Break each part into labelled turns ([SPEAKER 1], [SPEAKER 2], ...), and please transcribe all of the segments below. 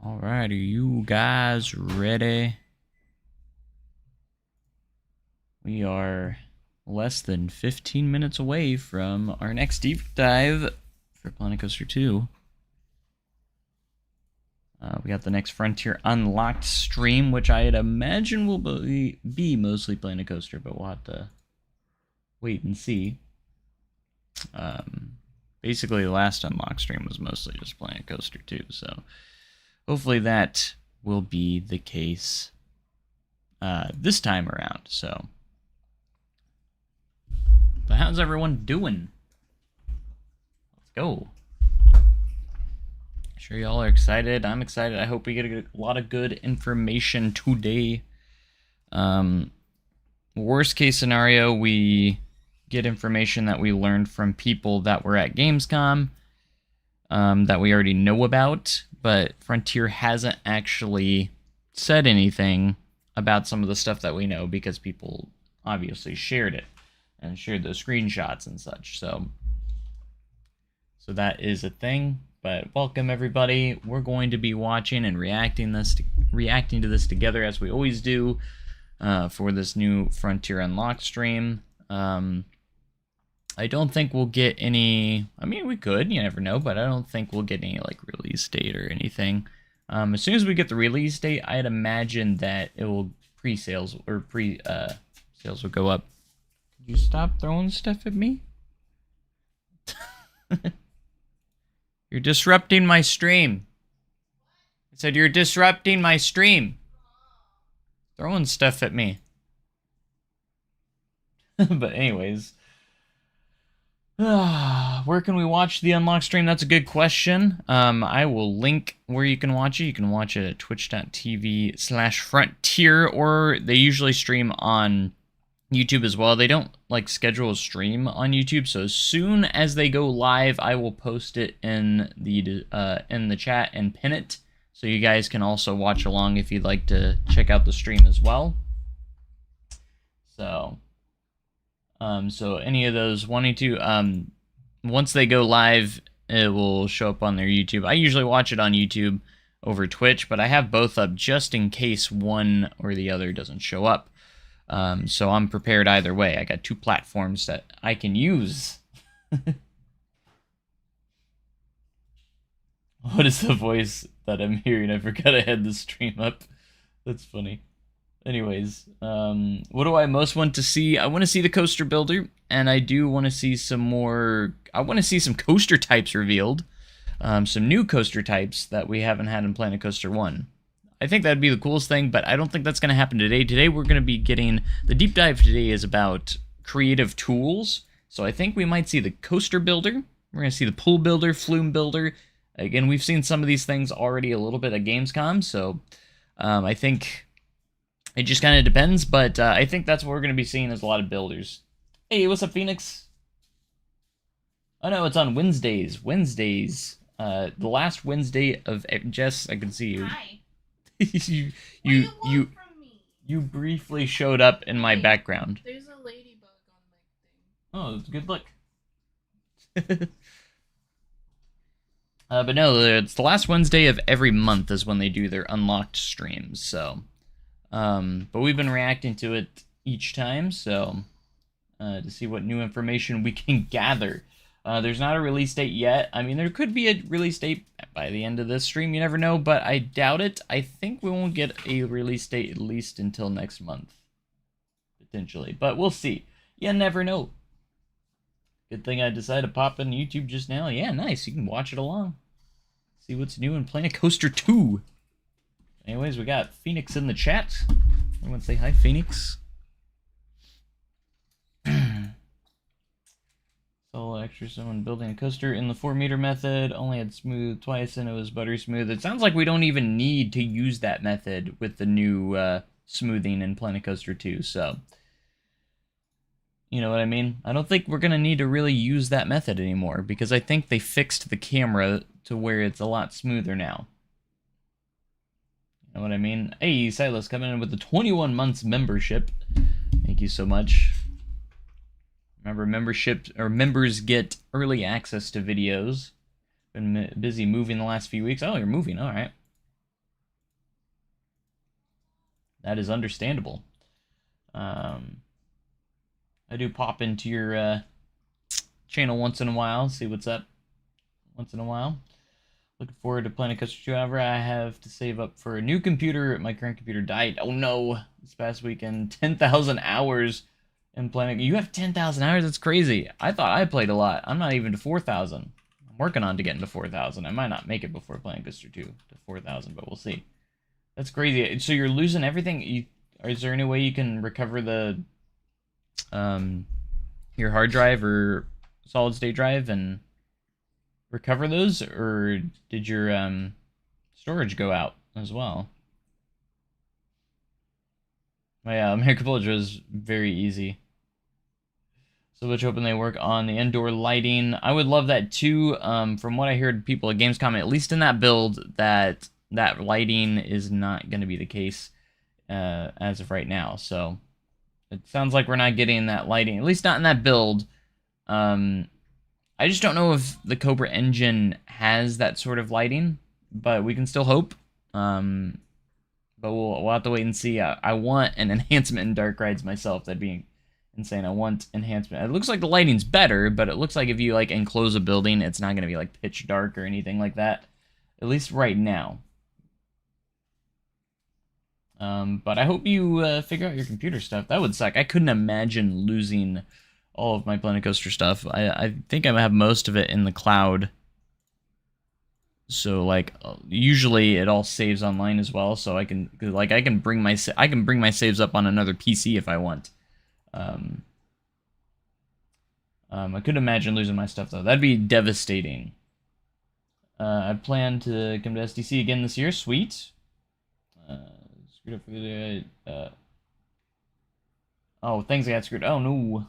[SPEAKER 1] Alright, are you guys ready? We are less than 15 minutes away from our next deep dive for Planet Coaster 2. We got the next Frontier Unlocked stream, which I'd imagine will be mostly Planet Coaster, but we'll have to wait and see. Basically, the last Unlocked stream was mostly just Planet Coaster 2, so hopefully that will be the case this time around. So, but how's everyone doing? Let's go. Sure y'all are excited. I'm excited. I hope we get a lot of good information today. Worst case scenario, we get information that we learned from people that were at Gamescom that we already know about, but Frontier hasn't actually said anything about some of the stuff that we know because people obviously shared it and shared those screenshots and such. So that is a thing. But welcome everybody. We're going to be watching and reacting to this together as we always do for this new Frontier Unlocked stream. I don't think we'll get any. I mean, we could. You never know. But I don't think we'll get any like release date or anything. As soon as we get the release date, I'd imagine that it will pre-sales or sales will go up. Could you stop throwing stuff at me? You're disrupting my stream. I said you're disrupting my stream. Throwing stuff at me. But anyways. Where can we watch the Unlock stream? That's a good question. I will link where you can watch it. You can watch it at twitch.tv/Frontier, or they usually stream on YouTube as well. They don't like schedule a stream on YouTube, so as soon as they go live, I will post it in the chat and pin it, so you guys can also watch along if you'd like to check out the stream as well. So any of those wanting to, once they go live, it will show up on their YouTube. I usually watch it on YouTube over Twitch, but I have both up just in case one or the other doesn't show up. So I'm prepared either way. I got two platforms that I can use. What is the voice that I'm hearing? I forgot I had the stream up. That's funny. Anyways, what do I most want to see? I want to see the coaster builder, and I do want to see some more. I want to see some coaster types revealed. Some new coaster types that we haven't had in Planet Coaster 1. I think that'd be the coolest thing, but I don't think that's going to happen today. Today we're going to be getting... The deep dive today is about creative tools. So I think we might see the coaster builder. We're going to see the pool builder, Flume builder. Again, we've seen some of these things already a little bit at Gamescom, so I think it just kind of depends. But I think that's what we're going to be seeing is a lot of builders. Hey, what's up, Phoenix? Oh no, it's on Wednesdays. Wednesdays. The last Wednesday of... Jess, I can see you.
[SPEAKER 2] Hi.
[SPEAKER 1] You briefly showed up in my background.
[SPEAKER 2] There's a ladybug on my thing.
[SPEAKER 1] Oh, that's a good look. But no, it's the last Wednesday of every month is when they do their unlocked streams. So, but we've been reacting to it each time, so to see what new information we can gather. There's not a release date yet. I mean, there could be a release date by the end of this stream. You never know, but I doubt it. I think we won't get a release date at least until next month. Potentially. But we'll see. You never know. Good thing I decided to pop in YouTube just now. Yeah, nice. You can watch it along. See what's new in Planet Coaster 2. Anyways, we got Phoenix in the chat. Everyone say hi, Phoenix. Solo extra someone building a coaster in the 4-meter method, only had smooth twice and it was buttery smooth. It sounds like we don't even need to use that method with the new smoothing in Planet Coaster 2, so you know what I mean? I don't think we're going to need to really use that method anymore because I think they fixed the camera to where it's a lot smoother now. You know what I mean? Hey, Silas coming in with the 21 months membership. Thank you so much. Remember, members get early access to videos. Been busy moving the last few weeks. Oh, you're moving. All right. That is understandable. I do pop into your channel once in a while, see what's up once in a while. Looking forward to playing a Coaster 2. However, I have to save up for a new computer. My current computer died. Oh no! This past weekend, 10,000 hours in playing. You have 10,000 hours? That's crazy. I thought I played a lot. I'm not even to 4,000. I'm working on to getting to 4,000. I might not make it before playing Coaster 2 to 4,000, but we'll see. That's crazy. So you're losing everything. Is there any way you can recover the your hard drive or solid state drive and recover those, or did your storage go out as well? Oh yeah, American Village was very easy. So let's hoping they work on the indoor lighting. I would love that too. From what I heard people at Gamescom, at least in that build, that lighting is not going to be the case as of right now. So it sounds like we're not getting that lighting, at least not in that build. I just don't know if the Cobra engine has that sort of lighting, but we can still hope. But we'll have to wait and see. I want an enhancement in Dark Rides myself. That'd be insane. I want enhancement. It looks like the lighting's better, but it looks like if you like enclose a building, it's not going to be like pitch dark or anything like that. At least right now. But I hope you figure out your computer stuff. That would suck. I couldn't imagine losing all of my Planet Coaster stuff. I think I have most of it in the cloud. So like usually it all saves online as well. So I can bring my saves up on another PC if I want. I could imagine losing my stuff though. That'd be devastating. I plan to come to SDC again this year. Sweet. Screwed up for the oh, things I got screwed. Oh no.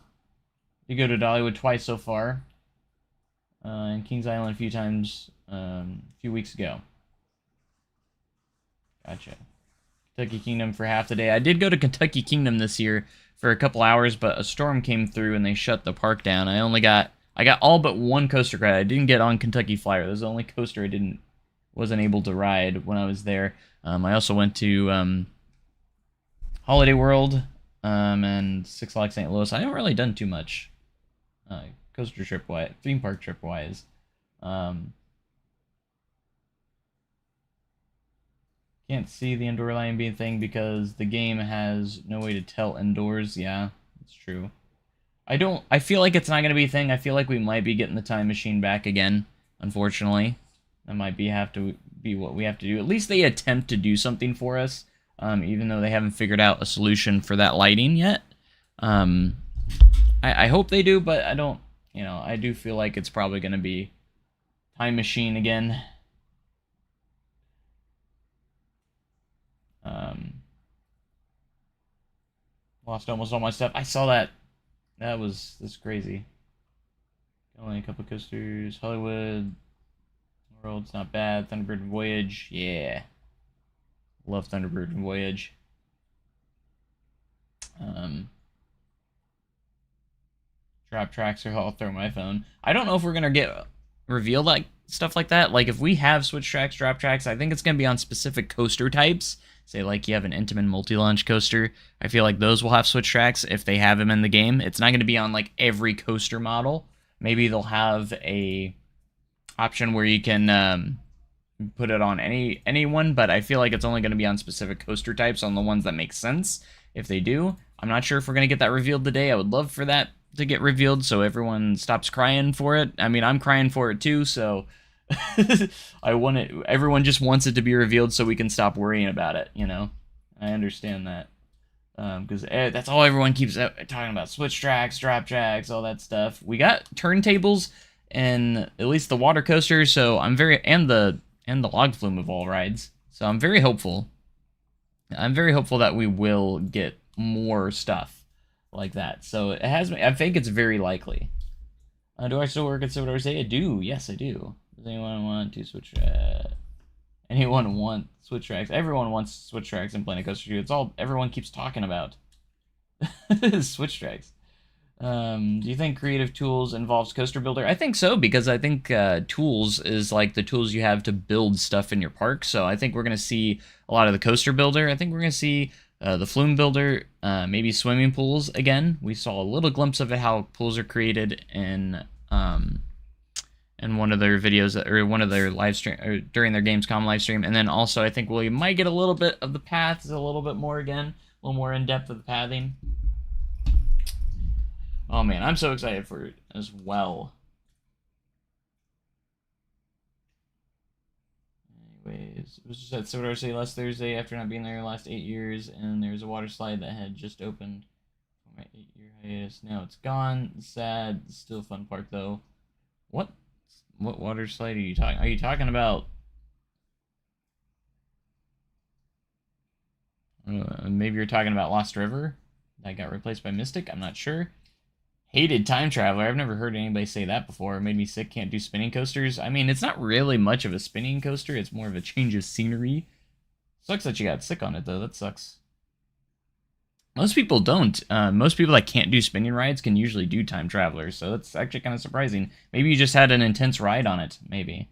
[SPEAKER 1] You go to Dollywood twice so far. And Kings Island a few times a few weeks ago. Gotcha. Kentucky Kingdom for half the day. I did go to Kentucky Kingdom this year for a couple hours, but a storm came through and they shut the park down. I got all but one coaster credit. I didn't get on Kentucky Flyer. That was the only coaster I wasn't able to ride when I was there. I also went to Holiday World and Six Flags St. Louis. I haven't really done too much coaster trip wise, theme park trip wise. Can't see the indoor lighting being a thing because the game has no way to tell indoors. Yeah, that's true. I feel like it's not going to be a thing. I feel like we might be getting the time machine back again, unfortunately. That might have to be what we have to do. At least they attempt to do something for us, even though they haven't figured out a solution for that lighting yet. I hope they do, but I don't, I do feel like it's probably going to be time machine again. Lost almost all my stuff. I saw that. That's crazy. Only a couple coasters. Hollywood World's not bad. Thunderbird Voyage, yeah. Love Thunderbird Voyage. Drop tracks, or I'll throw my phone. I don't know if we're gonna get revealed like stuff like that. Like if we have switch tracks, drop tracks, I think it's gonna be on specific coaster types. Say like you have an Intamin multi-launch coaster. I feel like those will have switch tracks if they have them in the game. It's not gonna be on like every coaster model. Maybe they'll have a option where you can put it on anyone, but I feel like it's only going to be on specific coaster types, on the ones that make sense. If they do, I'm not sure if we're going to get that revealed today. I would love for that to get revealed so everyone stops crying for it. I mean, I'm crying for it too, so I want it. Everyone just wants it to be revealed so we can stop worrying about it, I understand that. Because that's all everyone keeps talking about. Switch tracks, drop tracks, all that stuff. We got turntables and at least the water coaster, so I'm very, and the log flume of all rides. So I'm very hopeful. I'm very hopeful that we will get more stuff like that. So it has me. I think it's very likely. Do I still work at Silver Say? I do. Yes, I do. Does anyone want to switch? Anyone want switch tracks? Everyone wants switch tracks in Planet Coaster 2. It's all everyone keeps talking about. Switch tracks. Do you think Creative Tools involves Coaster Builder? I think so, because I think tools is like the tools you have to build stuff in your park. So I think we're going to see a lot of the Coaster Builder. I think we're going to see The Flume builder, maybe swimming pools again. We saw a little glimpse of it, how pools are created in one of their videos, or one of their live stream, or during their Gamescom live stream. And then also, I think we might get a little bit of the paths, a little bit more again, a little more in depth of the pathing. Oh man, I'm so excited for it as well. Anyways, it was just at Silver City last Thursday after not being there the last 8 years, and there was a water slide that had just opened for my 8-year hiatus. Now it's gone. Sad. Still a fun park though. What water slide are you talking? Are you talking about? Maybe you're talking about Lost River that got replaced by Mystic. I'm not sure. Hated Time Traveler. I've never heard anybody say that before. It made me sick. Can't do spinning coasters. I mean, it's not really much of a spinning coaster. It's more of a change of scenery. Sucks that you got sick on it, though. That sucks. Most people don't. Most people that can't do spinning rides can usually do Time Travelers, so that's actually kind of surprising. Maybe you just had an intense ride on it, maybe.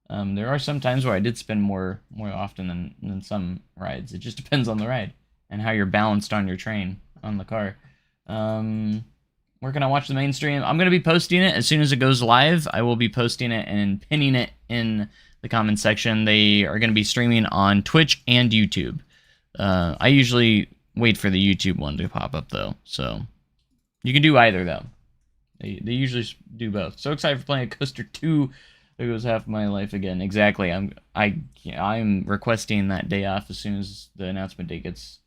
[SPEAKER 1] There are some times where I did spin more often than some rides. It just depends on the ride and how you're balanced on your train, on the car. Where can I watch the main stream? I'm going to be posting it as soon as it goes live. I will be posting it and pinning it in the comments section. They are going to be streaming on Twitch and YouTube. I usually wait for the YouTube one to pop up, though. So you can do either, though. They usually do both. So excited for playing Coaster 2. There goes half my life again. Exactly. I'm requesting that day off as soon as the announcement date gets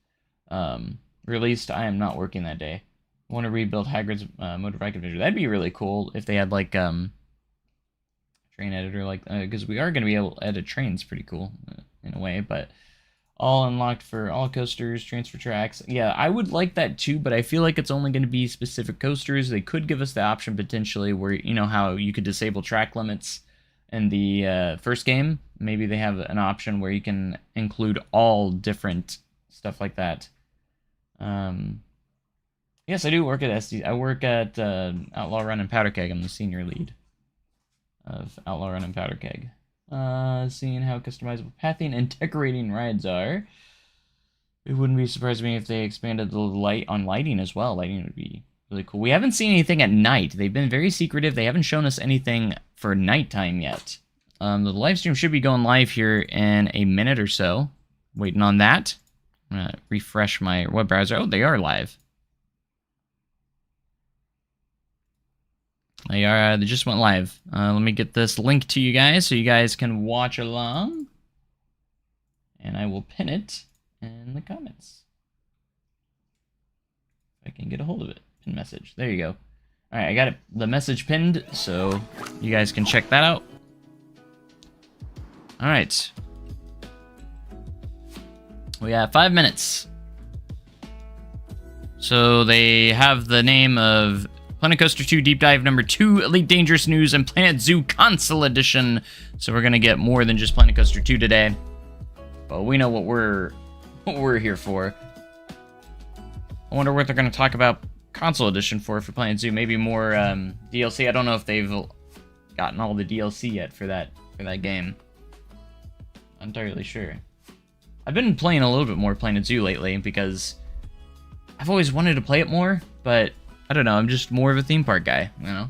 [SPEAKER 1] released. I am not working that day. I want to rebuild Hagrid's motorbike adventure. That'd be really cool if they had like train editor, like because we are going to be able to edit trains. Pretty cool in a way, but all unlocked for all coasters, transfer tracks. Yeah, I would like that too, but I feel like it's only going to be specific coasters. They could give us the option potentially where, you know, how you could disable track limits in the first game. Maybe they have an option where you can include all different stuff like that. Yes, I do work at SD. I work at Outlaw Run and Powder Keg. I'm the senior lead of Outlaw Run and Powder Keg. Seeing how customizable pathing and decorating rides are, it wouldn't be surprising me if they expanded the lighting as well. Lighting would be really cool. We haven't seen anything at night. They've been very secretive. They haven't shown us anything for nighttime yet. The live stream should be going live here in a minute or so. Waiting on that. I'm gonna refresh my web browser. Oh, they are live. They just went live. Let me get this link to you guys so you guys can watch along. And I will pin it in the comments. If I can get a hold of it. Pin message. There you go. Alright, I got the message pinned, so you guys can check that out. Alright. We have 5 minutes. So they have the name of Planet Coaster 2 Deep Dive number 2, Elite Dangerous News, and Planet Zoo Console Edition. So we're gonna get more than just Planet Coaster 2 today. But we know what we're here for. I wonder what they're gonna talk about Console Edition for Planet Zoo. Maybe more DLC. I don't know if they've gotten all the DLC yet for that game. Not entirely sure. I've been playing a little bit more Planet Zoo lately because I've always wanted to play it more, but I don't know, I'm just more of a theme park guy, you know?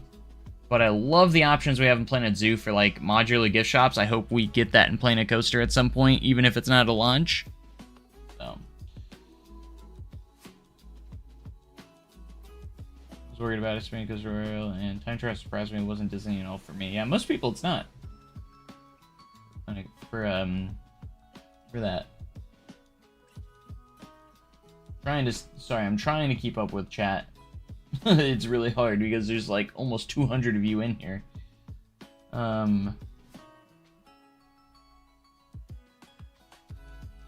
[SPEAKER 1] But I love the options we have in Planet Zoo for, like, modular gift shops. I hope we get that in Planet Coaster at some point, even if it's not a launch. So. I was worried about it because Royal and Time Travel surprised me it wasn't Disney and all for me. Yeah, most people it's not. For that. I'm trying to keep up with chat. It's really hard because there's like almost 200 of you in here. Powder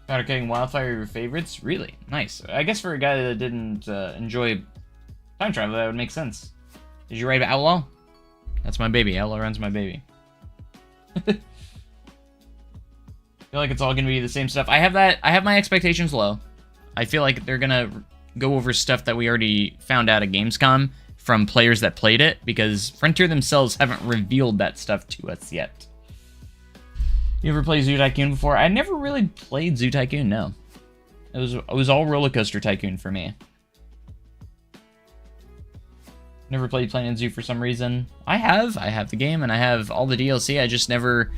[SPEAKER 1] Keg and Wildfire are your favorites? Really? Nice. I guess for a guy that didn't enjoy Time Travel, that would make sense. Did you ride Outlaw? That's my baby. Outlaw Run's my baby. I feel like it's all gonna be the same stuff. I have my expectations low. I feel like they're gonna go over stuff that we already found out at Gamescom from players that played it, because Frontier themselves haven't revealed that stuff to us yet. You ever played Zoo Tycoon before? I never really played Zoo Tycoon, no. It was all Roller Coaster Tycoon for me. Never played Planet Zoo for some reason. I have the game and I have all the DLC. I just never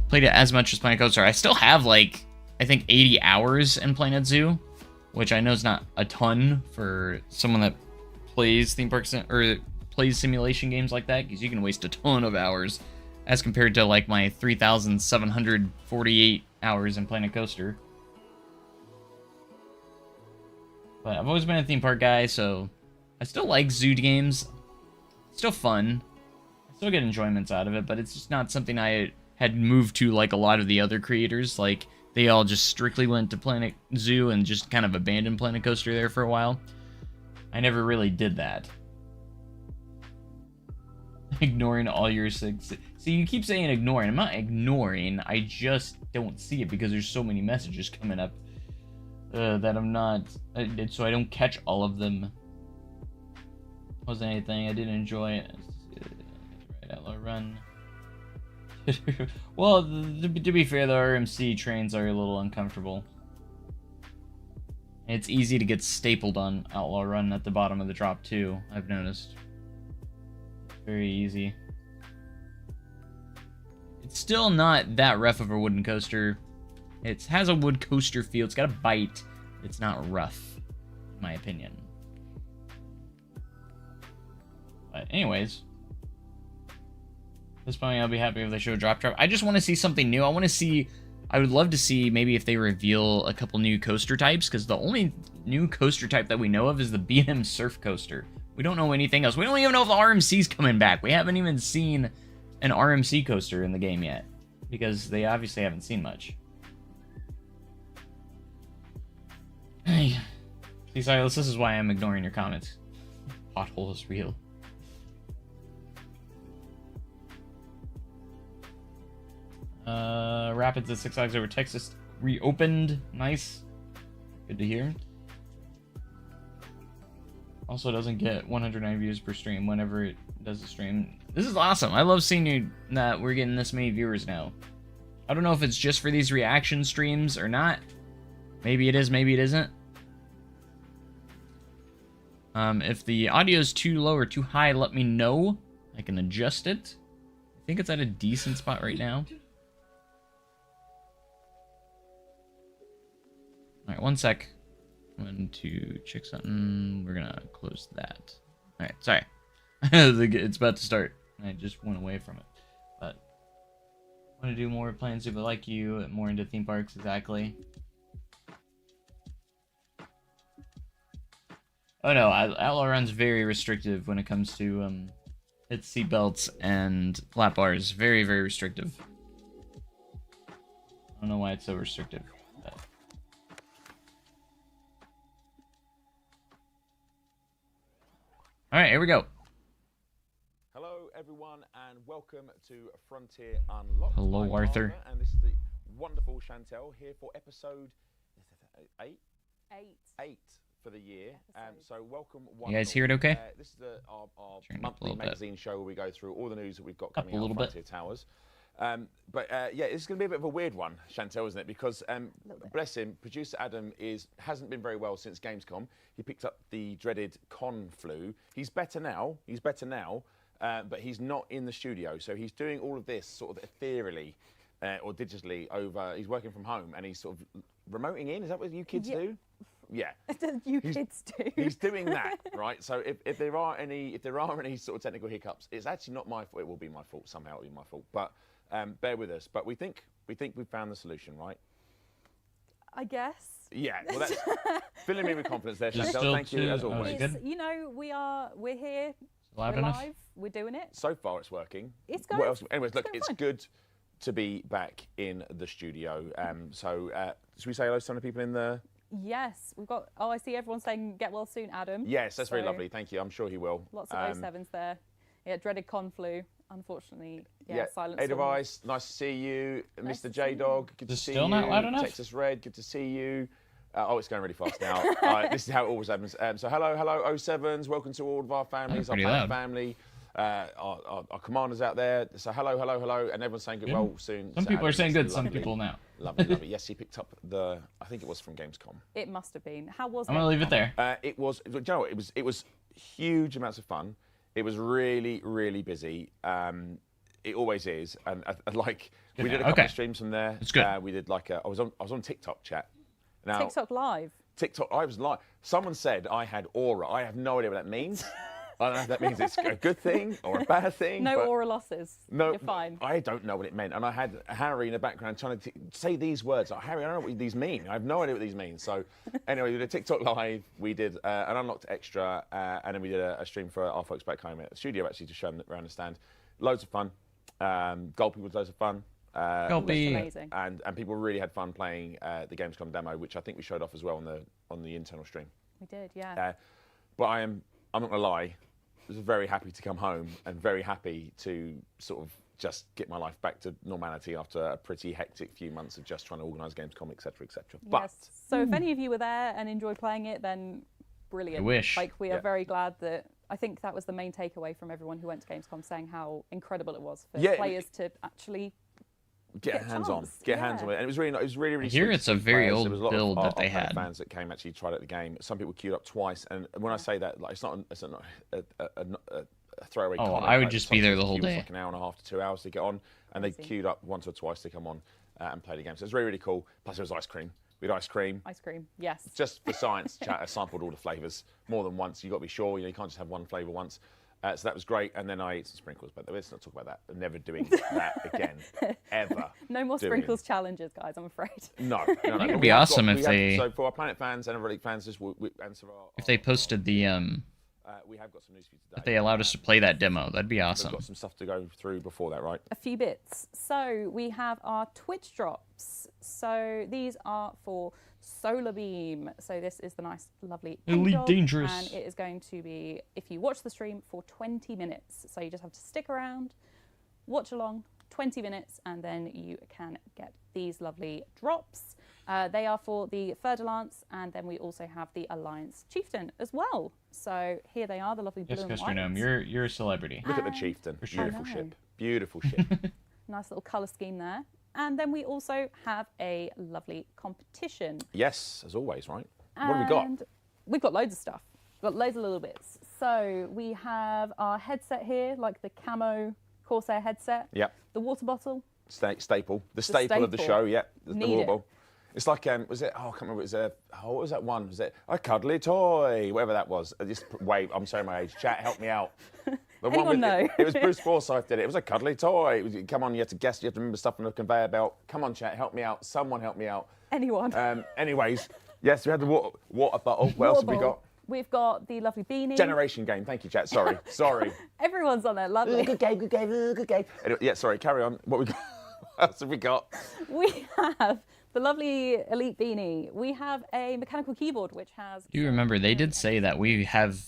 [SPEAKER 1] played it as much as Planet Coaster. I still have like I think 80 hours in Planet Zoo, which I know is not a ton for someone that plays theme parks or plays simulation games like that, because you can waste a ton of hours as compared to like my 3,748 hours in Planet Coaster. But I've always been a theme park guy, so I still like zoo games. It's still fun. I still get enjoyments out of it, but it's just not something I had moved to like a lot of the other creators. Like, they all just strictly went to Planet Zoo and just kind of abandoned Planet Coaster there for a while. I never really did that. Ignoring all your six. See, you keep saying ignoring. I'm not ignoring. I just don't see it because there's so many messages coming up that I'm not. So I don't catch all of them. Wasn't anything. I didn't enjoy it. Right, Outlaw Run. Well, to be fair, the RMC trains are a little uncomfortable. It's easy to get stapled on Outlaw Run at the bottom of the drop too, I've noticed. Very easy. It's still not that rough of a wooden coaster. It has a wood coaster feel. It's got a bite. It's not rough, in my opinion. But anyways, at this point I'll be happy if they show Drop. I just want to see something new. I would love to see maybe if they reveal a couple new coaster types, because the only new coaster type that we know of is the B&M Surf Coaster. We don't know anything else. We don't even know if the RMC's coming back. We haven't even seen an RMC coaster in the game yet, because they obviously haven't seen much. Hey, see, Silas, this is why I'm ignoring your comments. Pothole is real. Rapids at Six Flags Over Texas reopened. Nice. Good to hear. Also doesn't get 109 views per stream whenever it does a stream. This is awesome. I love seeing that we're getting this many viewers now. I don't know if it's just for these reaction streams or not. Maybe it is, maybe it isn't. If the audio is too low or too high, let me know. I can adjust it. I think it's at a decent spot right now. Alright, one sec. I'm going to check something. We're gonna close that. Alright, sorry. It's about to start. I just went away from it. But I want to do more Planet Zoo like you, more into theme parks, exactly. Oh no, Outlaw Run's very restrictive when it comes to its seatbelts and lap bars. Very, very restrictive. I don't know why it's so restrictive. But... Alright, here we go.
[SPEAKER 3] Hello everyone and welcome to Frontier Unlocked.
[SPEAKER 1] Hello,
[SPEAKER 3] I'm
[SPEAKER 1] Arthur.
[SPEAKER 3] And this is the wonderful Chantel here for episode 8? 8 for the year. So welcome.
[SPEAKER 1] You guys hear it okay?
[SPEAKER 3] This is our monthly magazine show where we go through all the news that we've got coming out of Frontier Towers. Yeah, this is going to be a bit of a weird one, Chantel, isn't it? Because bless him, producer Adam hasn't been very well since Gamescom. He picked up the dreaded con flu. He's better now. But he's not in the studio, so he's doing all of this sort of ethereally or digitally over. He's working from home and he's sort of remoting in. Is that what you kids do? Yeah.
[SPEAKER 4] Kids do.
[SPEAKER 3] He's doing that, right? So if there are any sort of technical hiccups, it's actually not my fault. It will be my fault somehow. It'll be my fault, but bear with us. But we think we've found the solution, right?
[SPEAKER 4] I guess.
[SPEAKER 3] Yeah. Well, that's filling me with confidence there, Chantel. Thank you as always.
[SPEAKER 4] You know, we're here.
[SPEAKER 1] Live
[SPEAKER 4] we're
[SPEAKER 1] enough?
[SPEAKER 4] live. We're doing it.
[SPEAKER 3] So far, it's working.
[SPEAKER 4] It's going.
[SPEAKER 3] What else? Anyways, look,
[SPEAKER 4] going
[SPEAKER 3] it's
[SPEAKER 4] fine.
[SPEAKER 3] good to be back in the studio. So should we say hello to some of the people in the?
[SPEAKER 4] Yes, we've got. Oh, I see everyone saying "get well soon, Adam."
[SPEAKER 3] Yes, that's very lovely. Thank you. I'm sure he will.
[SPEAKER 4] Lots of 07s there. Yeah, dreaded con flu. Unfortunately, silent.
[SPEAKER 3] Edelweiss, nice to see you.
[SPEAKER 4] Nice
[SPEAKER 3] Mr. J Dog, good to see you.
[SPEAKER 1] Still not loud enough?
[SPEAKER 3] Texas Red, good to see you. Oh, it's going really fast now. This is how it always happens. So hello 07s. Welcome to all of our families, our planet family. Our commanders out there. So hello, and everyone's saying good. Well, soon.
[SPEAKER 1] Some people are saying good. Some
[SPEAKER 3] lovely.
[SPEAKER 1] people now.
[SPEAKER 3] Lovely, lovely. Yes, he picked up I think it was from Gamescom.
[SPEAKER 4] It must have been. How was it?
[SPEAKER 1] I'm gonna leave it there.
[SPEAKER 3] It was, you know, it was huge amounts of fun. It was really, really busy. It always is, and like we did a couple of streams from there.
[SPEAKER 1] It's good.
[SPEAKER 3] We did like I was on TikTok chat. Now,
[SPEAKER 4] TikTok live.
[SPEAKER 3] TikTok, I was live. Someone said I had aura. I have no idea what that means. I don't know if that means it's a good thing or a bad thing.
[SPEAKER 4] No aura losses.
[SPEAKER 3] No,
[SPEAKER 4] you're fine.
[SPEAKER 3] I don't know what it meant, and I had Harry in the background trying to say these words. Like, Harry, I don't know what these mean. I have no idea what these mean. So, anyway, we did a TikTok live. We did an unlocked extra, and then we did a stream for our folks back home at the studio actually to show them around the stand. Loads of fun. Gulpy was loads of fun.
[SPEAKER 4] Gulpy. Amazing.
[SPEAKER 3] And people really had fun playing the Gamescom demo, which I think we showed off as well on the internal stream.
[SPEAKER 4] We did, yeah.
[SPEAKER 3] But I'm not gonna lie. I was very happy to come home and very happy to sort of just get my life back to normality after a pretty hectic few months of just trying to organise Gamescom, etc., etc.
[SPEAKER 4] Yes.
[SPEAKER 3] But
[SPEAKER 4] So if any of you were there and enjoyed playing it, then brilliant.
[SPEAKER 1] I wish.
[SPEAKER 4] Like, we are very glad that. I think that was the main takeaway from everyone who went to Gamescom, saying how incredible it was for players to actually
[SPEAKER 3] get hands on it, and it was really, really.
[SPEAKER 1] I hear it's a very old build that they
[SPEAKER 3] had.
[SPEAKER 1] had.
[SPEAKER 3] Fans that came actually tried out the game. Some people queued up twice, and when I say that, like, it's not a throwaway.
[SPEAKER 1] Oh,
[SPEAKER 3] comment.
[SPEAKER 1] I would
[SPEAKER 3] like,
[SPEAKER 1] just be there the whole
[SPEAKER 3] queue was
[SPEAKER 1] day.
[SPEAKER 3] like an hour and a half to 2 hours to get on, and they queued up once or twice to come on and play the game. So it was really, really cool. Plus, it was ice cream. We had ice cream.
[SPEAKER 4] Ice cream, yes.
[SPEAKER 3] Just for science, chat, I sampled all the flavours more than once. You got to be sure. You can't just have one flavour once. So that was great, and then I ate some sprinkles, but let's not talk about that. I'm never doing that again, ever.
[SPEAKER 4] No more sprinkles challenges, guys, I'm afraid.
[SPEAKER 3] No.
[SPEAKER 1] It'd be awesome if they...
[SPEAKER 3] So for our Planet fans and our Relic fans,
[SPEAKER 1] if they posted the...
[SPEAKER 3] we have got some news for you today.
[SPEAKER 1] If they allowed us to play that demo, that'd be awesome.
[SPEAKER 3] We've got some stuff to go through before that, right?
[SPEAKER 4] A few bits. So we have our Twitch drops. So these are for Solar Beam. So this is the nice, lovely
[SPEAKER 1] Elite
[SPEAKER 4] dog,
[SPEAKER 1] Dangerous.
[SPEAKER 4] and it is going to be, if you watch the stream, for 20 minutes. So you just have to stick around, watch along, 20 minutes, and then you can get these lovely drops. They are for the Fer-de-Lance, and then we also have the Alliance Chieftain as well. So here they are, the lovely blue and white.
[SPEAKER 1] Yes, Gastronome, you're a celebrity.
[SPEAKER 3] Look at the Chieftain.
[SPEAKER 1] sure.
[SPEAKER 3] Beautiful ship. Beautiful ship.
[SPEAKER 4] Nice little colour scheme there. And then we also have a lovely competition.
[SPEAKER 3] Yes, as always, right? What have we got?
[SPEAKER 4] We've got loads of stuff. We've got loads of little bits. So we have our headset here, like the camo Corsair headset.
[SPEAKER 3] Yep.
[SPEAKER 4] The water bottle.
[SPEAKER 3] Staple. The staple of the show, yep. The
[SPEAKER 4] Need
[SPEAKER 3] water
[SPEAKER 4] it.
[SPEAKER 3] bottle. It's like, was it, I can't remember, what was that one? Was it a cuddly toy? Whatever that was. Just wait, I'm showing my age. Chat, help me out. The
[SPEAKER 4] Anyone know?
[SPEAKER 3] It was Bruce Forsyth did it. It was a cuddly toy. Come on, you have to guess. You have to remember stuff from the conveyor belt. Come on, chat, help me out. Someone help me out.
[SPEAKER 4] Anyone.
[SPEAKER 3] Anyways, yes, we had the water bottle. What else have we got?
[SPEAKER 4] We've got the lovely beanie.
[SPEAKER 3] Generation game. Thank you, chat. Sorry.
[SPEAKER 4] Everyone's on there. Lovely.
[SPEAKER 3] Good game. Anyway, yeah, sorry. Carry on. What we got? What else have we got?
[SPEAKER 4] We have the lovely Elite beanie. We have a mechanical keyboard, which has...
[SPEAKER 1] Do you remember, they did say that we have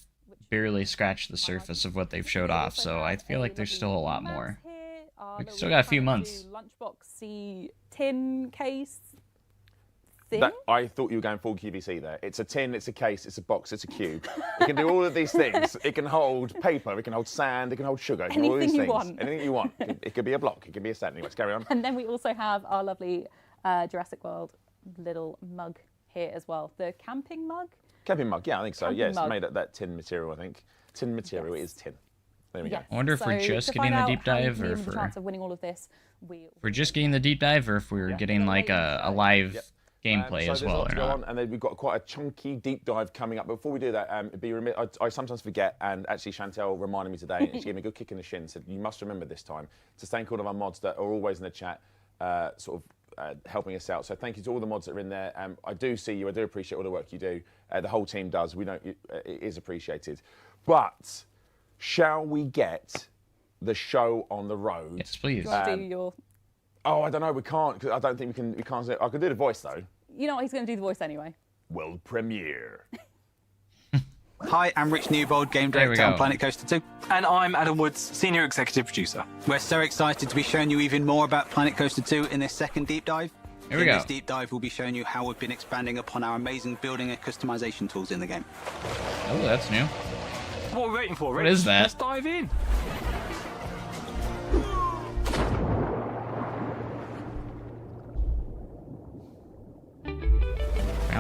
[SPEAKER 1] barely scratched the surface of what they've showed off, so I feel like there's still a lot more. We still got a few months.
[SPEAKER 4] Lunchboxy tin case thing.
[SPEAKER 3] I thought you were going full QVC there. It's a tin, it's a case, it's a box, it's a cube. It can do all of these things. It can hold paper, it can hold sand, it can hold sugar. It can do all these
[SPEAKER 4] Anything you
[SPEAKER 3] things.
[SPEAKER 4] want.
[SPEAKER 3] Anything you want. It could be a block, it could be a set. Anyways, carry on.
[SPEAKER 4] And then we also have our lovely Jurassic World little mug here as well. The camping mug?
[SPEAKER 3] Camping mug, yeah, I think so.
[SPEAKER 4] Camping
[SPEAKER 3] Yeah, it's
[SPEAKER 4] mug.
[SPEAKER 3] made of that tin material, I think. Tin material, it is tin. There we go.
[SPEAKER 1] I wonder if we're just getting the deep dive, or if
[SPEAKER 4] the chance of winning all of this,
[SPEAKER 1] we're just getting the deep dive, or if we're getting like a live gameplay
[SPEAKER 3] so
[SPEAKER 1] as
[SPEAKER 3] there's
[SPEAKER 1] well,
[SPEAKER 3] lots
[SPEAKER 1] or
[SPEAKER 3] to go
[SPEAKER 1] not.
[SPEAKER 3] on, and then we've got quite a chunky deep dive coming up. But before we do that, it'd be remiss, I sometimes forget, and actually Chantel reminded me today, and she gave me a good kick in the shin, said, you must remember this time to thank all of our mods that are always in the chat, helping us out. So thank you to all the mods that are in there. I do see you, I do appreciate all the work you do. The whole team does, it is appreciated. But shall we get the show on the road?
[SPEAKER 1] Yes, please.
[SPEAKER 4] Do you want to do your...
[SPEAKER 3] Oh, I don't know, we can't, because I don't think we can't say, I can do the voice though.
[SPEAKER 4] You know what, he's going to do the voice anyway.
[SPEAKER 3] World premiere.
[SPEAKER 5] Hi, I'm Rich Newbold, Game
[SPEAKER 1] There we
[SPEAKER 5] Director on
[SPEAKER 1] go.
[SPEAKER 5] Planet Coaster 2.
[SPEAKER 6] And I'm Adam Woods, Senior Executive Producer.
[SPEAKER 5] We're so excited to be showing you even more about Planet Coaster 2 in this second deep dive.
[SPEAKER 1] Here we
[SPEAKER 5] in
[SPEAKER 1] go.
[SPEAKER 5] this deep dive, we'll be showing you how we've been expanding upon our amazing building and customization tools in the game.
[SPEAKER 1] Oh, that's new.
[SPEAKER 6] What are we waiting for, Rich?
[SPEAKER 1] What is that?
[SPEAKER 6] Let's dive in.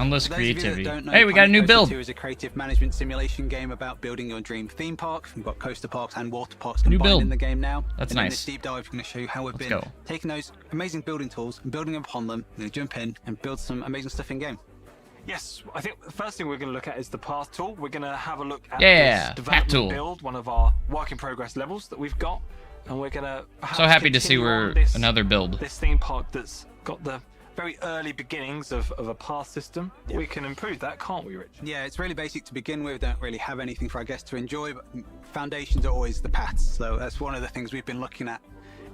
[SPEAKER 1] Boundless
[SPEAKER 5] For those of you that
[SPEAKER 1] creativity.
[SPEAKER 5] don't know,
[SPEAKER 1] Hey, we got a new
[SPEAKER 5] Planet
[SPEAKER 1] build.
[SPEAKER 5] Coaster 2 is a creative management simulation game about building your dream theme park. We've got coaster parks and water parks
[SPEAKER 1] New
[SPEAKER 5] combined
[SPEAKER 1] build.
[SPEAKER 5] in the game now.
[SPEAKER 1] That's
[SPEAKER 5] and in
[SPEAKER 1] nice.
[SPEAKER 5] this deep dive, we're going to show you how we've
[SPEAKER 1] Let's
[SPEAKER 5] been
[SPEAKER 1] go.
[SPEAKER 5] taking those amazing building tools and building upon them. We're going to jump in and build some amazing stuff in game.
[SPEAKER 6] Yes, I think the first thing we're going to look at is the path tool. We're going to have a look at
[SPEAKER 1] Yeah,
[SPEAKER 6] this
[SPEAKER 1] path
[SPEAKER 6] development
[SPEAKER 1] tool.
[SPEAKER 6] build, one of our work in progress levels that we've got, and we're going to
[SPEAKER 1] So happy to see we're another build.
[SPEAKER 6] This theme park that's got the very early beginnings of a path system.
[SPEAKER 5] Yeah.
[SPEAKER 6] We can improve that, can't we, Rich?
[SPEAKER 5] Yeah, it's really basic to begin with. Don't really have anything for our guests to enjoy, but foundations are always the paths. So that's one of the things we've been looking at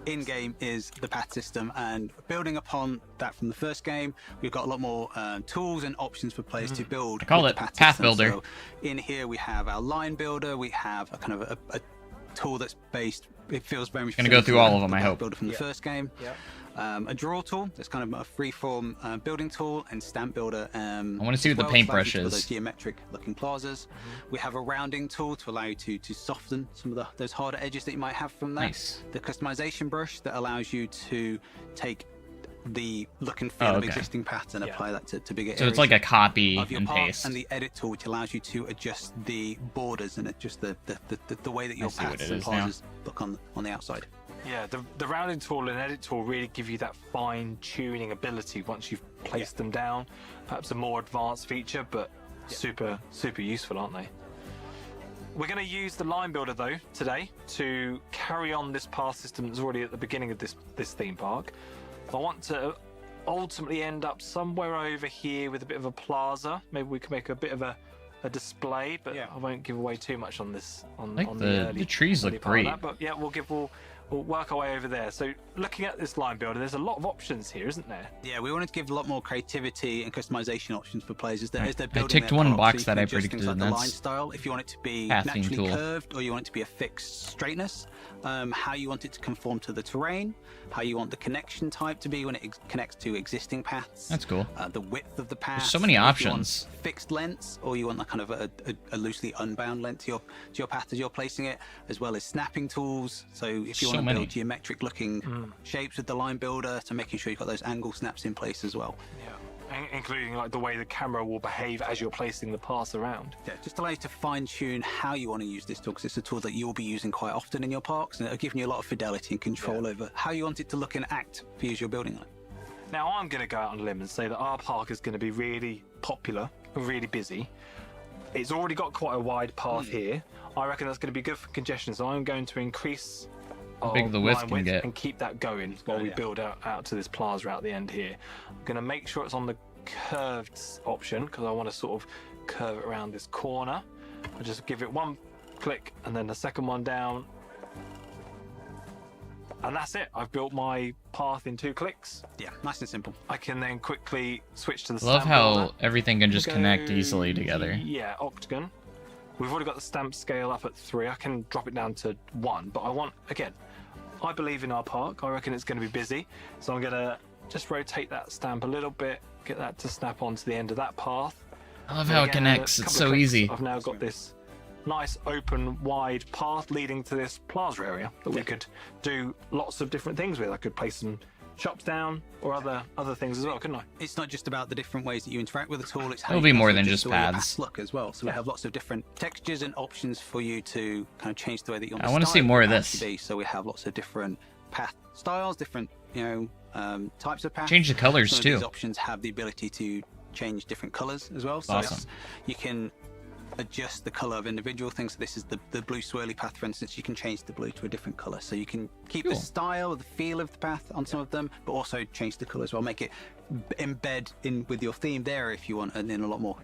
[SPEAKER 5] in game is the path system, and building upon that from the first game, we've got a lot more tools and options for players to build.
[SPEAKER 1] I call
[SPEAKER 5] with
[SPEAKER 1] it
[SPEAKER 5] the path
[SPEAKER 1] Path
[SPEAKER 5] system.
[SPEAKER 1] Builder.
[SPEAKER 5] So in here we have our line builder. We have a kind of a tool that's based. It feels very much
[SPEAKER 1] Gonna go through all of them,
[SPEAKER 5] the
[SPEAKER 1] I
[SPEAKER 5] path
[SPEAKER 1] hope.
[SPEAKER 5] Builder from the first game. A draw tool that's kind of a free-form building tool, and stamp builder.
[SPEAKER 1] I want to see what the
[SPEAKER 5] allows you
[SPEAKER 1] paintbrush
[SPEAKER 5] to build
[SPEAKER 1] is.
[SPEAKER 5] those geometric-looking plazas. We have a rounding tool to allow you to soften some of those harder edges that you might have from that.
[SPEAKER 1] Nice.
[SPEAKER 5] The customization brush that allows you to take the look and feel
[SPEAKER 1] Oh,
[SPEAKER 5] of
[SPEAKER 1] okay.
[SPEAKER 5] existing paths and apply that to bigger
[SPEAKER 1] So
[SPEAKER 5] areas
[SPEAKER 1] it's like a copy
[SPEAKER 5] of your
[SPEAKER 1] and
[SPEAKER 5] park,
[SPEAKER 1] paste.
[SPEAKER 5] and the edit tool, which allows you to adjust the borders and adjust the way that your
[SPEAKER 1] see what
[SPEAKER 5] paths
[SPEAKER 1] it
[SPEAKER 5] and
[SPEAKER 1] is now.
[SPEAKER 5] plazas look on the outside.
[SPEAKER 6] Yeah, the rounding tool and edit tool really give you that fine-tuning ability once you've placed them down. Perhaps a more advanced feature, but super useful, aren't they? We're going to use the line builder though today to carry on this path system that's already at the beginning of this theme park. I want to ultimately end up somewhere over here with a bit of a plaza. Maybe we can make a bit of a display, but I won't give away too much on this. On
[SPEAKER 1] the trees
[SPEAKER 6] early
[SPEAKER 1] look
[SPEAKER 6] part of
[SPEAKER 1] great.
[SPEAKER 6] that, but yeah, we'll work our way over there. So looking at this line builder, there's a lot of options here, isn't there?
[SPEAKER 5] Yeah, we wanted to give a lot more creativity and customization options for players as they're
[SPEAKER 1] I
[SPEAKER 5] building
[SPEAKER 1] ticked
[SPEAKER 5] their
[SPEAKER 1] one
[SPEAKER 5] park.
[SPEAKER 1] box
[SPEAKER 5] you
[SPEAKER 1] that
[SPEAKER 5] can
[SPEAKER 1] I
[SPEAKER 5] adjust
[SPEAKER 1] predicted,
[SPEAKER 5] things like
[SPEAKER 1] and
[SPEAKER 5] the
[SPEAKER 1] that's
[SPEAKER 5] line style, if you want it to be
[SPEAKER 1] pathing
[SPEAKER 5] naturally
[SPEAKER 1] tool.
[SPEAKER 5] curved or you want it to be a fixed straightness, how you want it to conform to the terrain, how you want the connection type to be when it connects to existing paths.
[SPEAKER 1] That's cool.
[SPEAKER 5] The width of the path.
[SPEAKER 1] so many
[SPEAKER 5] if you want
[SPEAKER 1] options.
[SPEAKER 5] fixed lengths, or you want that kind of a loosely unbound length to your path as you're placing it, as well as snapping tools. So if you
[SPEAKER 1] So
[SPEAKER 5] want to
[SPEAKER 1] many.
[SPEAKER 5] build geometric looking shapes with the line builder, to making sure you've got those angle snaps in place as well.
[SPEAKER 6] Including like the way the camera will behave as you're placing the paths around.
[SPEAKER 5] Yeah, just allow you to fine tune how you want to use this tool, because it's a tool that you'll be using quite often in your parks, and it'll give you a lot of fidelity and control over how you want it to look and act for you as you're building on it.
[SPEAKER 6] Now I'm going to go out on a limb and say that our park is going to be really popular, really busy. It's already got quite a wide path here. I reckon that's going to be good for congestion, so I'm going to increase
[SPEAKER 1] How big the width
[SPEAKER 6] line
[SPEAKER 1] can get.
[SPEAKER 6] and keep that going while we build out to this plaza out the end here. I'm going to make sure it's on the curved option because I want to sort of curve it around this corner. I'll just give it one click and then the second one down. And that's it. I've built my path in 2 clicks.
[SPEAKER 5] Yeah, nice and simple.
[SPEAKER 6] I can then quickly switch to the
[SPEAKER 1] Love
[SPEAKER 6] stamp
[SPEAKER 1] how
[SPEAKER 6] builder.
[SPEAKER 1] everything can just
[SPEAKER 6] Go-
[SPEAKER 1] connect easily together.
[SPEAKER 6] Yeah, octagon. We've already got the stamp scale up at 3. I can drop it down to 1, but I want, again, I believe in our park. I reckon it's going to be busy. So I'm going to just rotate that stamp a little bit, get that to snap onto the end of that path.
[SPEAKER 1] I love
[SPEAKER 6] And
[SPEAKER 1] how it
[SPEAKER 6] again,
[SPEAKER 1] connects.
[SPEAKER 6] a
[SPEAKER 1] It's
[SPEAKER 6] couple of
[SPEAKER 1] so
[SPEAKER 6] clicks,
[SPEAKER 1] easy.
[SPEAKER 6] I've now got this nice open wide path leading to this plaza area that we could do lots of different things with. I could place some shops down or other things as well, couldn't I?
[SPEAKER 5] It's not just about the different ways that you interact with the tool, it's how
[SPEAKER 1] It'll
[SPEAKER 5] you
[SPEAKER 1] be more
[SPEAKER 5] also
[SPEAKER 1] than
[SPEAKER 5] adjust
[SPEAKER 1] just
[SPEAKER 5] the way your
[SPEAKER 1] paths.
[SPEAKER 5] paths look as well. So we have lots of different textures and options for you to kind of change the way that you want
[SPEAKER 1] I
[SPEAKER 5] the
[SPEAKER 1] wanna see
[SPEAKER 5] style
[SPEAKER 1] more
[SPEAKER 5] your
[SPEAKER 1] of
[SPEAKER 5] path to
[SPEAKER 1] this.
[SPEAKER 5] be. So we have lots of different path styles, different types of paths.
[SPEAKER 1] Change the colors,
[SPEAKER 5] Some of
[SPEAKER 1] too.
[SPEAKER 5] these options have the ability to change different colors as well. So
[SPEAKER 1] Awesome.
[SPEAKER 5] you can adjust the color of individual things. So this is the blue swirly path, for instance. You can change the blue to a different color, so you can keep
[SPEAKER 1] Cool.
[SPEAKER 5] the style, the feel of the path on some of them, but also change the color as well. Make it embed in with your theme there if you want, and then a lot more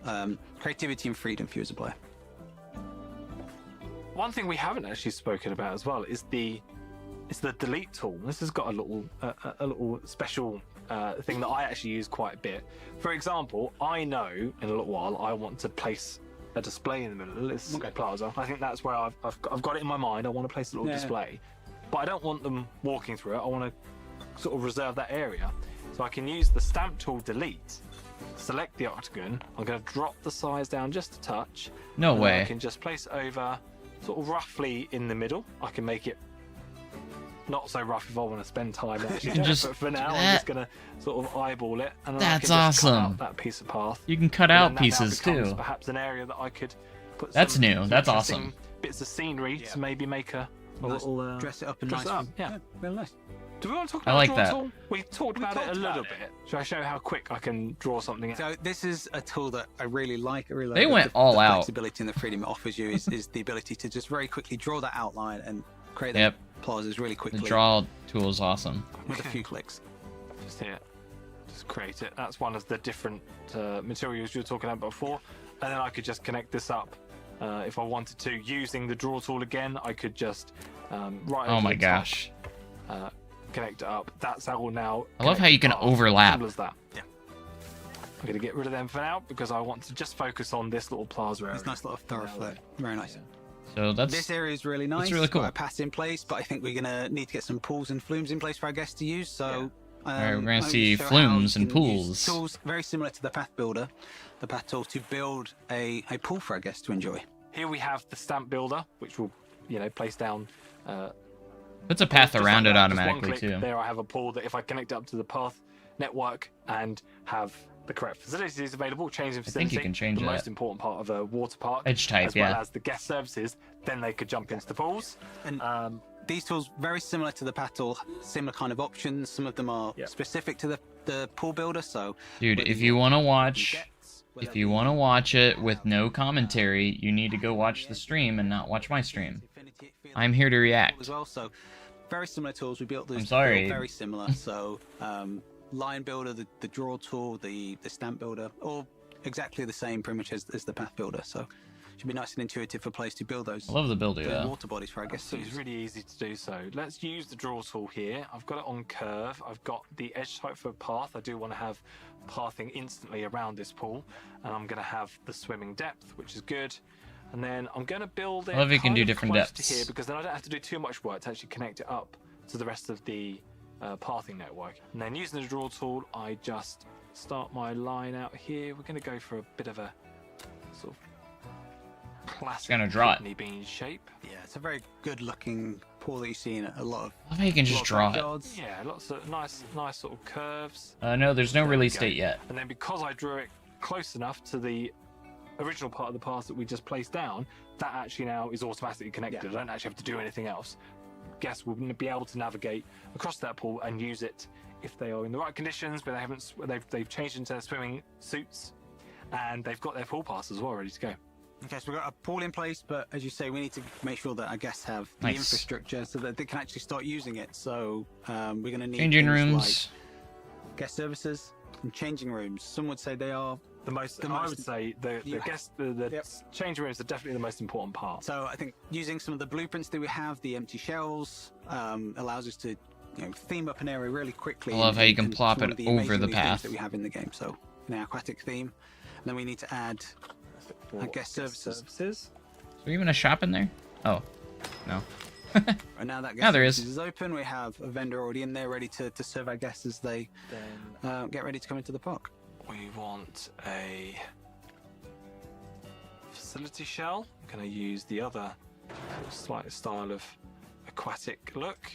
[SPEAKER 5] creativity and freedom for you as a player.
[SPEAKER 6] One thing we haven't actually spoken about as well is the delete tool. This has got a little special thing that I actually use quite a bit. For example, I know in a little while I want to place a display in the middle of this plaza. I think that's where I've got it in my mind. I want to place a little display, but I don't want them walking through it. I want to sort of reserve that area, so I can use the stamp tool delete. Select the octagon. I'm going to drop the size down just a touch.
[SPEAKER 1] No
[SPEAKER 6] and then I
[SPEAKER 1] way.
[SPEAKER 6] can just place it over, sort of roughly in the middle. I can make it not so rough if I want to spend time actually.
[SPEAKER 1] can just
[SPEAKER 6] but for now,
[SPEAKER 1] do
[SPEAKER 6] I'm
[SPEAKER 1] that.
[SPEAKER 6] just gonna sort of eyeball it, and then
[SPEAKER 1] That's
[SPEAKER 6] I can just cut
[SPEAKER 1] awesome.
[SPEAKER 6] out that piece of path.
[SPEAKER 1] You can cut
[SPEAKER 6] And
[SPEAKER 1] out
[SPEAKER 6] then that now
[SPEAKER 1] pieces
[SPEAKER 6] becomes
[SPEAKER 1] too.
[SPEAKER 6] Perhaps an area that I could put.
[SPEAKER 1] That's
[SPEAKER 6] some
[SPEAKER 1] new. That's
[SPEAKER 6] interesting
[SPEAKER 1] awesome.
[SPEAKER 6] Bits of scenery to maybe make a
[SPEAKER 5] Nice.
[SPEAKER 6] little
[SPEAKER 5] Dress it up and
[SPEAKER 6] dress
[SPEAKER 5] nice.
[SPEAKER 6] it up, yeah.
[SPEAKER 5] Real nice.
[SPEAKER 6] Do we want to talk
[SPEAKER 1] I
[SPEAKER 6] about
[SPEAKER 1] like
[SPEAKER 6] draw
[SPEAKER 1] that.
[SPEAKER 6] tool? We talked about it a little bit. Should I show how quick I can draw something out?
[SPEAKER 5] So this is a tool that I really like. I really
[SPEAKER 1] They
[SPEAKER 5] like
[SPEAKER 1] went
[SPEAKER 5] the
[SPEAKER 1] all out.
[SPEAKER 5] flexibility and the freedom it offers you is the ability to just very quickly draw that outline and create
[SPEAKER 1] Yep.
[SPEAKER 5] that plazas really
[SPEAKER 1] The
[SPEAKER 5] quickly
[SPEAKER 1] draw tool is awesome.
[SPEAKER 5] with a few clicks.
[SPEAKER 6] Just here, just create it. That's one of the different materials you were talking about before, and then I could just connect this up if I wanted to. Using the draw tool again, I could just right.
[SPEAKER 1] Oh
[SPEAKER 6] over
[SPEAKER 1] my
[SPEAKER 6] the top,
[SPEAKER 1] gosh.
[SPEAKER 6] connect it up. That's how now.
[SPEAKER 1] I love how you can
[SPEAKER 6] connected
[SPEAKER 1] overlap.
[SPEAKER 6] Simple as that.
[SPEAKER 5] Yeah.
[SPEAKER 6] I'm gonna get rid of them for now because I want to just focus on this little plaza area.
[SPEAKER 5] It's nice little thoroughfare. Very nice.
[SPEAKER 1] So that's
[SPEAKER 5] This area is really nice.
[SPEAKER 1] really
[SPEAKER 5] It's got
[SPEAKER 1] cool.
[SPEAKER 5] a path in place, but I think we're gonna need to get some pools and flumes in place for our guests to use. So.
[SPEAKER 1] Alright, we're gonna
[SPEAKER 5] I'm
[SPEAKER 1] see
[SPEAKER 5] show how
[SPEAKER 1] flumes
[SPEAKER 5] you
[SPEAKER 1] and
[SPEAKER 5] can use
[SPEAKER 1] pools.
[SPEAKER 5] Tools very similar to the path builder, the path tool to build a pool for our guests to enjoy.
[SPEAKER 6] Here we have the stamp builder, which will, place down.
[SPEAKER 1] puts a path
[SPEAKER 6] Just
[SPEAKER 1] around
[SPEAKER 6] like
[SPEAKER 1] it
[SPEAKER 6] that, just one
[SPEAKER 1] automatically
[SPEAKER 6] click.
[SPEAKER 1] too.
[SPEAKER 6] There I have a pool that if I connect it up to the path network and have the correct facilities available, changing
[SPEAKER 1] think
[SPEAKER 6] facility,
[SPEAKER 1] you can change
[SPEAKER 6] the
[SPEAKER 1] that.
[SPEAKER 6] most important part of a water park,
[SPEAKER 1] Edge type,
[SPEAKER 6] as well
[SPEAKER 1] yeah.
[SPEAKER 6] as the guest services, then they could jump into the pools.
[SPEAKER 5] And these tools very similar to the path tool, similar kind of options. Some of them are specific to the pool builder. So,
[SPEAKER 1] Dude,
[SPEAKER 5] whether
[SPEAKER 1] if you want to watch,
[SPEAKER 5] whether
[SPEAKER 1] if you want to watch it with no commentary, you need to go watch the stream and not watch my stream. I'm here to react.
[SPEAKER 5] as well. So, very similar tools. We built those.
[SPEAKER 1] I'm sorry.
[SPEAKER 5] Very similar. So, line builder, the draw tool, the stamp builder, all exactly the same pretty much as the path builder. So, should be nice and intuitive for players to build those.
[SPEAKER 1] I love the builder
[SPEAKER 5] the
[SPEAKER 1] though.
[SPEAKER 5] water bodies for our guests.
[SPEAKER 6] So
[SPEAKER 5] to
[SPEAKER 6] it's
[SPEAKER 5] use.
[SPEAKER 6] really easy to do so. Let's use the draw tool here. I've got it on curve. I've got the edge type for path. I do want to have pathing instantly around this pool. And I'm going to have the swimming depth, which is good. And then I'm going to build it
[SPEAKER 1] I love you can
[SPEAKER 6] kind
[SPEAKER 1] do
[SPEAKER 6] of
[SPEAKER 1] different
[SPEAKER 6] close
[SPEAKER 1] depths.
[SPEAKER 6] to here because then I don't have to do too much work to actually connect it up to the rest of the pathing network. And then using the draw tool, I just start my line out here. We're going to go for a bit of a sort of classic
[SPEAKER 1] Gonna draw it.
[SPEAKER 6] kidney bean shape.
[SPEAKER 5] Yeah, it's a very good looking pool that you see in a lot of.
[SPEAKER 1] I love how you can just draw it.
[SPEAKER 5] backyards.
[SPEAKER 6] Yeah, lots of nice sort of curves.
[SPEAKER 1] No, there's no
[SPEAKER 6] There we
[SPEAKER 1] release
[SPEAKER 6] go.
[SPEAKER 1] date yet.
[SPEAKER 6] And then because I drew it close enough to the original part of the path that we just placed down, that actually now is automatically connected. I don't actually have to do anything else. Guests will be able to navigate across that pool and use it if they are in the right conditions, where they haven't, where they've changed into their swimming suits, and they've got their pool pass as well ready to go.
[SPEAKER 5] Okay, so we've got a pool in place, but as you say, we need to make sure that our guests have the
[SPEAKER 1] Nice.
[SPEAKER 5] infrastructure so that they can actually start using it. So we're going to need
[SPEAKER 1] Changing
[SPEAKER 5] things
[SPEAKER 1] rooms.
[SPEAKER 5] like guest services and changing rooms. Some would say they are.
[SPEAKER 6] The most,
[SPEAKER 5] The
[SPEAKER 6] I
[SPEAKER 5] most-
[SPEAKER 6] would say, the
[SPEAKER 5] you-
[SPEAKER 6] guest, the
[SPEAKER 5] Yep.
[SPEAKER 6] change rooms are definitely the most important part.
[SPEAKER 5] So I think using some of the blueprints that we have, the empty shells, allows us to theme up an area really quickly.
[SPEAKER 1] I love how you can
[SPEAKER 5] it's
[SPEAKER 1] plop
[SPEAKER 5] one
[SPEAKER 1] it
[SPEAKER 5] of the
[SPEAKER 1] over
[SPEAKER 5] amazing
[SPEAKER 1] the
[SPEAKER 5] new things
[SPEAKER 1] path.
[SPEAKER 5] that we have in the game. So an aquatic theme, and then we need to add
[SPEAKER 6] For
[SPEAKER 5] guest services.
[SPEAKER 1] Is there even a shop in there? Oh, no.
[SPEAKER 5] And now that
[SPEAKER 1] Now there is.
[SPEAKER 5] services is open, we have a vendor already in there ready to serve our guests as they
[SPEAKER 6] Then
[SPEAKER 5] get ready to come into the park.
[SPEAKER 6] we want a facility shell. I'm going to use the other slight style of aquatic look.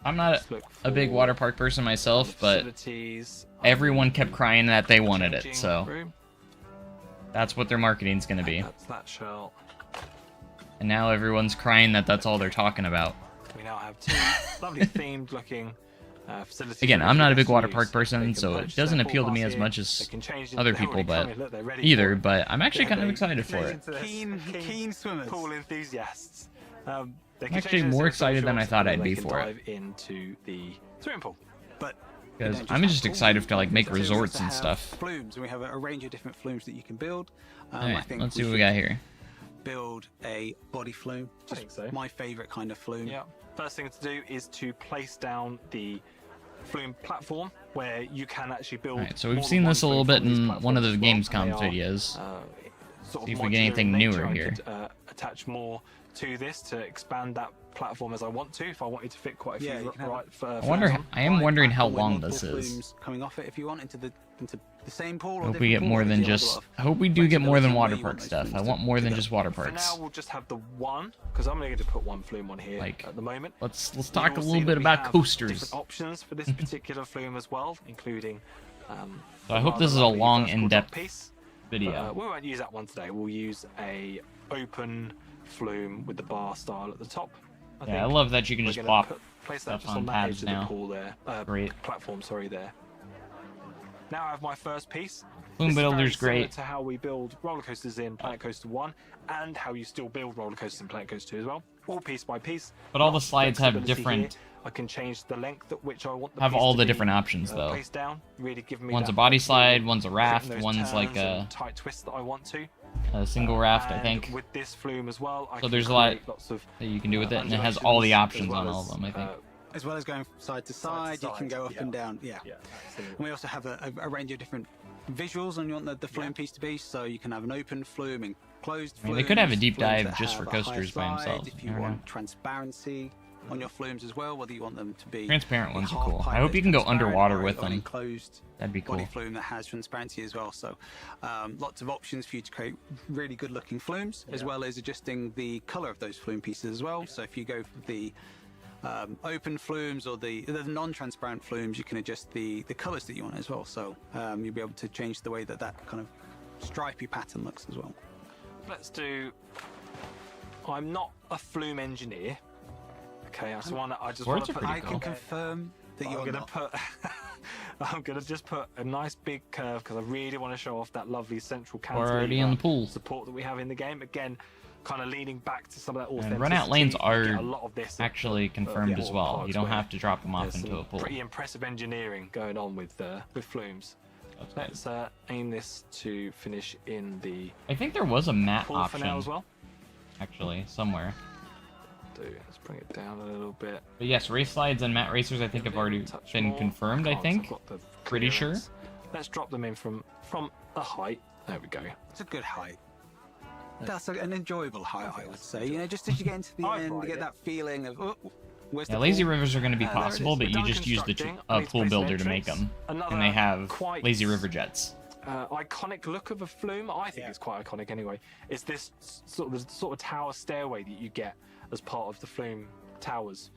[SPEAKER 1] I'm not
[SPEAKER 6] Let's look
[SPEAKER 1] a big
[SPEAKER 6] for
[SPEAKER 1] water park person myself, but
[SPEAKER 6] facilities.
[SPEAKER 1] everyone kept crying that they wanted it,
[SPEAKER 6] Changing
[SPEAKER 1] so
[SPEAKER 6] room.
[SPEAKER 1] that's what their marketing's gonna be.
[SPEAKER 6] That's that shell.
[SPEAKER 1] And now everyone's crying that that's all they're talking about.
[SPEAKER 6] We now have two lovely themed looking facilities.
[SPEAKER 1] Again,
[SPEAKER 6] ready
[SPEAKER 1] I'm
[SPEAKER 6] for
[SPEAKER 1] not a
[SPEAKER 6] guests
[SPEAKER 1] big
[SPEAKER 6] to
[SPEAKER 1] water
[SPEAKER 6] use.
[SPEAKER 1] park
[SPEAKER 6] They
[SPEAKER 1] person,
[SPEAKER 6] can
[SPEAKER 1] so it
[SPEAKER 6] purchase
[SPEAKER 1] doesn't
[SPEAKER 6] their
[SPEAKER 1] appeal to
[SPEAKER 6] pool
[SPEAKER 1] me
[SPEAKER 6] pass
[SPEAKER 1] as
[SPEAKER 6] here.
[SPEAKER 1] much
[SPEAKER 6] They
[SPEAKER 1] as
[SPEAKER 6] can change into-
[SPEAKER 1] other
[SPEAKER 6] they're
[SPEAKER 1] people,
[SPEAKER 6] already
[SPEAKER 1] but
[SPEAKER 6] coming, look, they're ready
[SPEAKER 1] either,
[SPEAKER 6] for it.
[SPEAKER 1] but I'm actually
[SPEAKER 6] They're
[SPEAKER 1] kind of
[SPEAKER 6] gonna
[SPEAKER 1] excited
[SPEAKER 6] be
[SPEAKER 1] for it.
[SPEAKER 6] into this.
[SPEAKER 5] Keen swimmers.
[SPEAKER 6] Pool enthusiasts. They
[SPEAKER 1] I'm
[SPEAKER 6] can
[SPEAKER 1] actually
[SPEAKER 6] change
[SPEAKER 1] more
[SPEAKER 6] into
[SPEAKER 1] excited than I
[SPEAKER 6] shorts
[SPEAKER 1] thought
[SPEAKER 6] and
[SPEAKER 1] I'd
[SPEAKER 6] then
[SPEAKER 1] be
[SPEAKER 6] they can
[SPEAKER 1] for it.
[SPEAKER 6] dive into the swimming pool.
[SPEAKER 5] But
[SPEAKER 1] Because
[SPEAKER 5] don't
[SPEAKER 1] I'm
[SPEAKER 5] have
[SPEAKER 1] just
[SPEAKER 5] pools.
[SPEAKER 1] excited to like make
[SPEAKER 5] So we also
[SPEAKER 1] resorts and
[SPEAKER 5] have
[SPEAKER 1] stuff.
[SPEAKER 5] Flumes, and we have a range of different flumes that you can build. I
[SPEAKER 1] Alright,
[SPEAKER 5] think
[SPEAKER 1] let's see what
[SPEAKER 5] should
[SPEAKER 1] we got here.
[SPEAKER 5] build a body flume.
[SPEAKER 6] I
[SPEAKER 5] Just
[SPEAKER 6] think so.
[SPEAKER 5] my favorite kind of flume.
[SPEAKER 6] Yeah. First thing to do is to place down the Flume platform where you can actually build.
[SPEAKER 1] Alright, so we've
[SPEAKER 6] more than
[SPEAKER 1] seen
[SPEAKER 6] one
[SPEAKER 1] this a little
[SPEAKER 6] flume
[SPEAKER 1] bit
[SPEAKER 6] from these
[SPEAKER 1] in one of the
[SPEAKER 6] platforms as well,
[SPEAKER 1] Gamescom
[SPEAKER 6] and they are,
[SPEAKER 1] videos.
[SPEAKER 6] Sort of
[SPEAKER 1] See if we get
[SPEAKER 6] modular
[SPEAKER 1] anything
[SPEAKER 6] in nature.
[SPEAKER 1] newer
[SPEAKER 6] I
[SPEAKER 1] here.
[SPEAKER 6] could, attach more to this to expand that platform as I want to. If I wanted to fit quite a few,
[SPEAKER 5] Yeah, you can have
[SPEAKER 1] I wonder. I am wondering how
[SPEAKER 5] With
[SPEAKER 1] long
[SPEAKER 5] multiple
[SPEAKER 1] this is.
[SPEAKER 5] flumes coming off it if you want into the same pool.
[SPEAKER 1] I
[SPEAKER 5] Or
[SPEAKER 1] hope we get
[SPEAKER 5] different
[SPEAKER 1] more
[SPEAKER 5] pools,
[SPEAKER 1] than
[SPEAKER 5] you have a
[SPEAKER 1] just.
[SPEAKER 5] lot of
[SPEAKER 1] I hope we do get more than
[SPEAKER 5] flexibility
[SPEAKER 1] water
[SPEAKER 5] where you
[SPEAKER 1] park
[SPEAKER 5] want those
[SPEAKER 1] stuff. I
[SPEAKER 5] flumes
[SPEAKER 1] want
[SPEAKER 5] to
[SPEAKER 1] more than
[SPEAKER 5] go.
[SPEAKER 1] just water
[SPEAKER 6] For
[SPEAKER 1] parks.
[SPEAKER 6] now, we'll just have the one because I'm going to put one flume on here
[SPEAKER 1] Like,
[SPEAKER 6] at the moment.
[SPEAKER 1] Let's
[SPEAKER 6] You
[SPEAKER 1] talk a
[SPEAKER 6] will see
[SPEAKER 1] little
[SPEAKER 6] that
[SPEAKER 1] bit
[SPEAKER 6] we
[SPEAKER 1] about
[SPEAKER 6] have
[SPEAKER 1] coasters.
[SPEAKER 6] Different options for this particular flume as well, including.
[SPEAKER 1] So I hope
[SPEAKER 6] rather
[SPEAKER 1] this is a
[SPEAKER 6] lovely
[SPEAKER 1] long,
[SPEAKER 6] vertical drop
[SPEAKER 1] in-depth
[SPEAKER 6] piece.
[SPEAKER 1] video.
[SPEAKER 6] We won't use that one today. We'll use a open flume with the bar style at the top.
[SPEAKER 1] Yeah, I love that you can
[SPEAKER 6] We're
[SPEAKER 1] just
[SPEAKER 6] gonna
[SPEAKER 1] pop
[SPEAKER 6] place that
[SPEAKER 1] stuff
[SPEAKER 6] just
[SPEAKER 1] on
[SPEAKER 6] on that
[SPEAKER 1] tabs
[SPEAKER 6] edge of
[SPEAKER 1] now.
[SPEAKER 6] the pool there.
[SPEAKER 1] Great.
[SPEAKER 6] Platform, sorry, there. Now I have my first piece.
[SPEAKER 1] Flume
[SPEAKER 6] This is very
[SPEAKER 1] Builder's
[SPEAKER 6] similar
[SPEAKER 1] great.
[SPEAKER 6] to how we build roller coasters in Planet Coaster 1 and how you still build roller coasters in Planet Coaster 2 as well. All piece by piece.
[SPEAKER 1] But all the
[SPEAKER 6] Lots of
[SPEAKER 1] slides have
[SPEAKER 6] flexibility
[SPEAKER 1] different.
[SPEAKER 6] here. I can change the length at which I want the
[SPEAKER 1] Have
[SPEAKER 6] piece
[SPEAKER 1] all
[SPEAKER 6] to
[SPEAKER 1] the
[SPEAKER 6] be,
[SPEAKER 1] different options though.
[SPEAKER 6] placed down, really giving me
[SPEAKER 1] One's
[SPEAKER 6] that
[SPEAKER 1] a body
[SPEAKER 6] flexibility,
[SPEAKER 1] slide, one's a
[SPEAKER 6] hitting
[SPEAKER 1] raft,
[SPEAKER 6] those
[SPEAKER 1] one's like
[SPEAKER 6] turns and
[SPEAKER 1] a
[SPEAKER 6] tight twist that I want to.
[SPEAKER 1] single raft, I
[SPEAKER 6] And
[SPEAKER 1] think.
[SPEAKER 6] with this flume as well, I
[SPEAKER 1] So
[SPEAKER 6] can
[SPEAKER 1] there's a lot
[SPEAKER 6] create lots of
[SPEAKER 1] that you can do with it, and it has all the
[SPEAKER 6] undulations
[SPEAKER 1] options
[SPEAKER 6] as
[SPEAKER 1] on
[SPEAKER 6] well
[SPEAKER 1] all of them, I
[SPEAKER 6] as,
[SPEAKER 1] think.
[SPEAKER 5] As well as going side to side, you can go up and down. Yeah.
[SPEAKER 6] absolutely.
[SPEAKER 5] And we also have a range of different visuals on you want the flume piece to be. So you can have an open flume and closed
[SPEAKER 1] I
[SPEAKER 5] flume.
[SPEAKER 1] mean, they could have a deep dive just for coasters by themselves.
[SPEAKER 5] If
[SPEAKER 1] You
[SPEAKER 5] you
[SPEAKER 1] never
[SPEAKER 5] want
[SPEAKER 1] know.
[SPEAKER 5] transparency on your flumes as well, whether you want them to be
[SPEAKER 1] Transparent
[SPEAKER 5] a
[SPEAKER 1] ones are
[SPEAKER 5] half
[SPEAKER 1] cool.
[SPEAKER 5] pipe
[SPEAKER 1] I hope
[SPEAKER 5] that's
[SPEAKER 1] you can go
[SPEAKER 5] transparent
[SPEAKER 1] underwater
[SPEAKER 5] or
[SPEAKER 1] with
[SPEAKER 5] an
[SPEAKER 1] them.
[SPEAKER 5] enclosed
[SPEAKER 1] That'd be cool.
[SPEAKER 5] body flume that has transparency as well. So lots of options for you to create really good looking flumes, as well as adjusting the color of those flume pieces as well. So if you go for the open flumes or the non-transparent flumes, you can adjust the colors that you want as well. So you'll be able to change the way that kind of stripy pattern looks as well.
[SPEAKER 6] Let's do. I'm not a flume engineer. Okay, that's one that I just want
[SPEAKER 1] Words
[SPEAKER 6] to
[SPEAKER 1] are
[SPEAKER 6] put.
[SPEAKER 1] pretty
[SPEAKER 5] I can confirm that
[SPEAKER 6] I'm
[SPEAKER 5] you're
[SPEAKER 6] gonna
[SPEAKER 5] not.
[SPEAKER 6] put. I'm gonna just put a nice big curve because I really want to show off that lovely central
[SPEAKER 1] We're already in the pool.
[SPEAKER 6] support that we have in the game. Again, kind of leaning back to some of that
[SPEAKER 1] And
[SPEAKER 6] authenticity.
[SPEAKER 1] run-out lanes
[SPEAKER 6] You
[SPEAKER 1] are
[SPEAKER 6] get a lot of this
[SPEAKER 1] actually confirmed as well.
[SPEAKER 6] parks
[SPEAKER 1] You don't
[SPEAKER 6] where
[SPEAKER 1] have to drop them off
[SPEAKER 6] there's
[SPEAKER 1] into
[SPEAKER 6] some
[SPEAKER 1] a pool.
[SPEAKER 6] Pretty impressive engineering going on with flumes. Let's aim this to finish in the
[SPEAKER 1] I think there was a matte
[SPEAKER 6] pool for now
[SPEAKER 1] option,
[SPEAKER 6] as well.
[SPEAKER 1] actually, somewhere.
[SPEAKER 6] Let's bring it down a little bit.
[SPEAKER 1] But yes, race slides and matte racers I think have already
[SPEAKER 6] Touch
[SPEAKER 1] been
[SPEAKER 6] more.
[SPEAKER 1] confirmed, I
[SPEAKER 6] Can't,
[SPEAKER 1] think.
[SPEAKER 6] I've got the
[SPEAKER 1] Pretty sure.
[SPEAKER 6] clearance. Let's drop them in from a height. There we go.
[SPEAKER 5] It's a good height. That's an enjoyable height, I would say. You know, just as you get into the
[SPEAKER 6] I've
[SPEAKER 5] end, you
[SPEAKER 6] tried
[SPEAKER 5] get
[SPEAKER 6] it.
[SPEAKER 5] that feeling of, oh, where's
[SPEAKER 1] Yeah,
[SPEAKER 5] the
[SPEAKER 1] lazy
[SPEAKER 5] pool?
[SPEAKER 1] rivers are going to be
[SPEAKER 5] there it is.
[SPEAKER 1] possible, but
[SPEAKER 6] We're
[SPEAKER 1] you
[SPEAKER 6] done
[SPEAKER 1] just use the
[SPEAKER 6] constructing. I need to
[SPEAKER 1] pool
[SPEAKER 6] place an
[SPEAKER 1] builder to make
[SPEAKER 6] entrance.
[SPEAKER 1] them,
[SPEAKER 6] Another
[SPEAKER 1] and they have
[SPEAKER 6] quite
[SPEAKER 1] lazy river jets.
[SPEAKER 6] iconic look of a flume. I think it's quite iconic anyway. It's this sort of tower stairway that you get as part of the flume towers.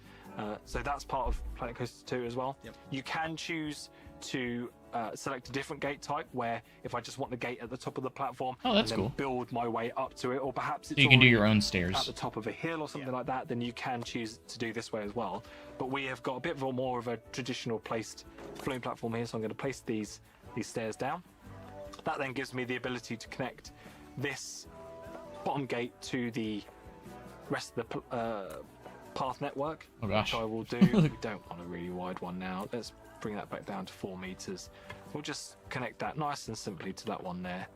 [SPEAKER 6] So that's part of Planet Coaster 2 as well.
[SPEAKER 5] Yep.
[SPEAKER 6] You can choose to select a different gate type, where if I just want the gate at the top of the platform,
[SPEAKER 1] Oh, that's
[SPEAKER 6] and then
[SPEAKER 1] cool.
[SPEAKER 6] build my way up to it, or perhaps it's
[SPEAKER 1] So you can do
[SPEAKER 6] already
[SPEAKER 1] your own
[SPEAKER 6] at
[SPEAKER 1] stairs.
[SPEAKER 6] the top of a hill or something like that, then you can choose to do this way as well. But we have got a bit more of a traditional placed flume platform here, so I'm going to place these stairs down. That then gives me the ability to connect this bottom gate to the rest of the path network,
[SPEAKER 1] Oh gosh.
[SPEAKER 6] which I will do. We don't want a really wide one now. Let's bring that back down to 4 meters. We'll just connect that nice and simply to that one there.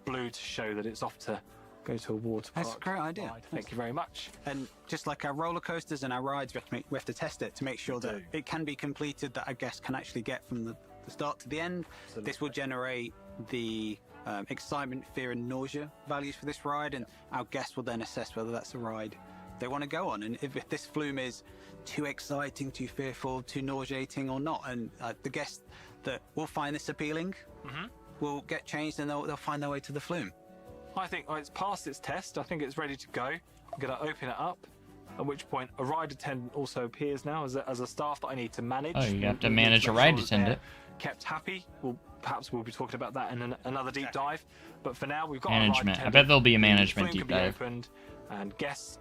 [SPEAKER 6] Blue to show that it's off to go to a water park.
[SPEAKER 5] That's a great idea.
[SPEAKER 6] Thank you very much.
[SPEAKER 5] And just like our roller coasters and our rides, we have to test it to make sure that it can be completed, that a guest can actually get from the start to the end. This will generate the excitement, fear, and nausea values for this ride, and our guests will then assess whether that's a ride they want to go on, and if this flume is too exciting, too fearful, too nauseating, or not. And the guests that will find this appealing will get changed, and they'll find their way to the flume.
[SPEAKER 6] I think it's passed its test. I think it's ready to go. I'm going to open it up, at which point a ride attendant also appears now as a staff that I need to manage.
[SPEAKER 1] Oh, you have to
[SPEAKER 6] We need
[SPEAKER 1] manage a
[SPEAKER 6] make
[SPEAKER 1] ride
[SPEAKER 6] that
[SPEAKER 1] attendant.
[SPEAKER 6] they're kept happy. Perhaps we'll be talking about that in another deep dive. But for now, we've got
[SPEAKER 1] Management.
[SPEAKER 6] a ride
[SPEAKER 1] I
[SPEAKER 6] attendant.
[SPEAKER 1] bet there'll be a
[SPEAKER 6] The
[SPEAKER 1] management
[SPEAKER 6] flume
[SPEAKER 1] deep
[SPEAKER 6] can be
[SPEAKER 1] dive.
[SPEAKER 6] opened, and guests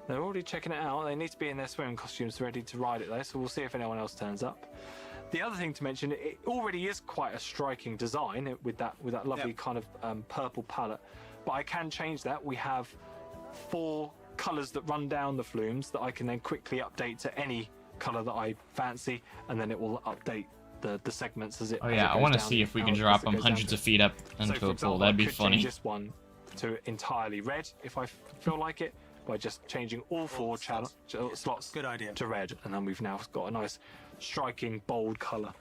[SPEAKER 6] they're already checking it out. They need to be in their swimming costumes ready to ride it though, so we'll see if anyone else turns up. The other thing to mention, it already is quite a striking design with that lovely kind of purple palette, but I can change that. We have 4 colours that run down the flumes that I can then quickly update to any colour that I fancy, and then it will update the segments as it.
[SPEAKER 1] Oh
[SPEAKER 6] as
[SPEAKER 1] yeah,
[SPEAKER 6] it
[SPEAKER 1] I
[SPEAKER 6] goes
[SPEAKER 1] want to
[SPEAKER 6] down,
[SPEAKER 1] see if we can
[SPEAKER 6] as it
[SPEAKER 1] drop
[SPEAKER 6] goes
[SPEAKER 1] them
[SPEAKER 6] down
[SPEAKER 1] hundreds
[SPEAKER 6] to
[SPEAKER 1] of feet up
[SPEAKER 6] so,
[SPEAKER 1] into
[SPEAKER 6] for
[SPEAKER 1] a
[SPEAKER 6] example,
[SPEAKER 1] pool. That'd
[SPEAKER 6] I
[SPEAKER 1] be
[SPEAKER 6] could
[SPEAKER 1] funny.
[SPEAKER 6] change this one to entirely red if I feel like it, by just changing all 4 slots
[SPEAKER 5] Good idea.
[SPEAKER 6] to red, and then we've now got a nice, striking, bold colour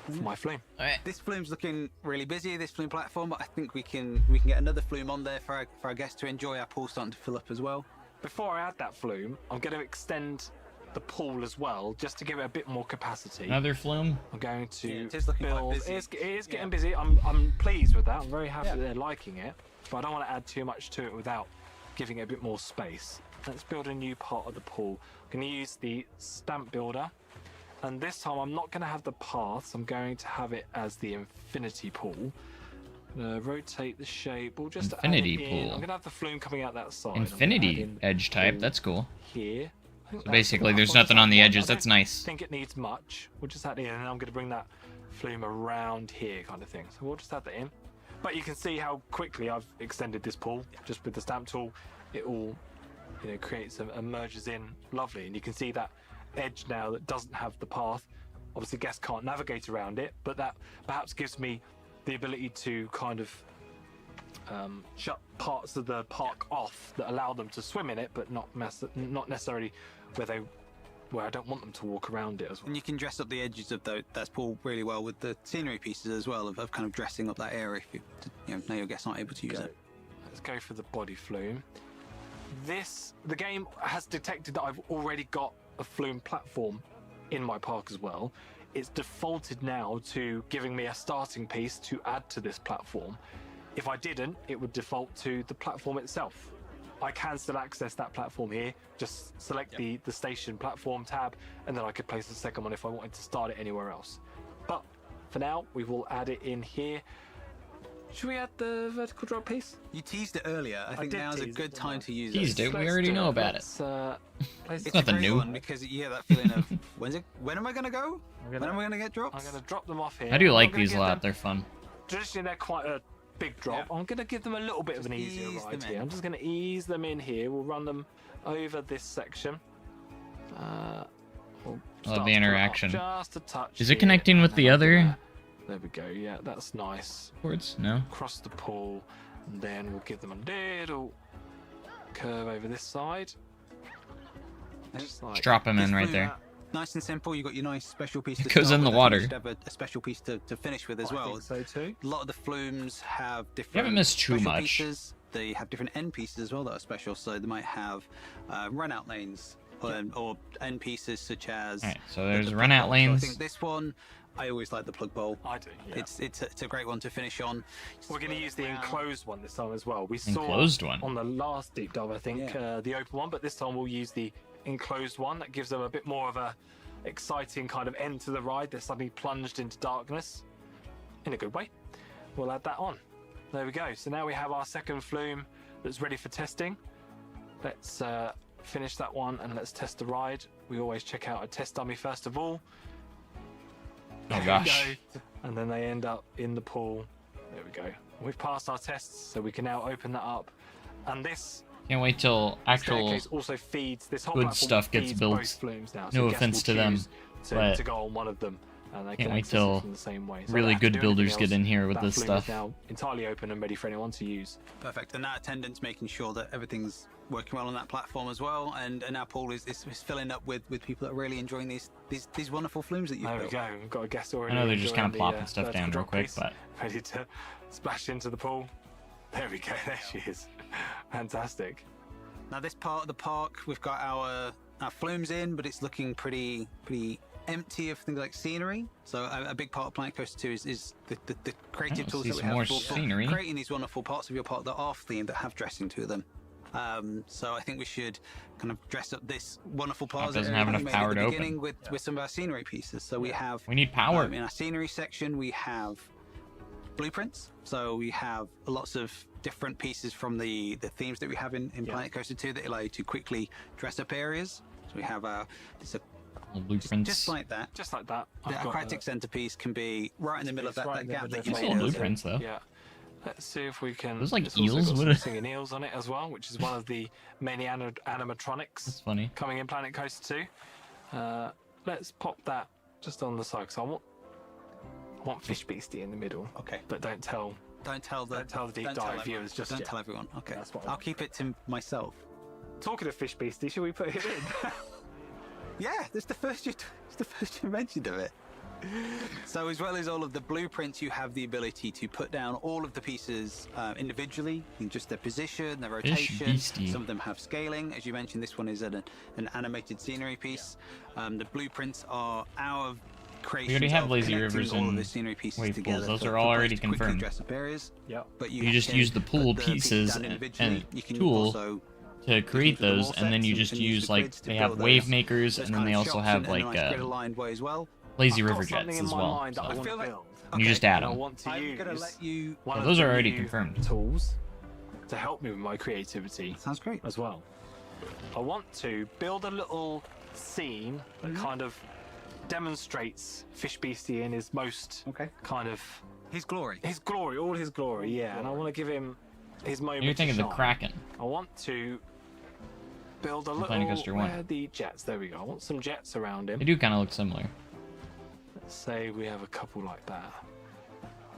[SPEAKER 6] for my flume.
[SPEAKER 5] This flume's looking really busy, this flume platform, but I think we can get another flume on there for our guests to enjoy. Our pool starting to fill up as well.
[SPEAKER 6] before I add that flume, I'm going to extend the pool as well, just to give it a bit more capacity.
[SPEAKER 1] Another flume?
[SPEAKER 6] I'm going to
[SPEAKER 5] it is looking quite
[SPEAKER 6] build.
[SPEAKER 5] busy.
[SPEAKER 6] It is getting busy. I'm pleased with that. I'm very happy that they're liking it, but I don't want to add too much to it without giving it a bit more space. Let's build a new part of the pool. I'm going to use the stamp builder, and this time I'm not going to have the paths. I'm going to have it as the infinity pool. Rotate the shape. We'll just
[SPEAKER 1] infinity
[SPEAKER 6] add it in.
[SPEAKER 1] pool.
[SPEAKER 6] I'm going to have the flume coming out that side.
[SPEAKER 1] Infinity edge type. That's cool.
[SPEAKER 6] Here.
[SPEAKER 1] So basically, there's nothing on the edges. That's nice.
[SPEAKER 6] I think it needs much. We'll just add it in, and I'm going to bring that flume around here, kind of thing. So we'll just add that in. But you can see how quickly I've extended this pool just with the stamp tool. It all, creates and merges in lovely, and you can see that edge now that doesn't have the path. Obviously, guests can't navigate around it, but that perhaps gives me the ability to kind of shut parts of the park off that allow them to swim in it, but not necessarily where I don't want them to walk around it as well.
[SPEAKER 5] And you can dress up the edges of that pool really well with the scenery pieces as well, of kind of dressing up that area if now your guests aren't able to use it.
[SPEAKER 6] Let's go for the body flume. The game has detected that I've already got a flume platform in my park as well. It's defaulted now to giving me a starting piece to add to this platform. If I didn't, it would default to the platform itself. I can still access that platform here, just select the station platform tab, and then I could place a second one if I wanted to start it anywhere else. But for now, we will add it in here. Should we add the vertical drop piece?
[SPEAKER 5] You teased it earlier. I think now's a good time to use it.
[SPEAKER 1] Teased it. We already know about it.
[SPEAKER 5] It's
[SPEAKER 1] nothing
[SPEAKER 5] a great
[SPEAKER 1] new.
[SPEAKER 5] one because you hear that feeling of when am I going to go? When am I going to get drops?
[SPEAKER 6] I'm going to drop them off here.
[SPEAKER 1] I do like these a lot. They're fun.
[SPEAKER 6] Traditionally, they're quite a big drop. I'm going to give them a little bit of an easier ride here. I'm just going to ease them in here. We'll run them over this section.
[SPEAKER 1] Love the interaction.
[SPEAKER 6] Just a touch.
[SPEAKER 1] Is it connecting with the other?
[SPEAKER 6] There we go. Yeah, that's nice.
[SPEAKER 1] Cords? No.
[SPEAKER 6] Across the pool, and then we'll give them a little curve over this side.
[SPEAKER 1] Just drop them in right there.
[SPEAKER 5] Nice and simple. You got your nice special piece.
[SPEAKER 1] It goes in the water.
[SPEAKER 5] You should have a special piece to finish with as well.
[SPEAKER 6] I think so too.
[SPEAKER 5] A lot of the flumes have different.
[SPEAKER 1] You haven't missed too
[SPEAKER 5] special
[SPEAKER 1] much.
[SPEAKER 5] Pieces. They have different end pieces as well that are special. So they might have run-out lanes or end pieces such as.
[SPEAKER 1] Alright, so there's run-out lanes.
[SPEAKER 5] So I think this one. I always like the plug bowl.
[SPEAKER 6] I do. Yeah.
[SPEAKER 5] It's a great one to finish on.
[SPEAKER 6] We're going to use the enclosed one this time as well. We
[SPEAKER 1] Enclosed
[SPEAKER 6] saw
[SPEAKER 1] one?
[SPEAKER 6] on the last deep dive, I think, the open one, but this time we'll use the enclosed one. That gives them a bit more of a exciting kind of end to the ride. They're suddenly plunged into darkness in a good way. We'll add that on. There we go. So now we have our second flume that's ready for testing. Let's finish that one and let's test the ride. We always check out a test dummy first of all.
[SPEAKER 1] Oh gosh.
[SPEAKER 6] And then they end up in the pool. There we go. We've passed our tests, so we can now open that up. And this
[SPEAKER 1] Can't wait till actual
[SPEAKER 6] staircase also feeds this whole
[SPEAKER 1] good
[SPEAKER 6] platform
[SPEAKER 1] stuff gets
[SPEAKER 6] feeds
[SPEAKER 1] built.
[SPEAKER 6] both flumes now.
[SPEAKER 1] No
[SPEAKER 6] guests
[SPEAKER 1] offense
[SPEAKER 6] will
[SPEAKER 1] to them,
[SPEAKER 6] choose
[SPEAKER 1] but
[SPEAKER 6] to go on one of them, and they
[SPEAKER 1] can't
[SPEAKER 6] can
[SPEAKER 1] wait
[SPEAKER 6] access
[SPEAKER 1] till
[SPEAKER 6] it in the same way. So
[SPEAKER 1] really
[SPEAKER 6] they don't have
[SPEAKER 1] good
[SPEAKER 6] to do anything
[SPEAKER 1] builders get
[SPEAKER 6] else.
[SPEAKER 1] in here with
[SPEAKER 6] That
[SPEAKER 1] this
[SPEAKER 6] flume
[SPEAKER 1] stuff.
[SPEAKER 6] is now entirely open and ready for anyone to use.
[SPEAKER 5] Perfect. And that attendant's making sure that everything's working well on that platform as well. And our pool is filling up with people that are really enjoying these wonderful flumes that you've
[SPEAKER 6] There we
[SPEAKER 5] built.
[SPEAKER 6] go. We've got a guest already.
[SPEAKER 1] I know they're just kind of
[SPEAKER 6] enjoying
[SPEAKER 1] plopping
[SPEAKER 6] the,
[SPEAKER 1] stuff
[SPEAKER 6] vertical
[SPEAKER 1] down real
[SPEAKER 6] drop
[SPEAKER 1] quick,
[SPEAKER 6] piece,
[SPEAKER 1] but
[SPEAKER 6] ready to splash into the pool. There we go. There she is. Fantastic.
[SPEAKER 5] Now this part of the park, we've got our flumes in, but it's looking pretty empty of things like scenery. So a big part of Planet Coaster 2 is the creative tools
[SPEAKER 1] see
[SPEAKER 5] that we
[SPEAKER 1] some
[SPEAKER 5] have
[SPEAKER 1] more
[SPEAKER 5] for
[SPEAKER 1] scenery.
[SPEAKER 5] creating these wonderful parts of your park that are themed, that have dressing to them. So I think we should kind of dress up this wonderful plaza
[SPEAKER 1] doesn't
[SPEAKER 5] area
[SPEAKER 1] have
[SPEAKER 5] that
[SPEAKER 1] enough
[SPEAKER 5] we made at
[SPEAKER 1] power
[SPEAKER 5] the
[SPEAKER 1] to
[SPEAKER 5] beginning
[SPEAKER 1] open.
[SPEAKER 5] with some of our scenery pieces. So we have
[SPEAKER 1] we need power.
[SPEAKER 5] in our scenery section we have blueprints. So we have lots of different pieces from the themes that we have in Planet Coaster 2 that allow you to quickly dress up areas. So we have
[SPEAKER 1] Little blueprints.
[SPEAKER 5] just like that.
[SPEAKER 6] Just like that.
[SPEAKER 5] The aquatic centerpiece can be right in the middle of that gap that you
[SPEAKER 1] These
[SPEAKER 5] made.
[SPEAKER 1] little
[SPEAKER 5] earlier.
[SPEAKER 1] blueprints though.
[SPEAKER 6] Yeah. Let's see if we can.
[SPEAKER 1] Those like
[SPEAKER 6] it's also
[SPEAKER 1] eels?
[SPEAKER 6] got
[SPEAKER 1] What
[SPEAKER 6] some
[SPEAKER 1] are-
[SPEAKER 6] singing eels on it as well, which is one of the many animatronics
[SPEAKER 1] That's funny.
[SPEAKER 6] coming in Planet Coaster 2. Let's pop that just on the side. So I want Fish Beastie in the middle.
[SPEAKER 5] Okay.
[SPEAKER 6] But don't tell
[SPEAKER 5] Don't tell the
[SPEAKER 6] deep
[SPEAKER 5] don't
[SPEAKER 6] dive
[SPEAKER 5] tell everyone.
[SPEAKER 6] viewers just
[SPEAKER 5] Don't
[SPEAKER 6] yet.
[SPEAKER 5] tell everyone. Okay.
[SPEAKER 6] That's what I
[SPEAKER 5] I'll
[SPEAKER 6] want.
[SPEAKER 5] keep it to myself.
[SPEAKER 6] Talking of Fish Beastie, should we put it in?
[SPEAKER 5] Yeah, it's the first you mentioned of it. So as well as all of the blueprints, you have the ability to put down all of the pieces individually, in just their position, their rotation. Some of them have scaling. As you mentioned, this one is an animated scenery piece. The blueprints are our creation.
[SPEAKER 1] We already have lazy rivers
[SPEAKER 5] all
[SPEAKER 1] and
[SPEAKER 5] of the scenery pieces
[SPEAKER 1] wave
[SPEAKER 5] together
[SPEAKER 1] pools. Those
[SPEAKER 5] for
[SPEAKER 1] are already
[SPEAKER 5] players to quickly
[SPEAKER 1] confirmed.
[SPEAKER 5] dress up areas.
[SPEAKER 6] Yep.
[SPEAKER 5] But
[SPEAKER 1] You just use the pool pieces and
[SPEAKER 5] you can
[SPEAKER 1] tool
[SPEAKER 5] also
[SPEAKER 1] to create
[SPEAKER 5] for the wall
[SPEAKER 1] those, and then
[SPEAKER 5] sets
[SPEAKER 1] you
[SPEAKER 5] and
[SPEAKER 1] just
[SPEAKER 5] use
[SPEAKER 1] use
[SPEAKER 5] the
[SPEAKER 1] like
[SPEAKER 5] grids to
[SPEAKER 1] they have
[SPEAKER 5] build
[SPEAKER 1] wave
[SPEAKER 5] those
[SPEAKER 1] makers,
[SPEAKER 5] kind
[SPEAKER 1] and then they
[SPEAKER 5] of
[SPEAKER 1] also
[SPEAKER 5] shops
[SPEAKER 1] have
[SPEAKER 5] in a
[SPEAKER 1] like
[SPEAKER 5] nice grid-aligned way as well.
[SPEAKER 1] lazy
[SPEAKER 6] I've got
[SPEAKER 1] river
[SPEAKER 6] something
[SPEAKER 1] jets
[SPEAKER 6] in
[SPEAKER 1] as
[SPEAKER 6] my
[SPEAKER 1] well.
[SPEAKER 6] mind that I
[SPEAKER 1] So.
[SPEAKER 6] want to
[SPEAKER 5] feel like-
[SPEAKER 6] build.
[SPEAKER 1] You just add
[SPEAKER 6] And I
[SPEAKER 1] them.
[SPEAKER 6] want to
[SPEAKER 5] I'm
[SPEAKER 6] use
[SPEAKER 5] gonna let you.
[SPEAKER 6] one
[SPEAKER 1] Well,
[SPEAKER 6] of
[SPEAKER 1] those
[SPEAKER 6] the
[SPEAKER 1] are already
[SPEAKER 6] new
[SPEAKER 1] confirmed.
[SPEAKER 6] tools to help me with my creativity
[SPEAKER 5] Sounds great.
[SPEAKER 6] as well. I want to build a little scene that kind of demonstrates Fish Beastie in his most kind of
[SPEAKER 5] His glory.
[SPEAKER 6] all his glory, yeah. And I want to give him his moment.
[SPEAKER 1] You're thinking
[SPEAKER 6] to
[SPEAKER 1] the
[SPEAKER 6] shine.
[SPEAKER 1] Kraken.
[SPEAKER 6] I want to build a
[SPEAKER 1] Planet
[SPEAKER 6] little.
[SPEAKER 1] Coaster
[SPEAKER 6] Where
[SPEAKER 1] 1.
[SPEAKER 6] are the jets? There we go. I want some jets around
[SPEAKER 1] They
[SPEAKER 6] him.
[SPEAKER 1] do kind of look similar.
[SPEAKER 6] Let's say we have a couple like that.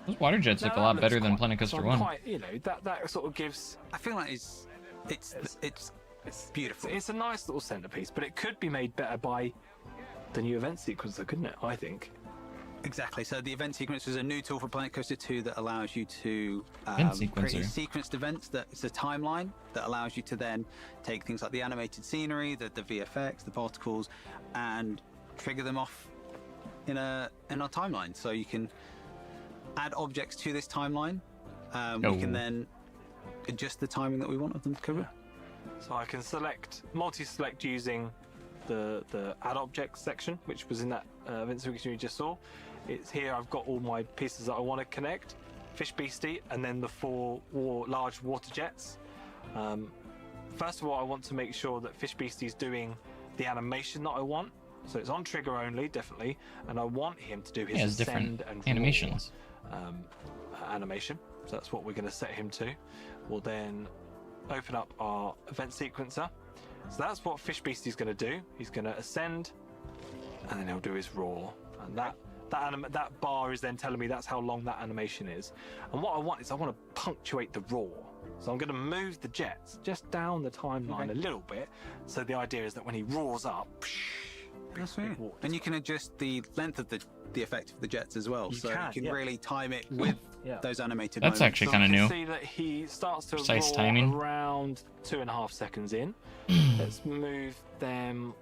[SPEAKER 1] Those water jets look
[SPEAKER 6] Now
[SPEAKER 1] a
[SPEAKER 6] that
[SPEAKER 1] lot better
[SPEAKER 6] looks
[SPEAKER 1] than
[SPEAKER 6] quite-
[SPEAKER 1] Planet Coaster
[SPEAKER 6] so I'm
[SPEAKER 1] 1.
[SPEAKER 6] quite, you know, that sort of gives.
[SPEAKER 5] I feel like it's beautiful.
[SPEAKER 6] It's a nice little centerpiece, but it could be made better by the new event sequencer, couldn't it? I think.
[SPEAKER 5] Exactly. So the event sequence is a new tool for Planet Coaster 2 that allows you to
[SPEAKER 1] Event
[SPEAKER 5] create
[SPEAKER 1] sequencer.
[SPEAKER 5] sequenced events. That it's a timeline that allows you to then take things like the animated scenery, the VFX, the particles, and trigger them off in our timeline. So you can add objects to this timeline. We can then adjust the timing that we want of them to cover.
[SPEAKER 6] So I can multi-select using the add objects section, which was in that event sequence you just saw. It's here. I've got all my pieces that I want to connect. Fish Beastie, and then the 4 large water jets. First of all, I want to make sure that Fish Beastie is doing the animation that I want. So it's on trigger only, definitely, and I want him to do his
[SPEAKER 1] Yeah, it's different
[SPEAKER 6] ascend and
[SPEAKER 1] animations.
[SPEAKER 6] roar, animation. So that's what we're going to set him to. We'll then open up our event sequencer. So that's what Fish Beastie is going to do. He's going to ascend, and then he'll do his roar. And that bar is then telling me that's how long that animation is. And what I want is I want to punctuate the roar. So I'm going to move the jets just down the timeline a little bit. So the idea is that when he roars up,
[SPEAKER 5] That's right. And you can adjust the length of the effect of the jets as well. You can really time it with those animated
[SPEAKER 1] That's
[SPEAKER 5] moments.
[SPEAKER 1] actually kind of new.
[SPEAKER 6] See that he starts to
[SPEAKER 1] Precise
[SPEAKER 6] roar
[SPEAKER 1] timing.
[SPEAKER 6] around 2.5 seconds in. Let's move them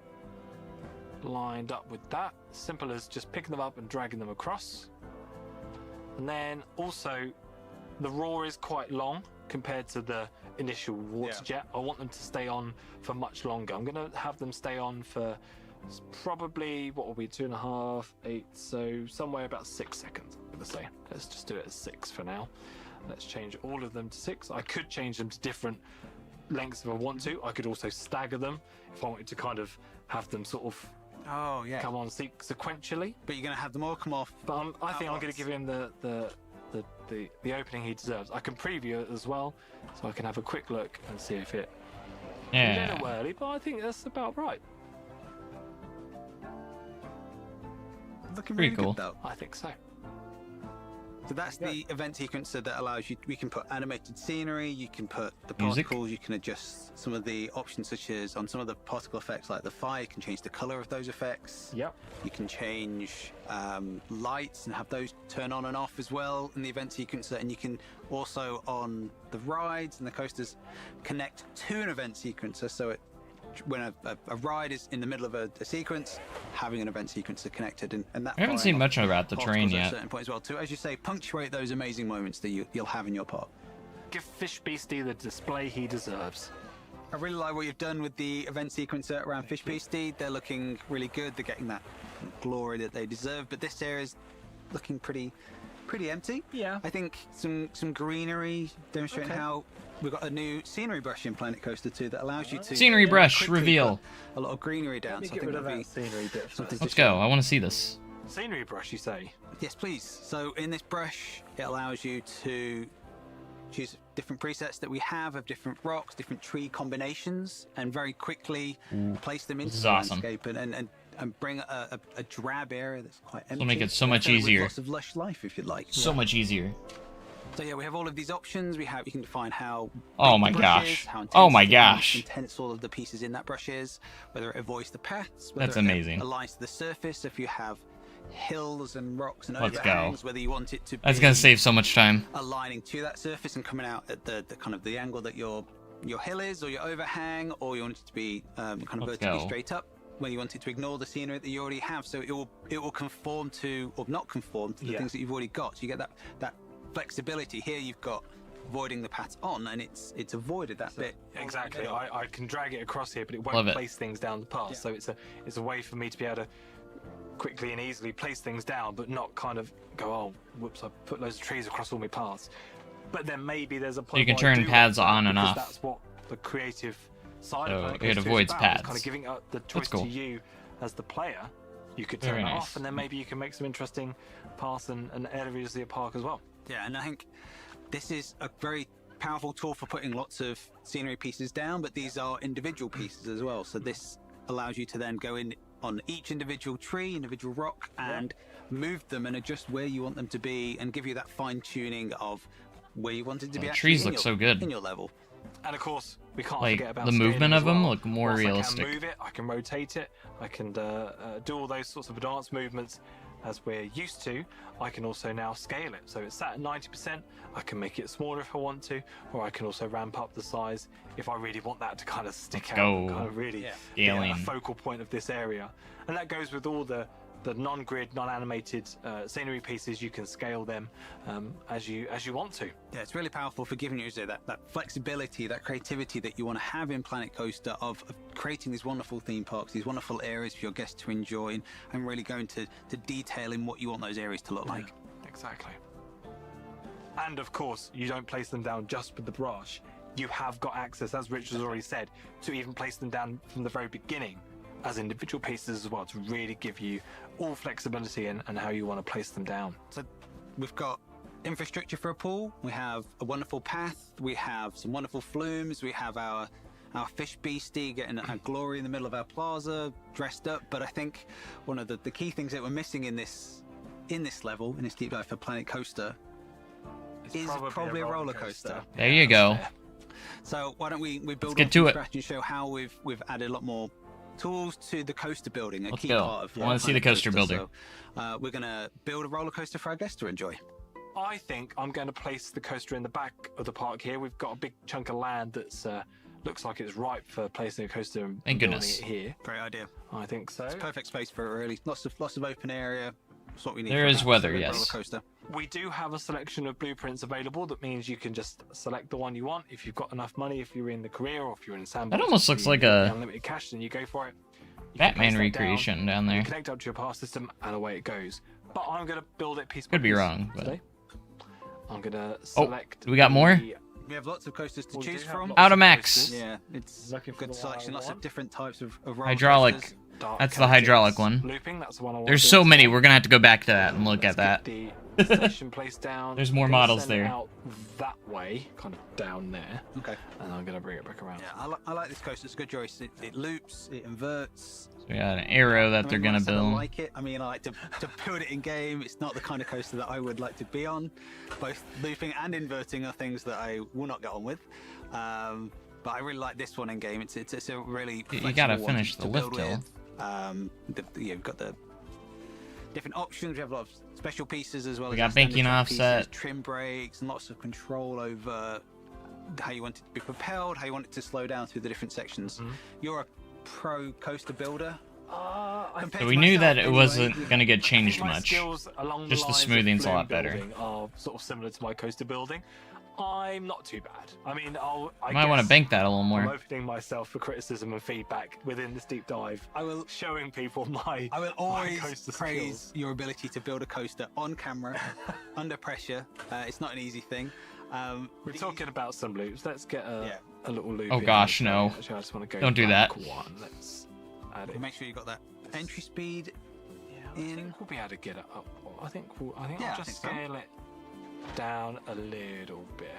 [SPEAKER 6] lined up with that. Simple as just picking them up and dragging them across. And then also the roar is quite long compared to the initial water jet. I want them to stay on for much longer. I'm going to have them stay on for probably, what will be 2.5, 8, so somewhere about 6 seconds, I'm going to say. Let's just do it as 6 for now. Let's change all of them to 6. I could change them to different lengths if I want to. I could also stagger them if I wanted to kind of have them sort of come on sequentially.
[SPEAKER 5] But you're going to have them all come off.
[SPEAKER 6] But I think I'm going to give him the opening he deserves. I can preview it as well, so I can have a quick look and see if it.
[SPEAKER 1] Yeah.
[SPEAKER 6] A little early, but I think that's about right.
[SPEAKER 5] Looking
[SPEAKER 1] Pretty
[SPEAKER 5] really
[SPEAKER 1] cool.
[SPEAKER 5] good, though.
[SPEAKER 6] I think so.
[SPEAKER 5] So that's the event sequencer that allows you. We can put animated scenery. You can put the
[SPEAKER 1] Music.
[SPEAKER 5] particles. You can adjust some of the options, such as on some of the particle effects, like the fire. You can change the color of those effects.
[SPEAKER 6] Yep.
[SPEAKER 5] You can change lights and have those turn on and off as well in the event sequencer. And you can also, on the rides and the coasters, connect to an event sequencer. So when a ride is in the middle of a sequence, having an event sequencer connected, and that
[SPEAKER 1] I haven't seen much about the train
[SPEAKER 5] at a
[SPEAKER 1] yet.
[SPEAKER 5] certain point as well, to, as you say, punctuate those amazing moments that you'll have in your park.
[SPEAKER 6] Give Fish Beastie the display he deserves.
[SPEAKER 5] I really like what you've done with the event sequencer around Fish Beastie. They're looking really good. They're getting that glory that they deserve. But this area is looking pretty empty.
[SPEAKER 6] Yeah.
[SPEAKER 5] I think some greenery demonstrating how we've got a new scenery brush in Planet Coaster 2 that allows you to
[SPEAKER 1] Scenery brush
[SPEAKER 5] quickly
[SPEAKER 1] reveal.
[SPEAKER 5] put a lot of greenery down. So I think that'll be
[SPEAKER 6] scenery bit.
[SPEAKER 5] something
[SPEAKER 1] Let's
[SPEAKER 5] to
[SPEAKER 1] go. I want to see this.
[SPEAKER 6] Scenery brush, you say?
[SPEAKER 5] Yes, please. So in this brush, it allows you to choose different presets that we have of different rocks, different tree combinations, and very quickly place them into
[SPEAKER 1] This is
[SPEAKER 5] the
[SPEAKER 1] awesome.
[SPEAKER 5] landscape and bring a drab area that's quite empty.
[SPEAKER 1] It'll make it so much
[SPEAKER 5] fill it with
[SPEAKER 1] easier.
[SPEAKER 5] Lots of lush life, if you'd like.
[SPEAKER 1] So much easier.
[SPEAKER 5] So yeah, we have all of these options. You can define how
[SPEAKER 1] Oh
[SPEAKER 5] big
[SPEAKER 1] my
[SPEAKER 5] the brush
[SPEAKER 1] gosh.
[SPEAKER 5] is, how
[SPEAKER 1] Oh my
[SPEAKER 5] intense
[SPEAKER 1] gosh.
[SPEAKER 5] intense all of the pieces in that brush is, whether it avoids the paths,
[SPEAKER 1] That's
[SPEAKER 5] whether
[SPEAKER 1] amazing.
[SPEAKER 5] it aligns to the surface. If you have hills and rocks and
[SPEAKER 1] Let's
[SPEAKER 5] overhangs,
[SPEAKER 1] go.
[SPEAKER 5] whether you want it to be
[SPEAKER 1] That's gonna save so much time.
[SPEAKER 5] aligning to that surface and coming out at the kind of the angle that your hill is, or your overhang, or you want it to be kind of
[SPEAKER 1] Let's
[SPEAKER 5] vertically
[SPEAKER 1] go.
[SPEAKER 5] straight up, when you want it to ignore the scenery that you already have. So it will conform to, or not conform to, the things that you've already got. So you get that flexibility. Here you've got voiding the paths on, and it's avoided that bit.
[SPEAKER 6] Exactly. I can drag it across here, but it
[SPEAKER 1] Love
[SPEAKER 6] won't
[SPEAKER 1] it.
[SPEAKER 6] place things down the path. So it's a way for me to be able to quickly and easily place things down, but not kind of go, oh, whoops, I put loads of trees across all my paths. But then maybe there's a point
[SPEAKER 1] you can
[SPEAKER 6] where I
[SPEAKER 1] turn
[SPEAKER 6] do
[SPEAKER 1] paths
[SPEAKER 6] want that,
[SPEAKER 1] on and
[SPEAKER 6] because
[SPEAKER 1] off.
[SPEAKER 6] That's what the creative side
[SPEAKER 1] So
[SPEAKER 6] of Planet
[SPEAKER 1] it
[SPEAKER 6] Coaster is
[SPEAKER 1] avoids
[SPEAKER 6] about, is
[SPEAKER 1] paths.
[SPEAKER 6] kind of giving the choice
[SPEAKER 1] cool.
[SPEAKER 6] to you as the player. You could
[SPEAKER 1] Very
[SPEAKER 6] turn it
[SPEAKER 1] nice.
[SPEAKER 6] off, and then maybe you can make some interesting paths and areas of the park as well.
[SPEAKER 5] Yeah, and I think this is a very powerful tool for putting lots of scenery pieces down, but these are individual pieces as well. So this allows you to then go in on each individual tree, individual rock, and move them and adjust where you want them to be, and give you that fine tuning of where you want it to be.
[SPEAKER 1] The
[SPEAKER 5] Actually
[SPEAKER 1] trees
[SPEAKER 5] in
[SPEAKER 1] look
[SPEAKER 5] your,
[SPEAKER 1] so good.
[SPEAKER 5] in your level.
[SPEAKER 6] And of course, we can't
[SPEAKER 1] Like,
[SPEAKER 6] forget about
[SPEAKER 1] the
[SPEAKER 6] scaling
[SPEAKER 1] movement
[SPEAKER 6] as
[SPEAKER 1] of them
[SPEAKER 6] well.
[SPEAKER 1] look more
[SPEAKER 6] Whilst
[SPEAKER 1] realistic.
[SPEAKER 6] I can move it, I can rotate it, I can do all those sorts of advanced movements as we're used to. I can also now scale it. So it's sat at 90%. I can make it smaller if I want to, or I can also ramp up the size if I really want that to kind of stick
[SPEAKER 1] Let's
[SPEAKER 6] out
[SPEAKER 1] go.
[SPEAKER 6] and kind of really be
[SPEAKER 1] Scaling.
[SPEAKER 6] a focal point of this area. And that goes with all the non-grid, non-animated scenery pieces. You can scale them as you want to.
[SPEAKER 5] Yeah, it's really powerful for giving you that flexibility, that creativity that you want to have in Planet Coaster of creating these wonderful theme parks, these wonderful areas for your guests to enjoy, and really going to detail in what you want those areas to look like.
[SPEAKER 6] Exactly. And of course, you don't place them down just with the brush. You have got access, as Rich has already said, to even place them down from the very beginning as individual pieces as well, to really give you all flexibility and how you want to place them down.
[SPEAKER 5] So we've got infrastructure for a pool, we have a wonderful path, we have some wonderful flumes, we have our fish beastie getting a glory in the middle of our plaza, dressed up. But I think one of the key things that we're missing in this level, in this deep dive for Planet Coaster, is probably a roller coaster.
[SPEAKER 1] There you go.
[SPEAKER 5] So why don't we build
[SPEAKER 1] get
[SPEAKER 5] on
[SPEAKER 1] to
[SPEAKER 5] from
[SPEAKER 1] it.
[SPEAKER 5] scratch and show how we've added a lot more tools to the coaster building, a
[SPEAKER 1] Let's
[SPEAKER 5] key
[SPEAKER 1] go.
[SPEAKER 5] part of
[SPEAKER 1] I wanna see the
[SPEAKER 5] Planet
[SPEAKER 1] coaster builder.
[SPEAKER 5] So, we're gonna build a roller coaster for our guests to enjoy.
[SPEAKER 6] I think I'm going to place the coaster in the back of the park here. We've got a big chunk of land that's looks like it's ripe for placing a coaster and
[SPEAKER 1] Thank
[SPEAKER 6] building
[SPEAKER 1] goodness.
[SPEAKER 6] it here.
[SPEAKER 5] Great idea.
[SPEAKER 6] I think so.
[SPEAKER 5] It's perfect space for it, really. Lots of open area. That's what we need.
[SPEAKER 1] There
[SPEAKER 5] for
[SPEAKER 1] is
[SPEAKER 5] that
[SPEAKER 1] weather,
[SPEAKER 5] roller
[SPEAKER 1] yes.
[SPEAKER 5] coaster.
[SPEAKER 6] We do have a selection of blueprints available. That means you can just select the one you want. If you've got enough money, if you're in the career, or if you're in Sandbox,
[SPEAKER 1] That almost
[SPEAKER 6] if
[SPEAKER 1] looks
[SPEAKER 6] you
[SPEAKER 1] like
[SPEAKER 6] get
[SPEAKER 1] a
[SPEAKER 6] unlimited cash, then you go for it. You can
[SPEAKER 1] Batman
[SPEAKER 6] place that down,
[SPEAKER 1] recreation down
[SPEAKER 6] you
[SPEAKER 1] there.
[SPEAKER 6] connect up to your pass system, and away it goes. But I'm going to build it piece by
[SPEAKER 1] Could be
[SPEAKER 6] piece
[SPEAKER 1] wrong, but-
[SPEAKER 6] today. I'm going to
[SPEAKER 1] Oh,
[SPEAKER 6] select.
[SPEAKER 1] we got more?
[SPEAKER 6] the-
[SPEAKER 5] We have lots of coasters to
[SPEAKER 6] we do
[SPEAKER 5] choose
[SPEAKER 6] have
[SPEAKER 5] from.
[SPEAKER 6] lots
[SPEAKER 1] Out of
[SPEAKER 6] of
[SPEAKER 1] max.
[SPEAKER 6] coasters.
[SPEAKER 5] Yeah, it's
[SPEAKER 6] Looking for
[SPEAKER 5] good
[SPEAKER 6] the one I
[SPEAKER 5] selection. Lots of
[SPEAKER 6] want.
[SPEAKER 5] different types of roller
[SPEAKER 1] Hydraulic.
[SPEAKER 5] coasters.
[SPEAKER 6] Dark
[SPEAKER 1] That's the
[SPEAKER 6] Connectics
[SPEAKER 1] hydraulic one.
[SPEAKER 6] Looping, that's the one I want
[SPEAKER 1] There's
[SPEAKER 6] to
[SPEAKER 1] so
[SPEAKER 6] build
[SPEAKER 1] many.
[SPEAKER 6] today.
[SPEAKER 1] We're gonna have to go back to that and look
[SPEAKER 6] Let's
[SPEAKER 1] at that.
[SPEAKER 6] get the station placed down.
[SPEAKER 1] There's more
[SPEAKER 6] I'm gonna
[SPEAKER 1] models
[SPEAKER 6] send it
[SPEAKER 1] there.
[SPEAKER 6] Out that way, kind of down there,
[SPEAKER 5] Okay.
[SPEAKER 6] and I'm going to bring it back around.
[SPEAKER 5] Yeah, I like this coaster. It's a good choice. It loops, it inverts.
[SPEAKER 1] So we got an arrow that they're
[SPEAKER 5] when I
[SPEAKER 1] gonna
[SPEAKER 5] said I
[SPEAKER 1] build.
[SPEAKER 5] like it. I mean, I like to build it in game. It's not the kind of coaster that I would like to be on. Both looping and inverting are things that I will not get on with. But I really like this one in game. It's a really
[SPEAKER 1] You gotta
[SPEAKER 5] flexible one
[SPEAKER 1] finish
[SPEAKER 5] to
[SPEAKER 1] the
[SPEAKER 5] build
[SPEAKER 1] lift hill.
[SPEAKER 5] with. You've got the different options. We have a lot of special pieces as well.
[SPEAKER 1] We
[SPEAKER 5] as
[SPEAKER 1] got
[SPEAKER 5] our standard
[SPEAKER 1] banking
[SPEAKER 5] track pieces,
[SPEAKER 1] offset.
[SPEAKER 5] trim brakes, and lots of control over how you want it to be propelled, how you want it to slow down through the different sections.
[SPEAKER 1] Mm-hmm.
[SPEAKER 5] You're a pro coaster builder.
[SPEAKER 1] So we knew that it wasn't gonna get
[SPEAKER 6] I think
[SPEAKER 1] changed
[SPEAKER 6] my
[SPEAKER 1] much.
[SPEAKER 6] skills along
[SPEAKER 1] Just the
[SPEAKER 6] lines of
[SPEAKER 1] smoothing's a
[SPEAKER 6] Flume
[SPEAKER 1] lot better.
[SPEAKER 6] building are sort of similar to my coaster building. I'm not too bad. I mean, I
[SPEAKER 1] Might want to
[SPEAKER 6] guess
[SPEAKER 1] bank that a little
[SPEAKER 6] I'm
[SPEAKER 1] more.
[SPEAKER 6] opening myself for criticism and feedback within this deep dive.
[SPEAKER 5] I will
[SPEAKER 6] Showing people my.
[SPEAKER 5] I will
[SPEAKER 6] my
[SPEAKER 5] always
[SPEAKER 6] coaster
[SPEAKER 5] praise
[SPEAKER 6] skills.
[SPEAKER 5] your ability to build a coaster on camera, under pressure. It's not an easy thing.
[SPEAKER 6] We're talking about some loops. Let's get a little loop.
[SPEAKER 1] Oh
[SPEAKER 6] in
[SPEAKER 1] gosh,
[SPEAKER 6] here.
[SPEAKER 1] no.
[SPEAKER 6] Actually, I just want to go.
[SPEAKER 1] Don't do
[SPEAKER 6] back
[SPEAKER 1] that.
[SPEAKER 6] One. Let's add it.
[SPEAKER 5] Make sure you got that entry speed.
[SPEAKER 6] Yeah, I think we'll be able to get it up. I think
[SPEAKER 5] Yeah,
[SPEAKER 6] I'll
[SPEAKER 5] I
[SPEAKER 6] just
[SPEAKER 5] think so.
[SPEAKER 6] scale it down a little bit.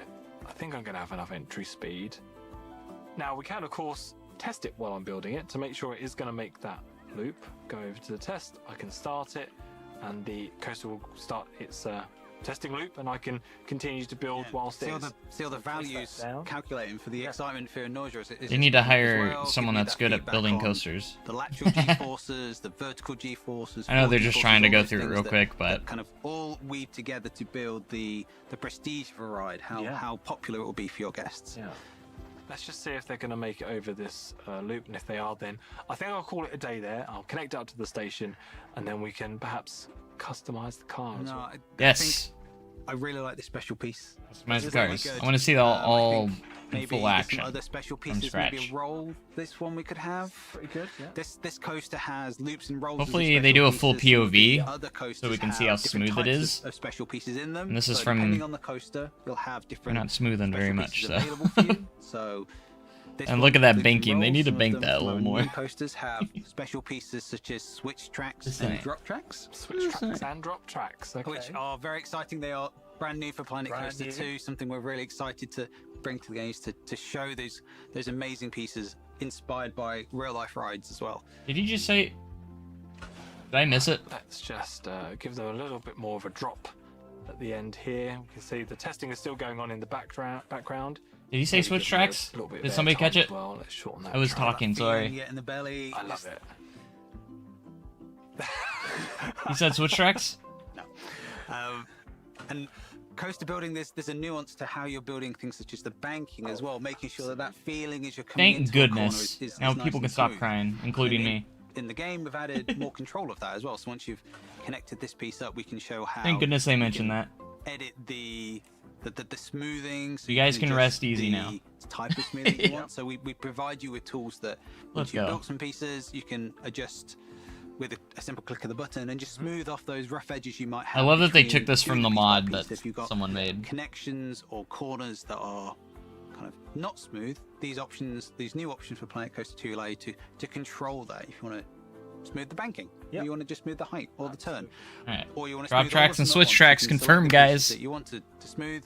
[SPEAKER 6] I think I'm going to have enough entry speed. Now we can, of course, test it while I'm building it to make sure it is going to make that loop. Go over to the test. I can start it, and the coaster will start its testing loop, and I can continue to build whilst
[SPEAKER 5] see
[SPEAKER 6] it
[SPEAKER 5] all
[SPEAKER 6] is.
[SPEAKER 5] see all the values calculating for the excitement, fear, and nausea.
[SPEAKER 1] They need to hire someone that's good at building coasters.
[SPEAKER 5] The lateral G-forces, the vertical G-forces.
[SPEAKER 1] I know they're just trying to go through it real
[SPEAKER 5] that,
[SPEAKER 1] quick, but
[SPEAKER 5] that kind of all weave together to build the prestige of a ride. How popular it will be for your guests.
[SPEAKER 6] Yeah. Let's just see if they're going to make it over this loop, and if they are, then I think I'll call it a day there. I'll connect up to the station, and then we can perhaps customize the car as well.
[SPEAKER 1] yes,
[SPEAKER 5] I really like this special piece.
[SPEAKER 1] customize the cars. I want to see it all in
[SPEAKER 5] maybe
[SPEAKER 1] full
[SPEAKER 5] some
[SPEAKER 1] action
[SPEAKER 5] other special
[SPEAKER 1] from
[SPEAKER 5] pieces, maybe
[SPEAKER 1] scratch.
[SPEAKER 5] a roll. This one we could have.
[SPEAKER 6] Pretty good, yeah.
[SPEAKER 5] This coaster has loops and rolls.
[SPEAKER 1] Hopefully they do a full POV
[SPEAKER 5] Other
[SPEAKER 1] so we can see how smooth it is.
[SPEAKER 5] Of special pieces in them.
[SPEAKER 1] And this is
[SPEAKER 5] So
[SPEAKER 1] from-
[SPEAKER 5] depending on the coaster, you'll have
[SPEAKER 1] They're
[SPEAKER 5] different.
[SPEAKER 1] not smoothing very
[SPEAKER 5] special
[SPEAKER 1] much,
[SPEAKER 5] pieces
[SPEAKER 1] so.
[SPEAKER 5] available for you. So. This
[SPEAKER 1] And
[SPEAKER 5] one,
[SPEAKER 1] look at that
[SPEAKER 5] loops and
[SPEAKER 1] banking. They
[SPEAKER 5] rolls,
[SPEAKER 1] need to
[SPEAKER 5] some of
[SPEAKER 1] bank
[SPEAKER 5] them
[SPEAKER 1] that a
[SPEAKER 5] from
[SPEAKER 1] little
[SPEAKER 5] our
[SPEAKER 1] more.
[SPEAKER 5] new coasters have special pieces such as switch tracks
[SPEAKER 1] Listen.
[SPEAKER 5] and drop tracks,
[SPEAKER 6] Switch tracks and drop tracks, okay.
[SPEAKER 5] which are very exciting. They are brand new for Planet
[SPEAKER 6] Brand
[SPEAKER 5] Coaster
[SPEAKER 6] new.
[SPEAKER 5] 2. Something we're really excited to bring to the games to show those amazing pieces inspired by real life rides as well.
[SPEAKER 1] Did you just say? Did I miss it?
[SPEAKER 6] Let's just give them a little bit more of a drop at the end here. We can see the testing is still going on in the background.
[SPEAKER 1] Did he say
[SPEAKER 6] Maybe
[SPEAKER 1] switch
[SPEAKER 6] give them a
[SPEAKER 1] tracks?
[SPEAKER 6] little bit of
[SPEAKER 1] Did somebody
[SPEAKER 6] airtime
[SPEAKER 1] catch
[SPEAKER 6] as
[SPEAKER 1] it?
[SPEAKER 6] Well. Let's shorten that
[SPEAKER 1] I was
[SPEAKER 6] track.
[SPEAKER 1] talking,
[SPEAKER 5] Feeling
[SPEAKER 1] sorry.
[SPEAKER 5] it in the belly.
[SPEAKER 6] I love it.
[SPEAKER 1] He said switch tracks?
[SPEAKER 5] And coaster building, there's a nuance to how you're building things such as the banking as well, making sure that feeling as you're coming
[SPEAKER 1] Thank
[SPEAKER 5] into a corner
[SPEAKER 1] goodness.
[SPEAKER 5] is
[SPEAKER 1] Now
[SPEAKER 5] nice
[SPEAKER 1] people
[SPEAKER 5] and
[SPEAKER 1] can stop
[SPEAKER 5] smooth.
[SPEAKER 1] crying, including me.
[SPEAKER 5] In the game, we've added more control of that as well. So once you've connected this piece up, we can show how.
[SPEAKER 1] Thank goodness they mentioned that.
[SPEAKER 5] Edit the smoothing. So
[SPEAKER 1] You guys can
[SPEAKER 5] adjust
[SPEAKER 1] rest easy
[SPEAKER 5] the
[SPEAKER 1] now.
[SPEAKER 5] Type of smoothing you want. So we provide you with tools that
[SPEAKER 1] Let's
[SPEAKER 5] once you've
[SPEAKER 1] go.
[SPEAKER 5] built some pieces, you can adjust with a simple click of the button and just smooth off those rough edges you might
[SPEAKER 1] I
[SPEAKER 5] have.
[SPEAKER 1] love that they
[SPEAKER 5] between
[SPEAKER 1] took this
[SPEAKER 5] two
[SPEAKER 1] from the
[SPEAKER 5] piece by
[SPEAKER 1] mod
[SPEAKER 5] piece.
[SPEAKER 1] that
[SPEAKER 5] If you've got
[SPEAKER 1] someone made.
[SPEAKER 5] connections or corners that are kind of not smooth, these new options for Planet Coaster 2 allow you to control that. If you want to smooth the banking, or you want to just smooth the height or the turn,
[SPEAKER 1] Alright.
[SPEAKER 5] or you want to
[SPEAKER 1] Drop
[SPEAKER 5] smooth
[SPEAKER 1] tracks
[SPEAKER 5] all
[SPEAKER 1] and
[SPEAKER 5] of them at
[SPEAKER 1] switch
[SPEAKER 5] once,
[SPEAKER 1] tracks
[SPEAKER 5] you can select
[SPEAKER 1] confirmed,
[SPEAKER 5] the pieces
[SPEAKER 1] guys.
[SPEAKER 5] that you want to smooth,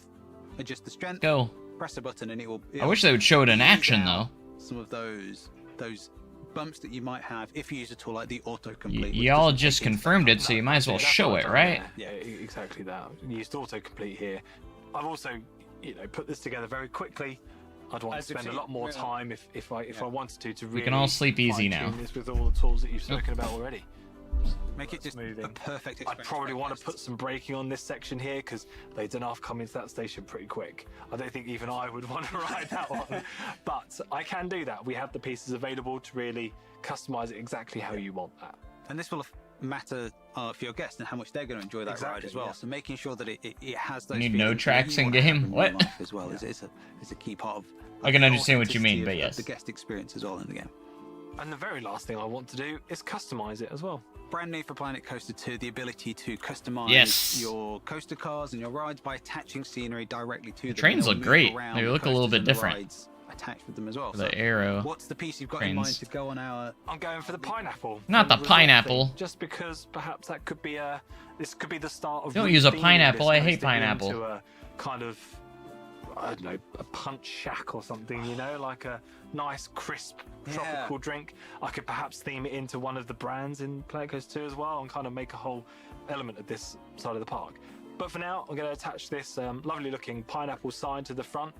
[SPEAKER 5] adjust the strength,
[SPEAKER 1] Go.
[SPEAKER 5] press a button, and it will.
[SPEAKER 1] I wish they would show it in action, though.
[SPEAKER 5] Some of those bumps that you might have if you use a tool like the autocomplete. which
[SPEAKER 1] Y'all
[SPEAKER 5] doesn't
[SPEAKER 1] just
[SPEAKER 5] take into
[SPEAKER 1] confirmed it,
[SPEAKER 5] account
[SPEAKER 1] so you might as well
[SPEAKER 6] That's
[SPEAKER 1] show
[SPEAKER 6] what
[SPEAKER 1] it,
[SPEAKER 6] I've done
[SPEAKER 1] right?
[SPEAKER 6] there. Yeah, exactly that. You used autocomplete here. I've also, put this together very quickly. I'd want to spend a lot more time if I wanted to really.
[SPEAKER 1] We can all sleep easy now.
[SPEAKER 6] fine-tune this with all the tools that you've spoken about already.
[SPEAKER 5] Make it just
[SPEAKER 6] Smoothing.
[SPEAKER 5] a perfect
[SPEAKER 6] I'd
[SPEAKER 5] experience.
[SPEAKER 6] probably
[SPEAKER 5] for
[SPEAKER 6] want to
[SPEAKER 5] guests.
[SPEAKER 6] put some braking on this section here because they don't have come into that station pretty quick. I don't think even I would want to ride that one, but I can do that. We have the pieces available to really customize it exactly how you want that.
[SPEAKER 5] And this will matter for your guests and how much they're going to enjoy that ride
[SPEAKER 6] Exactly,
[SPEAKER 5] as well.
[SPEAKER 6] yeah.
[SPEAKER 5] So making sure that it has those.
[SPEAKER 1] Need no
[SPEAKER 5] feelings that
[SPEAKER 1] tracks
[SPEAKER 5] you
[SPEAKER 1] in
[SPEAKER 5] want to have
[SPEAKER 1] game?
[SPEAKER 5] in
[SPEAKER 1] What?
[SPEAKER 5] real life as well is a key part of.
[SPEAKER 1] I can
[SPEAKER 5] the
[SPEAKER 1] understand what you mean,
[SPEAKER 5] authenticity
[SPEAKER 1] but
[SPEAKER 5] of
[SPEAKER 1] yes.
[SPEAKER 5] the guest experience as well in the game.
[SPEAKER 6] And the very last thing I want to do is customize it as well.
[SPEAKER 5] Brand new for Planet Coaster 2, the ability to customize
[SPEAKER 1] Yes.
[SPEAKER 5] your coaster cars and your rides by attaching scenery directly to them.
[SPEAKER 1] trains
[SPEAKER 5] They'll
[SPEAKER 1] look
[SPEAKER 5] move
[SPEAKER 1] great.
[SPEAKER 5] around
[SPEAKER 1] They
[SPEAKER 5] the
[SPEAKER 1] look a little
[SPEAKER 5] coasters
[SPEAKER 1] bit
[SPEAKER 5] and the
[SPEAKER 1] different.
[SPEAKER 5] rides attached with them as well.
[SPEAKER 1] The
[SPEAKER 5] So
[SPEAKER 1] arrow.
[SPEAKER 5] what's the piece you've got in mind
[SPEAKER 1] trains.
[SPEAKER 5] to go on our?
[SPEAKER 6] I'm going for the pineapple.
[SPEAKER 1] Not
[SPEAKER 6] from
[SPEAKER 1] the
[SPEAKER 6] resort
[SPEAKER 1] pineapple.
[SPEAKER 6] theme, just because perhaps that could be this could be the start of.
[SPEAKER 1] Don't use a
[SPEAKER 6] retheeming
[SPEAKER 1] pineapple,
[SPEAKER 6] this
[SPEAKER 1] I hate
[SPEAKER 6] coaster
[SPEAKER 1] pineapple.
[SPEAKER 6] Into a kind of, I don't know, a punch shack or something. Like a nice crisp tropical drink. I could perhaps theme it into one of the brands in Planet Coaster 2 as well, and kind of make a whole element of this side of the park. But for now, I'm going to attach this lovely looking pineapple sign to the front.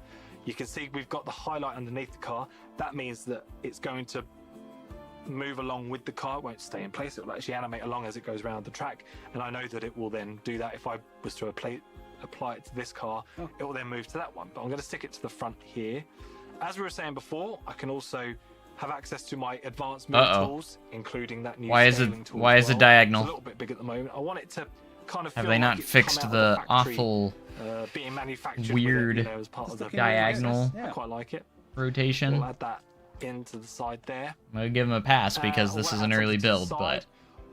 [SPEAKER 6] You can see we've got the highlight underneath the car. That means that it's going to move along with the car. It won't stay in place. It will actually animate along as it goes around the track. And I know that it will then do that. If I was to apply it to this car, it will then move to that one. But I'm going to stick it to the front here. As we were saying before, I can also have access to my advanced move tools, including that new scaling tool.
[SPEAKER 1] Why is it
[SPEAKER 6] as well.
[SPEAKER 1] diagonal?
[SPEAKER 6] It's a little bit big at the moment. I want it to kind of
[SPEAKER 1] Have
[SPEAKER 6] feel
[SPEAKER 1] they
[SPEAKER 6] like
[SPEAKER 1] not
[SPEAKER 6] it's
[SPEAKER 1] fixed
[SPEAKER 6] come out
[SPEAKER 1] the
[SPEAKER 6] of factory,
[SPEAKER 1] awful
[SPEAKER 6] being manufactured
[SPEAKER 1] weird
[SPEAKER 6] with it, as part of the
[SPEAKER 1] diagonal
[SPEAKER 6] I quite like it.
[SPEAKER 1] rotation?
[SPEAKER 6] We'll add that into the side there.
[SPEAKER 1] I'm gonna give him a pass because this
[SPEAKER 6] We'll
[SPEAKER 1] is an
[SPEAKER 6] add
[SPEAKER 1] early
[SPEAKER 6] something to the
[SPEAKER 1] build,
[SPEAKER 6] side.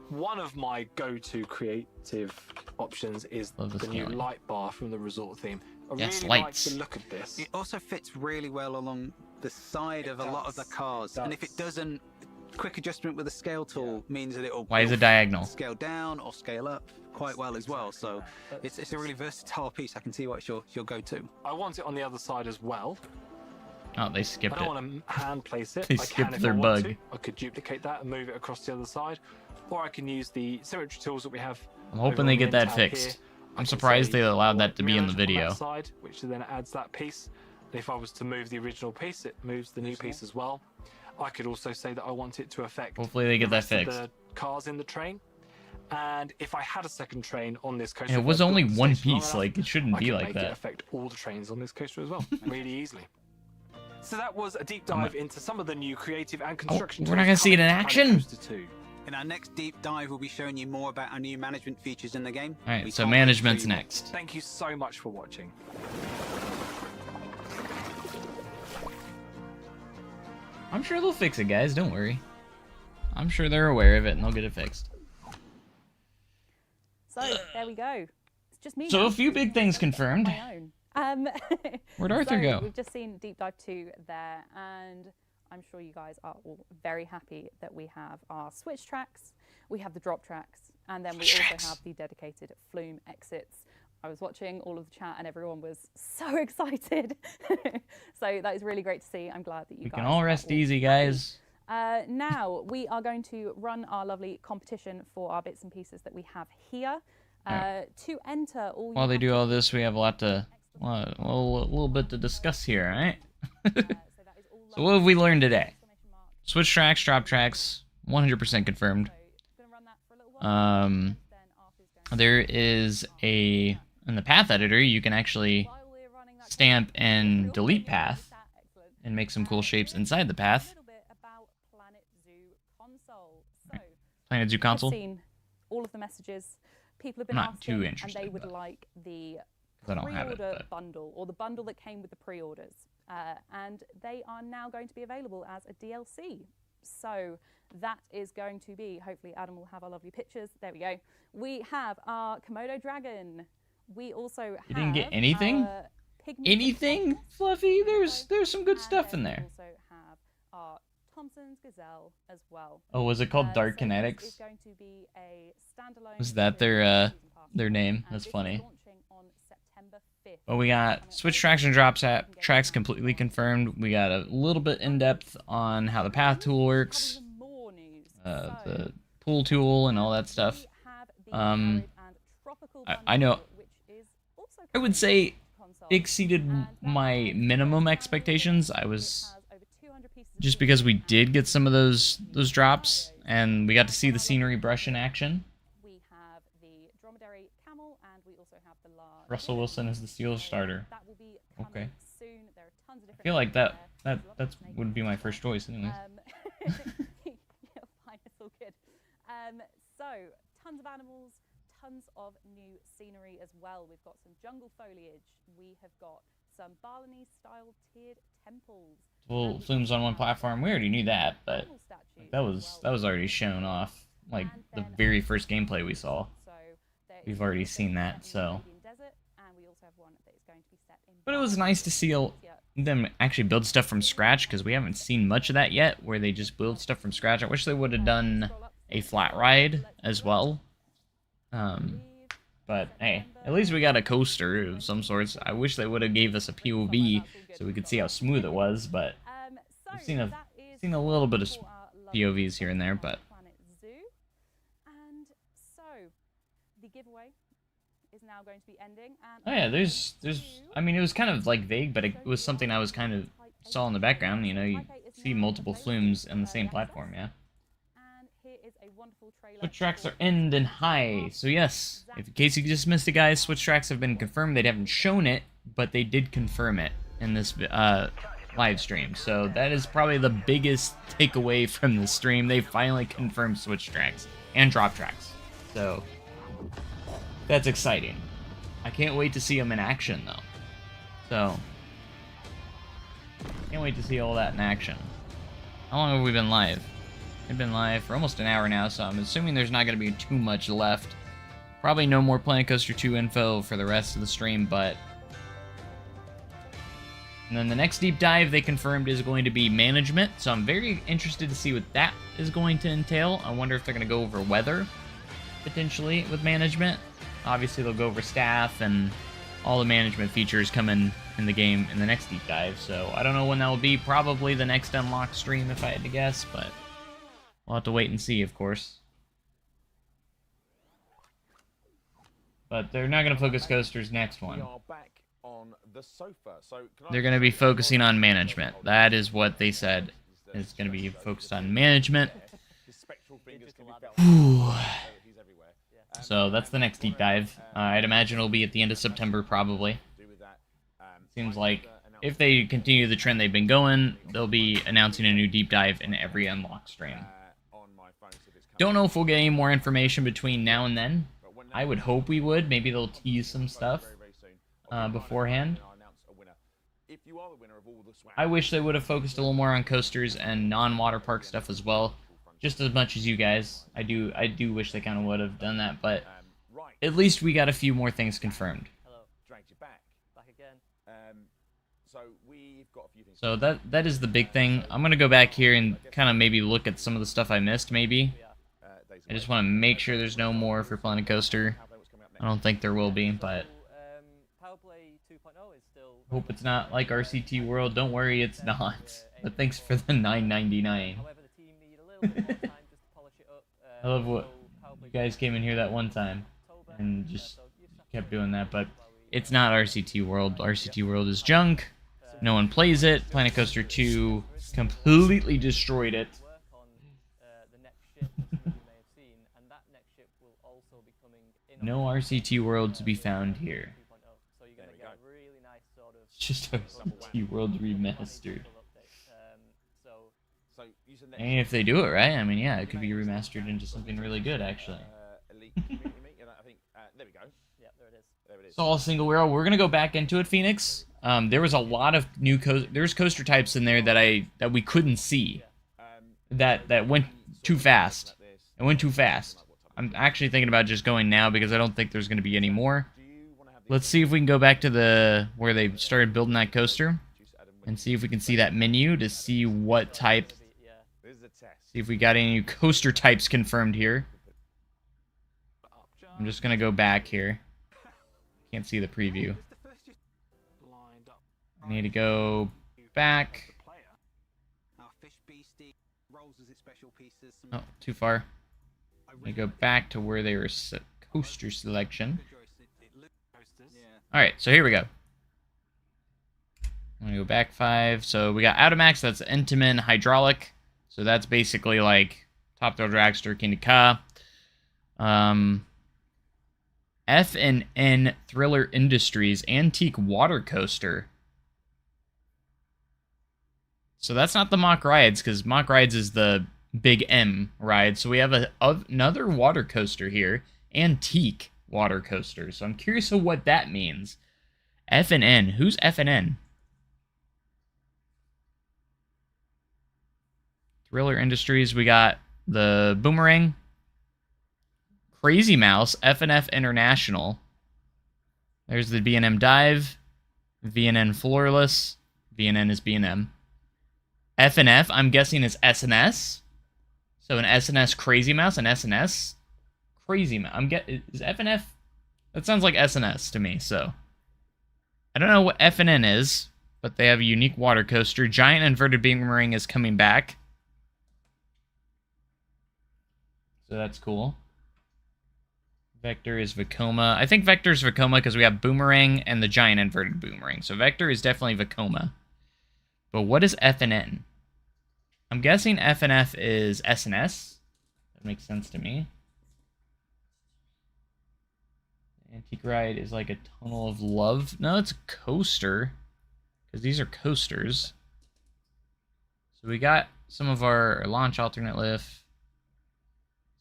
[SPEAKER 1] but
[SPEAKER 6] One of my go-to creative options is
[SPEAKER 1] Love the
[SPEAKER 6] the new
[SPEAKER 1] scaling.
[SPEAKER 6] light bar from the resort theme. I
[SPEAKER 1] Yes,
[SPEAKER 6] really
[SPEAKER 1] lights.
[SPEAKER 6] like the look of this.
[SPEAKER 5] It also fits really well along the side of a lot of the cars, and if it doesn't, quick adjustment with a scale tool means that it'll
[SPEAKER 1] why is it diagonal?
[SPEAKER 5] scale down or scale up quite well as well. So it's a really versatile piece. I can see why it's your go-to.
[SPEAKER 6] I want it on the other side as well.
[SPEAKER 1] Oh, they
[SPEAKER 6] I
[SPEAKER 1] skipped
[SPEAKER 6] don't
[SPEAKER 1] it.
[SPEAKER 6] want to hand place it.
[SPEAKER 1] They
[SPEAKER 6] I can
[SPEAKER 1] skipped
[SPEAKER 6] if
[SPEAKER 1] their
[SPEAKER 6] I want
[SPEAKER 1] bug.
[SPEAKER 6] to. I could duplicate that and move it across the other side, or I can use the symmetry tools that we have.
[SPEAKER 1] I'm
[SPEAKER 6] over
[SPEAKER 1] hoping
[SPEAKER 6] on
[SPEAKER 1] they
[SPEAKER 6] the
[SPEAKER 1] get that
[SPEAKER 6] end tab
[SPEAKER 1] fixed.
[SPEAKER 6] here.
[SPEAKER 1] I'm surprised they allowed that to be in the video.
[SPEAKER 6] That side, which then adds that piece. And if I was to move the original piece, it moves the new piece as well. I could also say that I want it to affect
[SPEAKER 1] Hopefully they get that
[SPEAKER 6] the
[SPEAKER 1] fixed.
[SPEAKER 6] the cars in the train. And if I had a second train on this coaster,
[SPEAKER 1] And it was only one
[SPEAKER 6] station long
[SPEAKER 1] piece,
[SPEAKER 6] enough,
[SPEAKER 1] like it shouldn't
[SPEAKER 6] I
[SPEAKER 1] be
[SPEAKER 6] could
[SPEAKER 1] like
[SPEAKER 6] make
[SPEAKER 1] that.
[SPEAKER 6] it affect all the trains on this coaster as well, really easily. So that was a deep dive into some of the new creative and construction.
[SPEAKER 1] We're not gonna see it in
[SPEAKER 6] coming to
[SPEAKER 1] action?
[SPEAKER 6] Coaster 2.
[SPEAKER 5] In our next deep dive, we'll be showing you more about our new management features in the game.
[SPEAKER 1] Alright,
[SPEAKER 5] We
[SPEAKER 1] so
[SPEAKER 5] can't wait to
[SPEAKER 1] management's
[SPEAKER 5] show you more.
[SPEAKER 1] next.
[SPEAKER 6] Thank you so much for watching.
[SPEAKER 1] I'm sure they'll fix it, guys. Don't worry. I'm sure they're aware of it and they'll get it fixed.
[SPEAKER 4] So there we go. It's just me.
[SPEAKER 1] So
[SPEAKER 4] now.
[SPEAKER 1] a few big things confirmed.
[SPEAKER 4] My own.
[SPEAKER 1] Where'd Arthur go?
[SPEAKER 4] We've just seen Deep Dive 2 there, and I'm sure you guys are all very happy that we have our switch tracks, we have the drop tracks, and then we also have the dedicated Flume exits. I was watching all of the chat and everyone was so excited. So that is really great to see. I'm glad that you guys
[SPEAKER 1] We can all rest
[SPEAKER 4] are
[SPEAKER 1] easy, guys.
[SPEAKER 4] now we are going to run our lovely competition for our bits and pieces that we have here. To enter, all you
[SPEAKER 1] While they
[SPEAKER 4] have
[SPEAKER 1] do
[SPEAKER 4] to
[SPEAKER 1] all this, we have a lot to, a little bit to discuss here, alright?
[SPEAKER 4] so that is all
[SPEAKER 1] So what have we learned today?
[SPEAKER 4] exclamation mark.
[SPEAKER 1] Switch tracks, drop tracks, 100% confirmed.
[SPEAKER 4] So, gonna run that for a little while.
[SPEAKER 1] Um,
[SPEAKER 4] Then Arthur's going
[SPEAKER 1] there is a, in the path editor, you can actually
[SPEAKER 4] while we're running that
[SPEAKER 1] stamp and
[SPEAKER 4] Cool.
[SPEAKER 1] delete
[SPEAKER 4] Yeah,
[SPEAKER 1] path
[SPEAKER 4] excellent.
[SPEAKER 1] and make some cool shapes inside the
[SPEAKER 4] A
[SPEAKER 1] path.
[SPEAKER 4] little bit about Planet Zoo console. So
[SPEAKER 1] Planet Zoo
[SPEAKER 4] I've
[SPEAKER 1] console,
[SPEAKER 4] seen all of the messages. People have been
[SPEAKER 1] I'm not
[SPEAKER 4] asking,
[SPEAKER 1] too
[SPEAKER 4] and
[SPEAKER 1] interested,
[SPEAKER 4] they would
[SPEAKER 1] but-
[SPEAKER 4] like the
[SPEAKER 1] 'cause I don't have it,
[SPEAKER 4] pre-order
[SPEAKER 1] but-
[SPEAKER 4] bundle, or the bundle that came with the pre-orders, and they are now going to be available as a DLC. So that is going to be, hopefully Adam will have our lovely pictures. There we go. We have our Komodo dragon. We also have
[SPEAKER 1] You didn't get anything?
[SPEAKER 4] our pygmy
[SPEAKER 1] Anything,
[SPEAKER 4] hippopotamus.
[SPEAKER 1] Fluffy? There's some good
[SPEAKER 4] And
[SPEAKER 1] stuff in
[SPEAKER 4] then
[SPEAKER 1] there.
[SPEAKER 4] We also have our Thompson's gazelle as well.
[SPEAKER 1] Oh, was it called Dark
[SPEAKER 4] So this
[SPEAKER 1] Kinetics?
[SPEAKER 4] is going to be a standalone
[SPEAKER 1] Was that their,
[SPEAKER 4] series season pass.
[SPEAKER 1] their name?
[SPEAKER 4] And
[SPEAKER 1] That's
[SPEAKER 4] this is
[SPEAKER 1] funny.
[SPEAKER 4] launching on September 5th.
[SPEAKER 1] Oh, we got switch tracks and drop tracks completely confirmed. We got a little bit in depth on how the path tool works,
[SPEAKER 4] Even more news.
[SPEAKER 1] the pull tool, and all that stuff.
[SPEAKER 4] We have the
[SPEAKER 1] Um,
[SPEAKER 4] Arid and Tropical
[SPEAKER 1] I know.
[SPEAKER 4] bundle, which is also
[SPEAKER 1] I would say
[SPEAKER 4] console.
[SPEAKER 1] exceeded
[SPEAKER 4] And that
[SPEAKER 1] my
[SPEAKER 4] has
[SPEAKER 1] minimum
[SPEAKER 4] a
[SPEAKER 1] expectations. I
[SPEAKER 4] which
[SPEAKER 1] was
[SPEAKER 4] has over 200 pieces of
[SPEAKER 1] just because we
[SPEAKER 4] scenery
[SPEAKER 1] did get some of those
[SPEAKER 4] and
[SPEAKER 1] drops,
[SPEAKER 4] scenarios.
[SPEAKER 1] and we got to see the scenery brush in action.
[SPEAKER 4] We have the dromedary camel, and we also have the large.
[SPEAKER 1] Russell Wilson is the steel
[SPEAKER 4] So
[SPEAKER 1] starter.
[SPEAKER 4] That will be coming
[SPEAKER 1] Okay.
[SPEAKER 4] soon. There are tons of different.
[SPEAKER 1] I feel like
[SPEAKER 4] options
[SPEAKER 1] that
[SPEAKER 4] there. There's lots of snakes
[SPEAKER 1] would be my
[SPEAKER 4] and
[SPEAKER 1] first choice, anyways.
[SPEAKER 4] You're fine, it's all good. So, tons of animals, tons of new scenery as well. We've got some jungle foliage. We have got some Balinese-style tiered temples.
[SPEAKER 1] Well,
[SPEAKER 4] and
[SPEAKER 1] Flume's on one
[SPEAKER 4] have
[SPEAKER 1] platform. We already knew that, but
[SPEAKER 4] animal statues
[SPEAKER 1] that
[SPEAKER 4] as
[SPEAKER 1] was
[SPEAKER 4] well.
[SPEAKER 1] already shown off. Like
[SPEAKER 4] And
[SPEAKER 1] the
[SPEAKER 4] then
[SPEAKER 1] very first gameplay we saw.
[SPEAKER 4] So there
[SPEAKER 1] We've
[SPEAKER 4] is
[SPEAKER 1] already
[SPEAKER 4] also
[SPEAKER 1] seen
[SPEAKER 4] one
[SPEAKER 1] that,
[SPEAKER 4] in the
[SPEAKER 1] so.
[SPEAKER 4] Arabian Desert, and we also have one that is going to be set in
[SPEAKER 1] But it was nice to see
[SPEAKER 4] Ethiopia.
[SPEAKER 1] them actually build stuff from scratch, because we haven't seen much of that yet, where they just build stuff from scratch. I wish they would have done a flat ride as well. But hey, at least we got a coaster of some sorts. I wish they would have gave us a POV so we could see how smooth it was, but
[SPEAKER 4] So
[SPEAKER 1] I've seen a-
[SPEAKER 4] that is
[SPEAKER 1] seen a little bit of
[SPEAKER 4] for our lovely
[SPEAKER 1] POVs here and there, but
[SPEAKER 4] Planet Zoo. And so the giveaway is now going to be ending. And
[SPEAKER 1] oh yeah, there's I mean, it was kind of like vague, but it was something I was kind of saw in the background. You know, you see multiple Flumes in the same platform, yeah.
[SPEAKER 4] And here is a wonderful trailer.
[SPEAKER 1] Switch tracks are
[SPEAKER 4] for
[SPEAKER 1] end and high. So yes, if in case you just missed it, guys, switch tracks have been confirmed. They haven't shown it, but they did confirm it in this live stream. So that is probably the biggest takeaway from the stream. They finally confirmed switch tracks and drop tracks. So that's exciting. I can't wait to see them in action, though. So can't wait to see all that in action. How long have we been live? We've been live for almost an hour now, so I'm assuming there's not going to be too much left. Probably no more Planet Coaster 2 info for the rest of the stream, but... And then the next deep dive they confirmed is going to be management, so I'm very interested to see what that is going to entail. I wonder if they're going to go over weather, potentially, with management. Obviously, they'll go over staff and all the management features coming in the game in the next deep dive, so I don't know when that will be. Probably the next unlock stream, if I had to guess, but... We'll have to wait and see, of course. But they're not going to focus coasters next
[SPEAKER 3] We
[SPEAKER 1] one.
[SPEAKER 3] are back on the sofa. So can I
[SPEAKER 1] They're going to be focusing on management. That is what they said. It's going to be focused on management.
[SPEAKER 3] His spectral fingers can be felt. He's everywhere.
[SPEAKER 1] So that's the next deep dive. I'd imagine it'll be at the end of September, probably. Seems like if they continue the trend they've been going, they'll be announcing a new deep dive in every unlock stream. Don't know if we'll get any more information between now and then. I would hope we would. Maybe they'll tease some stuff beforehand. I wish they would have focused a little more on coasters and non-water park stuff as well. Just as much as you guys. I do wish they kind of would have done that, but at least we got a few more things confirmed.
[SPEAKER 3] Dragged you back again. So we've got a few things.
[SPEAKER 1] So that is the big thing. I'm gonna go back here and kind of maybe look at some of the stuff I missed. Maybe I just want to make sure there's no more for Planet Coaster. I don't think there will be, but hope it's not like RCT World. Don't worry, it's not. But thanks for the $9.99. I love what you guys came in here that one time and just kept doing that, but it's not RCT World. RCT World is junk. No one plays it. Planet Coaster 2 completely destroyed it. No RCT World to be found here. It's just RCT World remastered. And if they do it right, I mean, yeah, it could be remastered into something really good, actually. It's all single wheel. We're gonna go back into it, Phoenix. There was a lot of new there's coaster types in there that we couldn't see. That went too fast. It went too fast. I'm actually thinking about just going now because I don't think there's gonna be any more. Let's see if we can go back to where they started building that coaster and see if we can see that menu to see what type. See if we got any new coaster types confirmed here. I'm just gonna go back here. Can't see the preview. I need to go back. Oh, too far. I go back to where they were set coaster selection. Alright, so here we go. I'm gonna go back 5. So we got Automax, that's Intamin Hydraulic. So that's basically like Top Thrill Dragster, King Ka. F&N Thriller Industries Antique Water Coaster. So that's not the Mock Rides, because Mock Rides is the Big M ride. So we have another water coaster here. Antique Water Coaster. So I'm curious of what that means. F&N. Who's F&N? Thriller Industries. We got the Boomerang. Crazy Mouse, F&F International. There's the B&M Dive. VNN Floorless. VNN is B&M. F&F, I'm guessing is S&S. So an S&S Crazy Mouse, an S&S Crazy Mouse. Is F&F? That sounds like S&S to me, so. I don't know what F&N is, but they have a unique water coaster. Giant Inverted Boomerang is coming back. So that's cool. Vector is Vekoma. I think Vector is Vekoma because we have Boomerang and the Giant Inverted Boomerang. So Vector is definitely Vekoma. But what is F&N? I'm guessing F&F is S&S. That makes sense to me. Antique Ride is like a Tunnel of Love. No, it's a coaster. Because these are coasters. So we got some of our launch alternate lift.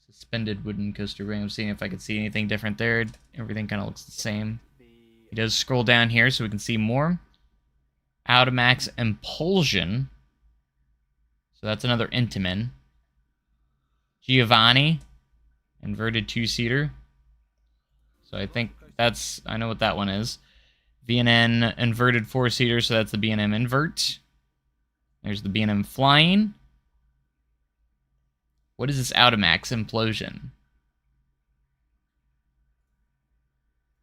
[SPEAKER 1] Suspended wooden coaster ring. I'm seeing if I can see anything different there. Everything kind of looks the same. He does scroll down here so we can see more. Automax Impulsion. So that's another Intamin. Giovanni. Inverted 2-seater. So I think I know what that one is. VNN Inverted 4-seater, so that's the B&M Invert. There's the B&M Flying. What is this Automax Implosion?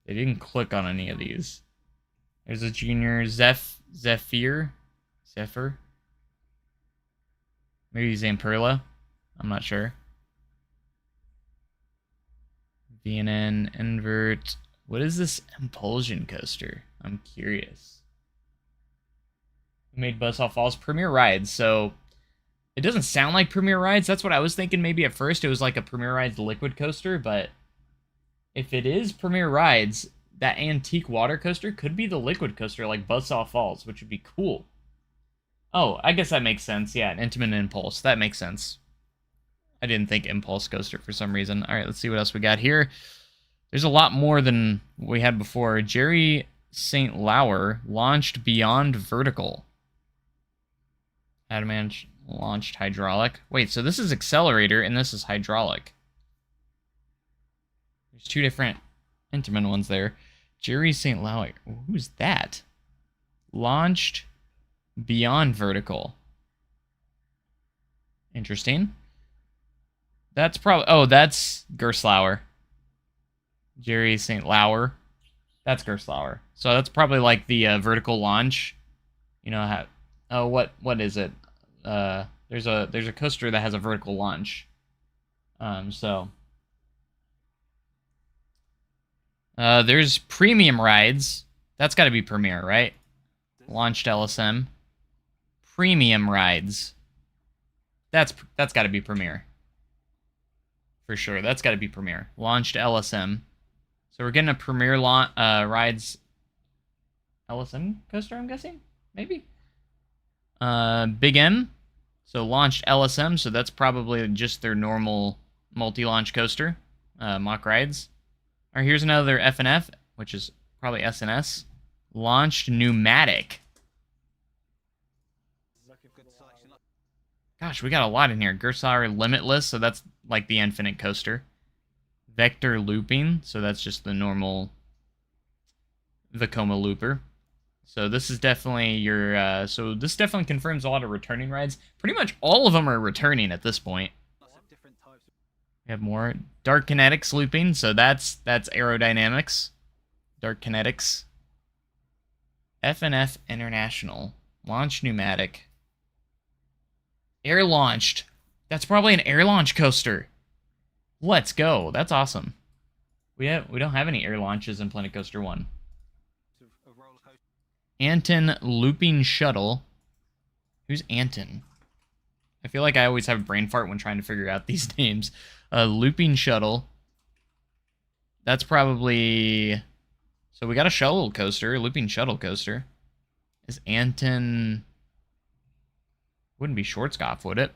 [SPEAKER 1] They didn't click on any of these. There's a Junior Zephyr. Maybe Zamperla. I'm not sure. VNN Invert What is this Impulsion coaster? I'm curious. Who made Buzzsaw Falls? Premier Rides. So it doesn't sound like Premier Rides. That's what I was thinking maybe at first. It was like a Premier Rides liquid coaster, but if it is Premier Rides, that antique water coaster could be the liquid coaster like Buzzsaw Falls, which would be cool. Oh, I guess that makes sense. Yeah, an Intamin Impulse. That makes sense. I didn't think Impulse coaster for some reason. All right, let's see what else we got here. There's a lot more than we had before. Jerry St. Lauer launched Beyond Vertical. Adamant launched Hydraulic. Wait, so this is Accelerator and this is Hydraulic. There's two different Intamin ones there. Jerry St. Lauer. Who's that? Launched Beyond Vertical. Interesting. That's probably... Oh, that's Gerstlauer. Jerry St. Lauer. That's Gerstlauer. So that's probably like the vertical launch. You know how... Oh, what is it? There's a coaster that has a vertical launch. There's Premium Rides. That's got to be Premier, right? Launched LSM. Premium Rides. That's got to be Premier. For sure, that's got to be Premier. Launched LSM. So we're getting a Premier Rides LSM coaster, I'm guessing? Maybe? Big M. So launched LSM, so that's probably just their normal multi-launch coaster. Mock Rides. All right, here's another FNF, which is probably SNS. Launched Pneumatic. Gosh, we got a lot in here. Gerstlauer Limitless, so that's like the infinite coaster. Vector Looping, so that's just the normal Vekoma Looper. So this is definitely your... so this definitely confirms a lot of returning rides. Pretty much all of them are returning at this point. We have more. Dark Kinetics Looping, so that's aerodynamics. Dark Kinetics. FNF International. Launch Pneumatic. Air launched. That's probably an air launch coaster. Let's go. That's awesome. We don't have any air launches in Planet Coaster 1. Anton Looping Shuttle. Who's Anton? I feel like I always have a brain fart when trying to figure out these names. Looping Shuttle. That's probably... So we got a shuttle coaster, Looping Shuttle coaster. Is Anton... Wouldn't be Schwarzkopf, would it?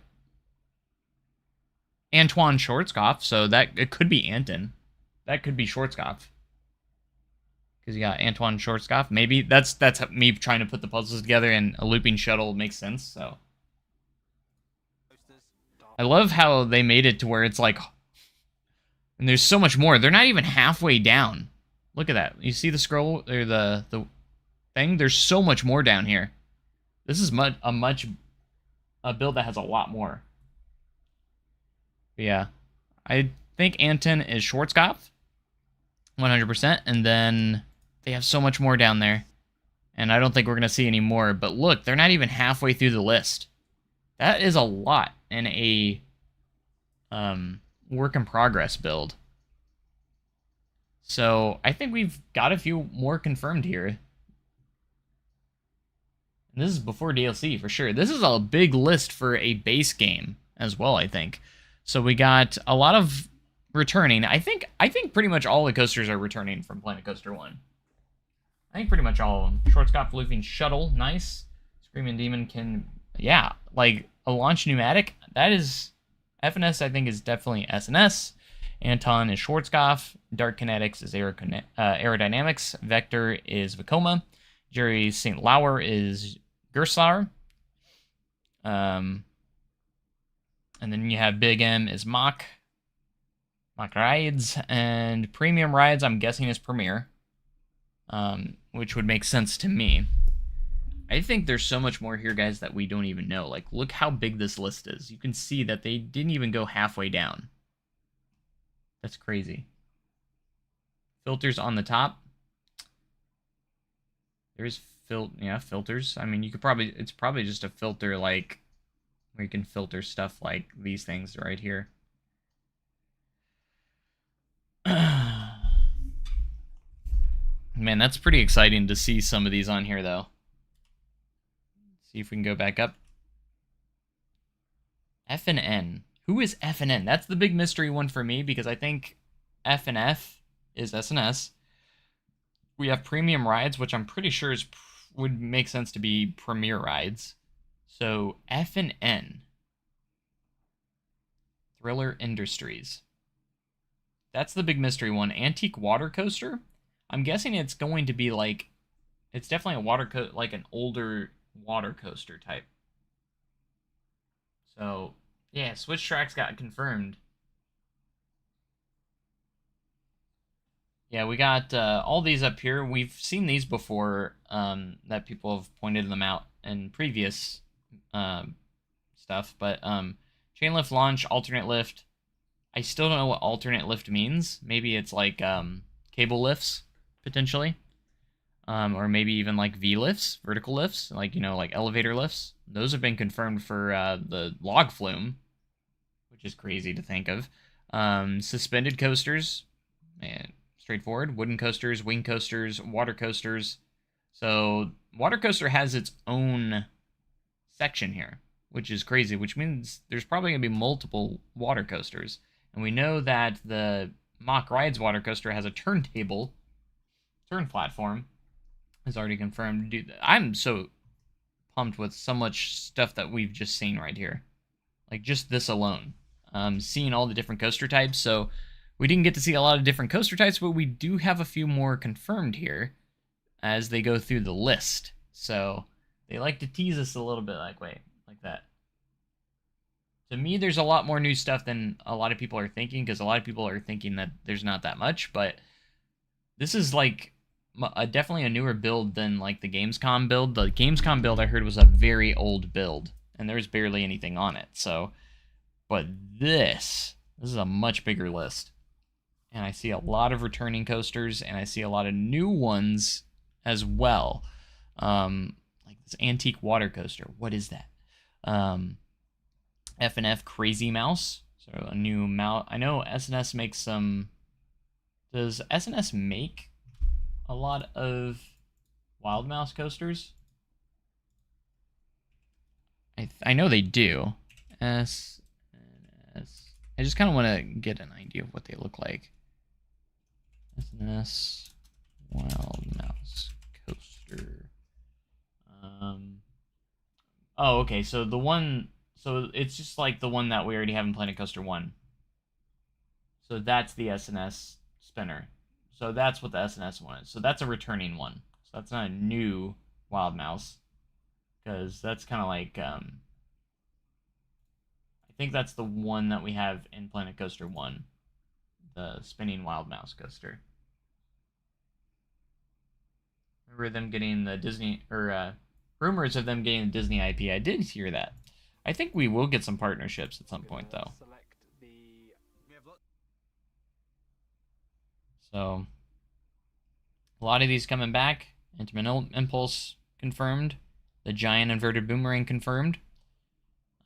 [SPEAKER 1] Antoine Schwarzkopf, so that it could be Anton. That could be Schwarzkopf. Because you got Antoine Schwarzkopf. Maybe that's me trying to put the puzzles together, and a Looping Shuttle makes sense, so. I love how they made it to where it's like... And there's so much more. They're not even halfway down. Look at that. You see the scroll, or the thing? There's so much more down here. This is a build that has a lot more. But yeah, I think Anton is Schwarzkopf, 100%, and then they have so much more down there, and I don't think we're going to see any more, but look, they're not even halfway through the list. That is a lot in a work in progress build. So I think we've got a few more confirmed here. And this is before DLC, for sure. This is a big list for a base game as well, I think. So we got a lot of returning. I think pretty much all the coasters are returning from Planet Coaster 1. I think pretty much all of them. Schwarzkopf Looping Shuttle, nice. Screaming Demon can... Yeah, like a launch pneumatic. That is... FNS, I think, is definitely SNS. Anton is Schwarzkopf. Dark Kinetics is Aerodynamics. Vector is Vekoma. Jerry St. Lauer is Gerstlauer. And then you have Big M is Mock Rides. And Premium Rides, I'm guessing, is Premier. Which would make sense to me. I think there's so much more here, guys, that we don't even know. Like, look how big this list is. You can see that they didn't even go halfway down. That's crazy. Filters on the top. There's filters. I mean, you could probably... It's probably just a filter, like... Where you can filter stuff like these things right here. Man, that's pretty exciting to see some of these on here, though. See if we can go back up. F and N. Who is F and N? That's the big mystery one for me, because I think F and F is SNS. We have premium rides, which I'm pretty sure would make sense to be premier rides. So F and N. Thriller Industries. That's the big mystery one. Antique water coaster. I'm guessing it's going to be like, it's definitely a like an older water coaster type. So yeah, Switch Tracks got confirmed. Yeah, we got all these up here. We've seen these before, that people have pointed them out in previous stuff. But chain lift launch, alternate lift. I still don't know what alternate lift means. Maybe it's like cable lifts, potentially. Or maybe even like V-lifts, vertical lifts, like, you know, like elevator lifts. Those have been confirmed for the log flume, which is crazy to think of. Suspended coasters, man, straightforward. Wooden coasters, wing coasters, water coasters. So water coaster has its own section here, which is crazy, which means there's probably going to be multiple water coasters. And we know that the Mock Rides water coaster has a turn platform. Is already confirmed. Dude, I'm so pumped with so much stuff that we've just seen right here. Like, just this alone. Seeing all the different coaster types. So, we didn't get to see a lot of different coaster types, but we do have a few more confirmed here as they go through the list. So, they like to tease us a little bit, like, wait, like that. To me, there's a lot more new stuff than a lot of people are thinking, because a lot of people are thinking that there's not that much, but this is, like, definitely a newer build than like the Gamescom build. The Gamescom build I heard was a very old build, and there's barely anything on it. So, but this is a much bigger list, and I see a lot of returning coasters, and I see a lot of new ones as well. Like this antique water coaster. What is that? F&F Crazy Mouse. So a new mouse. I know SNS makes some. Does SNS make a lot of Wild Mouse coasters? I know they do. S. I just kind of want to get an idea of what they look like. SNS Wild Mouse coaster. Oh, okay. So the one. So it's just like the one that we already have in Planet Coaster 1. So that's the SNS spinner. So that's what the SNS one is. So that's a returning one. So that's not a new Wild Mouse. Because that's kind of like, I think that's the one that we have in Planet Coaster 1. The spinning Wild Mouse coaster. Remember them getting the Disney, or rumors of them getting the Disney IP. I did hear that. I think we will get some partnerships at some point, though. So, a lot of these coming back. Intimate Impulse confirmed. The Giant Inverted Boomerang confirmed.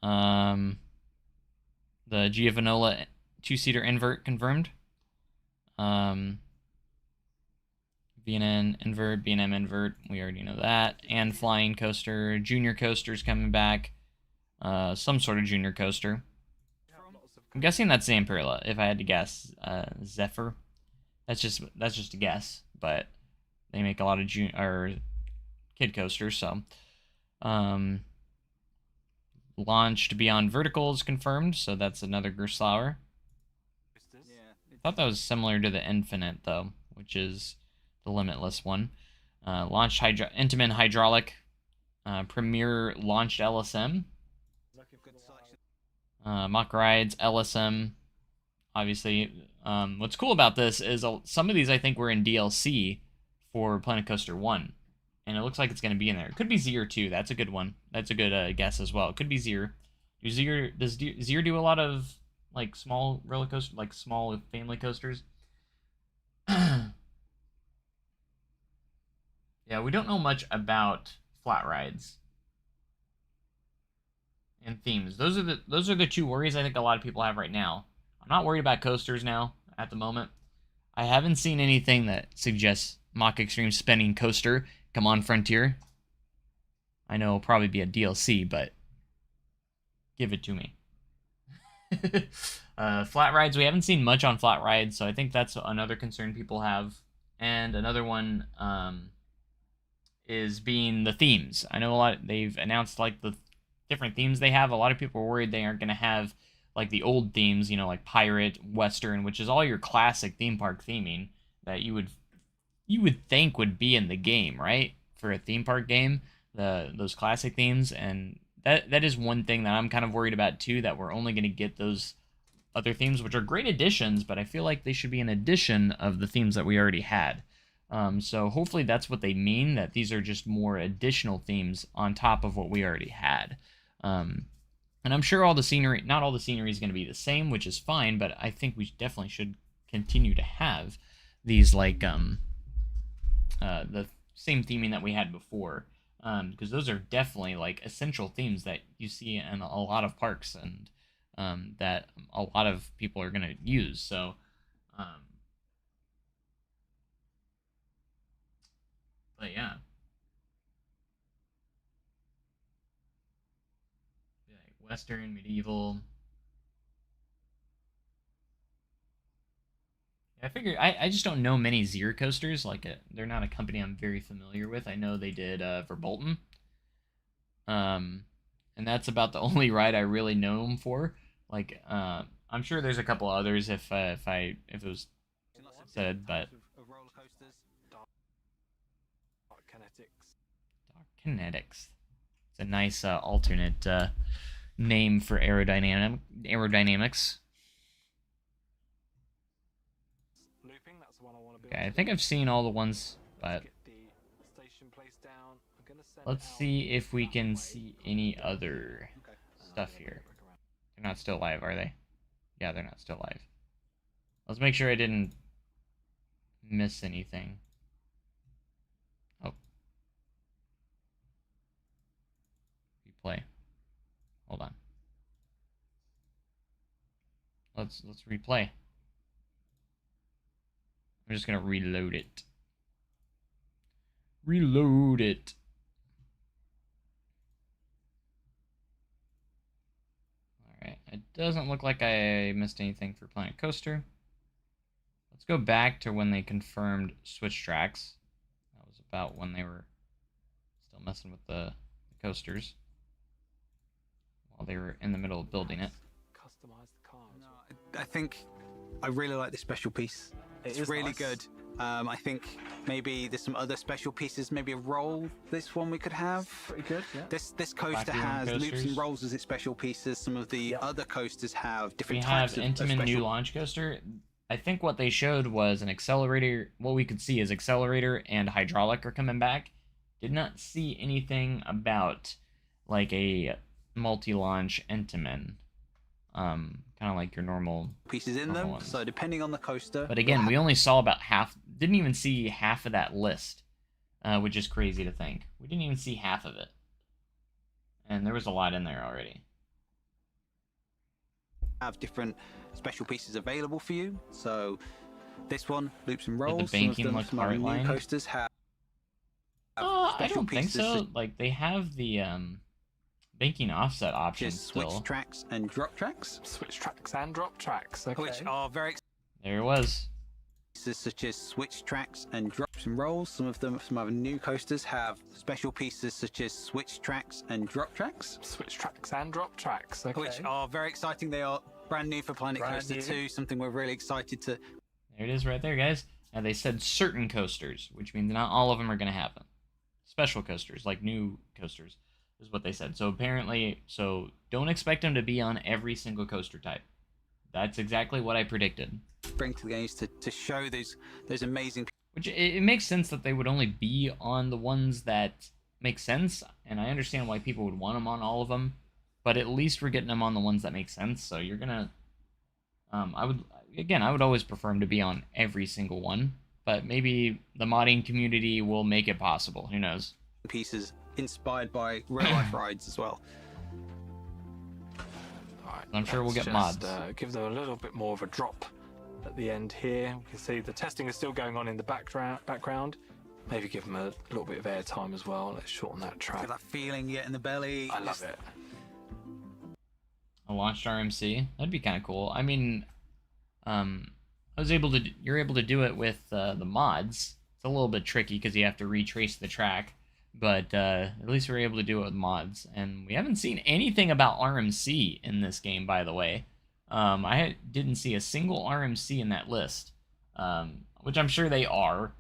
[SPEAKER 1] The Giovanola 2-seater invert confirmed. VNN invert, B&M invert, we already know that. And Flying Coaster. Junior Coaster's coming back. Some sort of junior coaster. I'm guessing that's Zamperla, if I had to guess. Zephyr. That's just a guess, but they make a lot of kid coasters, so. Launched Beyond Vertical is confirmed, so that's another Gerstlauer. I thought that was similar to the Infinite, though, which is the Limitless one. Launched Intamin Hydraulic. Premier launched LSM. Mock Rides, LSM. Obviously, what's cool about this is some of these I think were in DLC for Planet Coaster 1. And it looks like it's going to be in there. It could be Zier too. That's a good one. That's a good guess as well. It could be Zier. Does Zier do a lot of like small roller coasters, like small family coasters? Yeah, we don't know much about flat rides and themes. Those are the two worries I think a lot of people have right now. I'm not worried about coasters now at the moment. I haven't seen anything that suggests Mock Extreme Spinning Coaster. Come on, Frontier. I know it'll probably be a DLC, but give it to me. Flat rides, we haven't seen much on flat rides, so I think that's another concern people have. And another one is being the themes. I know they've announced like the different themes they have. A lot of people are worried they aren't going to have like the old themes, you know, like Pirate, Western, which is all your classic theme park theming that you would think would be in the game, right? For a theme park game, those classic themes, and that is one thing that I'm kind of worried about too, that we're only going to get those other themes, which are great additions, but I feel like they should be an addition of the themes that we already had. So hopefully that's what they mean, that these are just more additional themes on top of what we already had. And I'm sure all the scenery, not all the scenery is going to be the same, which is fine, but I think we definitely should continue to have these, like, the same theming that we had before, because those are definitely, like, essential themes that you see in a lot of parks, and that a lot of people are going to use, so... But yeah. Like Western, medieval. I figure I just don't know many Zero coasters. Like they're not a company I'm very familiar with. I know they did Verbolten. And that's about the only ride I really know them for. Like I'm sure there's a couple others if it was said, but Kinetics. It's a nice alternate name for aerodynamics. Okay, I think I've seen all the ones, but let's see if we can see any other stuff here. They're not still live, are they? Yeah, they're not still live. Let's make sure I didn't miss anything. Oh. Replay. Hold on. Let's replay. I'm just gonna reload it. Reload it. Alright, it doesn't look like I missed anything for Planet Coaster. Let's go back to when they confirmed Switch Tracks. That was about when they were still messing with the coasters while they were in the middle of building it.
[SPEAKER 5] Customize the car. No, I think I really like this special piece. It's really nice. Good. I think maybe there's some other special pieces. Maybe a roll. This one we could have. Pretty good. Yeah. This coaster has loops and rolls as its special pieces. Some of the other coasters have different types of special. We have Intamin new launch coaster. I think what they showed was an accelerator. What we could see is accelerator and hydraulic are coming back. Did not see anything about like a multi-launch Intamin. Kind of like your normal pieces in them.
[SPEAKER 1] Ones.
[SPEAKER 5] So depending on the coaster.
[SPEAKER 1] But again, we only saw about half. Didn't even see half of that list, which is crazy to think. We didn't even see half of it, and there was a lot in there already.
[SPEAKER 5] Have different special pieces available for you. So this one, loops and rolls.
[SPEAKER 1] Did the banking look hardline?
[SPEAKER 5] Coasters have.
[SPEAKER 1] I don't think so. Like they have the banking offset options still.
[SPEAKER 5] Switch tracks and drop tracks.
[SPEAKER 6] Switch tracks and drop tracks. Okay.
[SPEAKER 5] Which are very.
[SPEAKER 1] There it was.
[SPEAKER 5] Pieces such as switch tracks and drops and rolls. Some other new coasters have special pieces such as switch tracks and drop tracks.
[SPEAKER 6] Switch tracks and drop tracks. Okay.
[SPEAKER 5] Which are very exciting. They are brand new for Planet Coaster 2. Something we're really excited to.
[SPEAKER 1] There it is, right there, guys. And they said certain coasters, which means not all of them are going to have them. Special coasters, like new coasters. Is what they said. So apparently, don't expect them to be on every single coaster type. That's exactly what I predicted.
[SPEAKER 5] Bring to the games to show those amazing.
[SPEAKER 1] Which it makes sense that they would only be on the ones that make sense, and I understand why people would want them on all of them. But at least we're getting them on the ones that make sense. So you're gonna, I would always prefer them to be on every single one. But maybe the modding community will make it possible. Who knows?
[SPEAKER 5] Pieces. Inspired by real life rides as well.
[SPEAKER 6] Right,
[SPEAKER 1] I'm sure we'll get mods.
[SPEAKER 6] Give them a little bit more of a drop at the end here. We can see the testing is still going on in the background. Maybe give them a little bit of airtime as well. Let's shorten that track.
[SPEAKER 5] Feel that feeling yet in the belly.
[SPEAKER 6] I love it.
[SPEAKER 1] A launched RMC. That'd be kind of cool. I mean, you're able to do it with the mods. It's a little bit tricky because you have to retrace the track, but at least we're able to do it with mods. And we haven't seen anything about RMC in this game, by the way. I didn't see a single RMC in that list, which I'm sure they are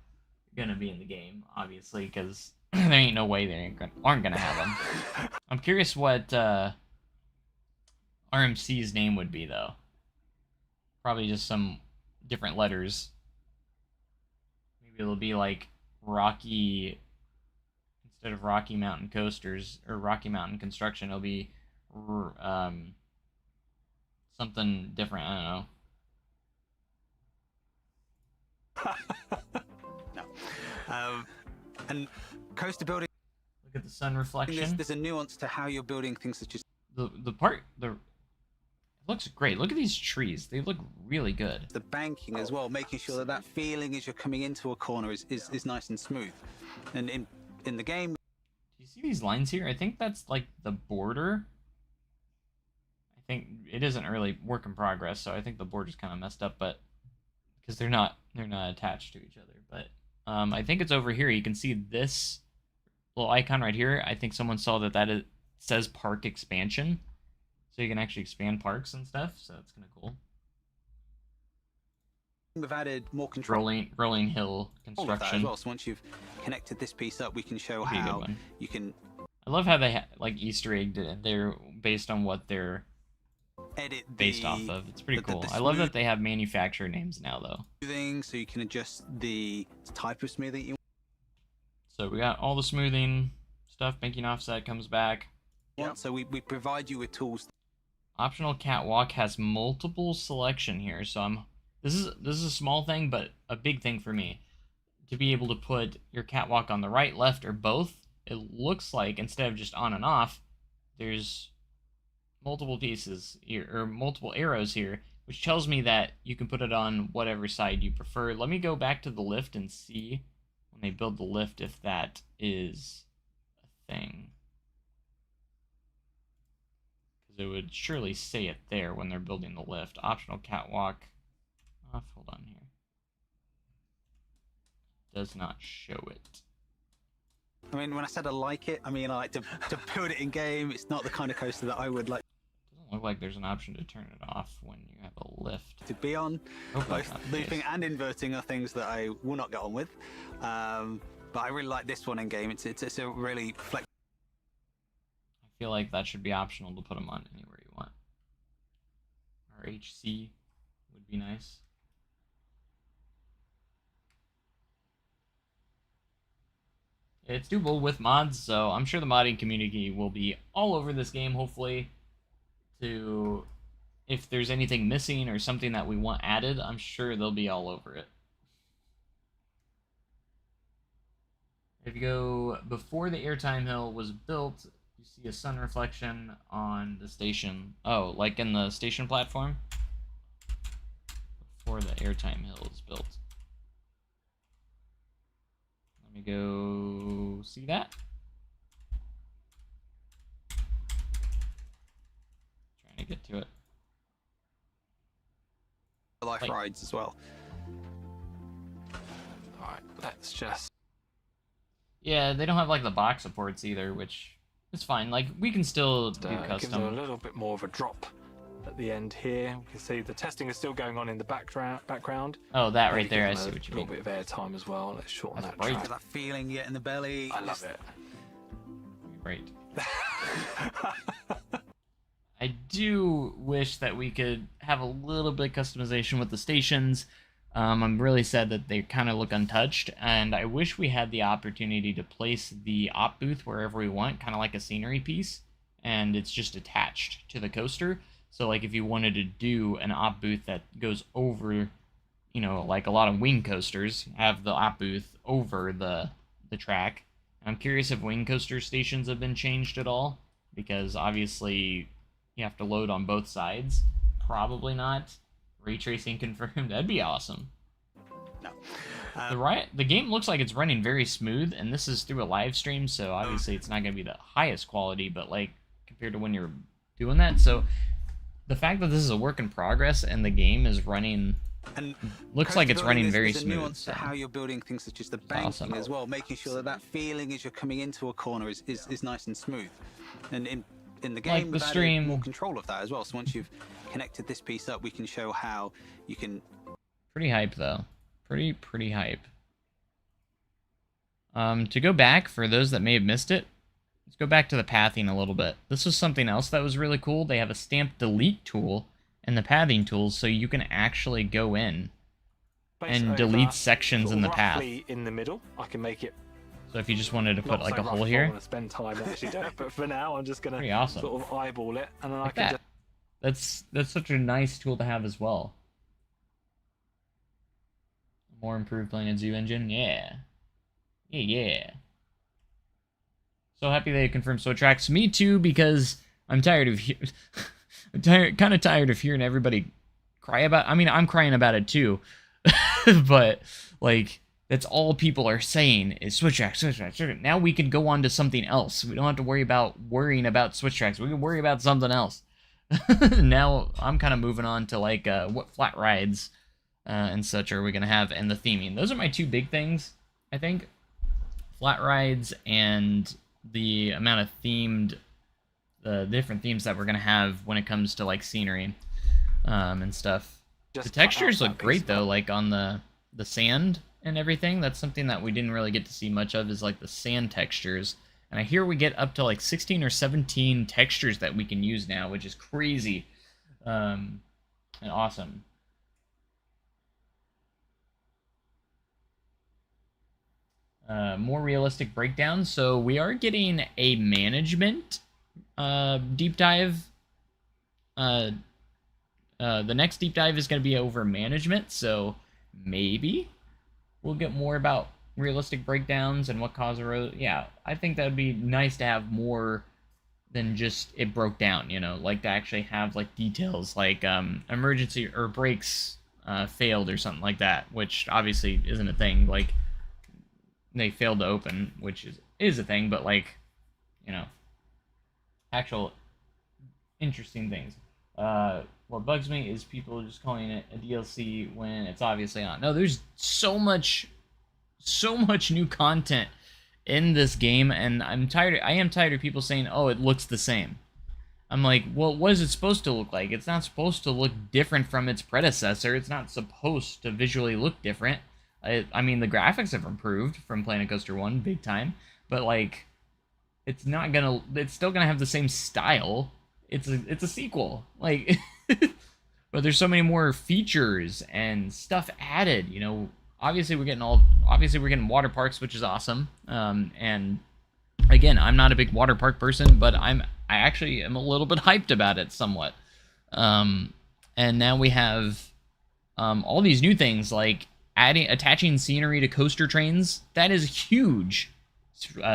[SPEAKER 1] gonna be in the game, obviously, because there ain't no way they aren't gonna have them. I'm curious what RMC's name would be, though. Probably just some different letters. Maybe it'll be like Rocky, instead of Rocky Mountain Coasters or Rocky Mountain Construction, it'll be something different. I don't know.
[SPEAKER 5] No. And coaster building.
[SPEAKER 1] Look at the sun reflection.
[SPEAKER 5] There's a nuance to how you're building things, such as
[SPEAKER 1] it looks great. Look at these trees; they look really good.
[SPEAKER 5] the banking as well, making sure that feeling as you're coming into a corner is nice and smooth. And in the game,
[SPEAKER 1] Do you see these lines here? I think that's like the border. I think it isn't really work in progress, so I think the border's kind of messed up, but because they're not attached to each other. But I think it's over here. You can see this little icon right here. I think someone saw that says park expansion, so you can actually expand parks and stuff. So that's kind of cool.
[SPEAKER 5] we've added more control.
[SPEAKER 1] Rolling hill
[SPEAKER 5] All of that
[SPEAKER 1] construction.
[SPEAKER 5] as well. So once you've connected this piece up, we can show
[SPEAKER 1] That'd be a good
[SPEAKER 5] how
[SPEAKER 1] one.
[SPEAKER 5] you can
[SPEAKER 1] I love how they like Easter egged it. They're based on what they're
[SPEAKER 5] edit
[SPEAKER 1] based off of. It's pretty
[SPEAKER 5] the
[SPEAKER 1] cool. I love that they have manufacturer names now, though.
[SPEAKER 5] smoothing, so you can adjust the type of smoothing you
[SPEAKER 1] So we got all the smoothing stuff. Banking offset comes back.
[SPEAKER 5] want. So we provide you with tools.
[SPEAKER 1] Optional catwalk has multiple selection here. So this is a small thing, but a big thing for me. To be able to put your catwalk on the right, left, or both, it looks like instead of just on and off, there's multiple pieces here, or multiple arrows here, which tells me that you can put it on whatever side you prefer. Let me go back to the lift and see when they build the lift if that is a thing. Because it would surely say it there when they're building the lift. Optional catwalk off. Hold on here. Does not show it.
[SPEAKER 5] I mean, when I said I like it, I mean I like to build it in game. It's not the kind of coaster that I would like
[SPEAKER 1] Doesn't look like there's an option to turn it off when you have a lift.
[SPEAKER 5] to be on.
[SPEAKER 1] Hope that's
[SPEAKER 5] Both
[SPEAKER 1] not the
[SPEAKER 5] looping
[SPEAKER 1] case.
[SPEAKER 5] and inverting are things that I will not get on with. But I really like this one in game. It's a really flexible.
[SPEAKER 1] I feel like that should be optional to put them on anywhere you want. Or HC would be nice. It's doable with mods, so I'm sure the modding community will be all over this game, hopefully, to if there's anything missing or something that we want added, I'm sure they'll be all over it. If you go before the airtime hill was built, you see a sun reflection on the station. Oh, like in the station platform? Before the airtime hill is built. Let me go see that. Trying to get to it.
[SPEAKER 5] Life
[SPEAKER 1] Like-
[SPEAKER 5] rides as well.
[SPEAKER 6] Alright, let's just...
[SPEAKER 1] Yeah, they don't have like the box supports either, which is fine. Like we can still do
[SPEAKER 6] Give them a
[SPEAKER 1] custom.
[SPEAKER 6] little bit more of a drop at the end here. We can see the testing is still going on in the background.
[SPEAKER 1] Oh, that
[SPEAKER 6] Maybe
[SPEAKER 1] right there. I
[SPEAKER 6] give them
[SPEAKER 1] see
[SPEAKER 6] a
[SPEAKER 1] what you
[SPEAKER 6] little
[SPEAKER 1] mean.
[SPEAKER 6] bit of airtime as well. Let's shorten
[SPEAKER 1] That's
[SPEAKER 6] that
[SPEAKER 1] great.
[SPEAKER 5] Feel
[SPEAKER 6] track.
[SPEAKER 5] that feeling yet in the belly.
[SPEAKER 6] I love it.
[SPEAKER 1] Right. I do wish that we could have a little bit of customization with the stations. I'm really sad that they kind of look untouched, and I wish we had the opportunity to place the op booth wherever we want, kind of like a scenery piece, and it's just attached to the coaster. So like if you wanted to do an op booth that goes over, you know, like a lot of wing coasters have the op booth over the track. I'm curious if wing coaster stations have been changed at all, because obviously you have to load on both sides. Probably not. Ray tracing confirmed. That'd be awesome.
[SPEAKER 5] No.
[SPEAKER 1] The game looks like it's running very smooth, and this is through a live stream, so obviously it's not going to be the highest quality, but like compared to when you're doing that, so the fact that this is a work in progress and the game is running,
[SPEAKER 5] and
[SPEAKER 1] looks like it's running very smooth.
[SPEAKER 5] There's a nuance to how you're building things such as the banking as well, making sure that that feeling as you're coming into a corner is nice and smooth. And in the game,
[SPEAKER 1] like the stream,
[SPEAKER 5] more control of that as well. So once you've connected this piece up, we can show how you can.
[SPEAKER 1] Pretty hype though. Pretty hype. To go back, for those that may have missed it, let's go back to the pathing a little bit. This was something else that was really cool. They have a stamp delete tool in the pathing tools, so you can actually go in and delete sections in the path.
[SPEAKER 6] In the middle, I can make it.
[SPEAKER 1] So if you just wanted to put like a hole here,
[SPEAKER 6] I want to spend time actually doing it, but for now I'm just gonna
[SPEAKER 1] awesome.
[SPEAKER 6] sort of eyeball it, and then
[SPEAKER 1] like
[SPEAKER 6] I can
[SPEAKER 1] just. That's such a nice tool to have as well. More improved Planet Zoo engine, yeah. So happy they confirmed Switch tracks. Me too, because I'm tired of kind of tired of hearing everybody cry about. I mean, I'm crying about it too, but like that's all people are saying is Switch tracks. Now we can go on to something else. We don't have to worry about worrying about Switch tracks. We can worry about something else. Now I'm kind of moving on to like what flat rides and such are we gonna have, and the theming. Those are my two big things, I think. Flat rides and the amount of the different themes that we're gonna have when it comes to like scenery and stuff. The textures look great though, like on the sand and everything. That's something that we didn't really get to see much of, is like the sand textures. And I hear we get up to like 16 or 17 textures that we can use now, which is crazy and awesome. More realistic breakdowns. So we are getting a management deep dive. The next deep dive is going to be over management, so maybe we'll get more about realistic breakdowns and what caused a yeah, I think that would be nice to have more than just it broke down, you know, like to actually have like details like emergency or brakes failed or something like that, which obviously isn't a thing. Like they failed to open, which is a thing, but like, you know, actual interesting things. What bugs me is people just calling it a DLC when it's obviously not. No, there's so much new content in this game, and I am tired of people saying, oh, it looks the same. I'm like, well, what is it supposed to look like? It's not supposed to look different from its predecessor. It's not supposed to visually look different. I mean, the graphics have improved from Planet Coaster 1 big time, but like, it's still gonna have the same style. It's a sequel, like, but there's so many more features and stuff added, you know. Obviously we're getting water parks, which is awesome. And again, I'm not a big water park person, but I actually am a little bit hyped about it somewhat. And now we have all these new things like attaching scenery to coaster trains. That is huge.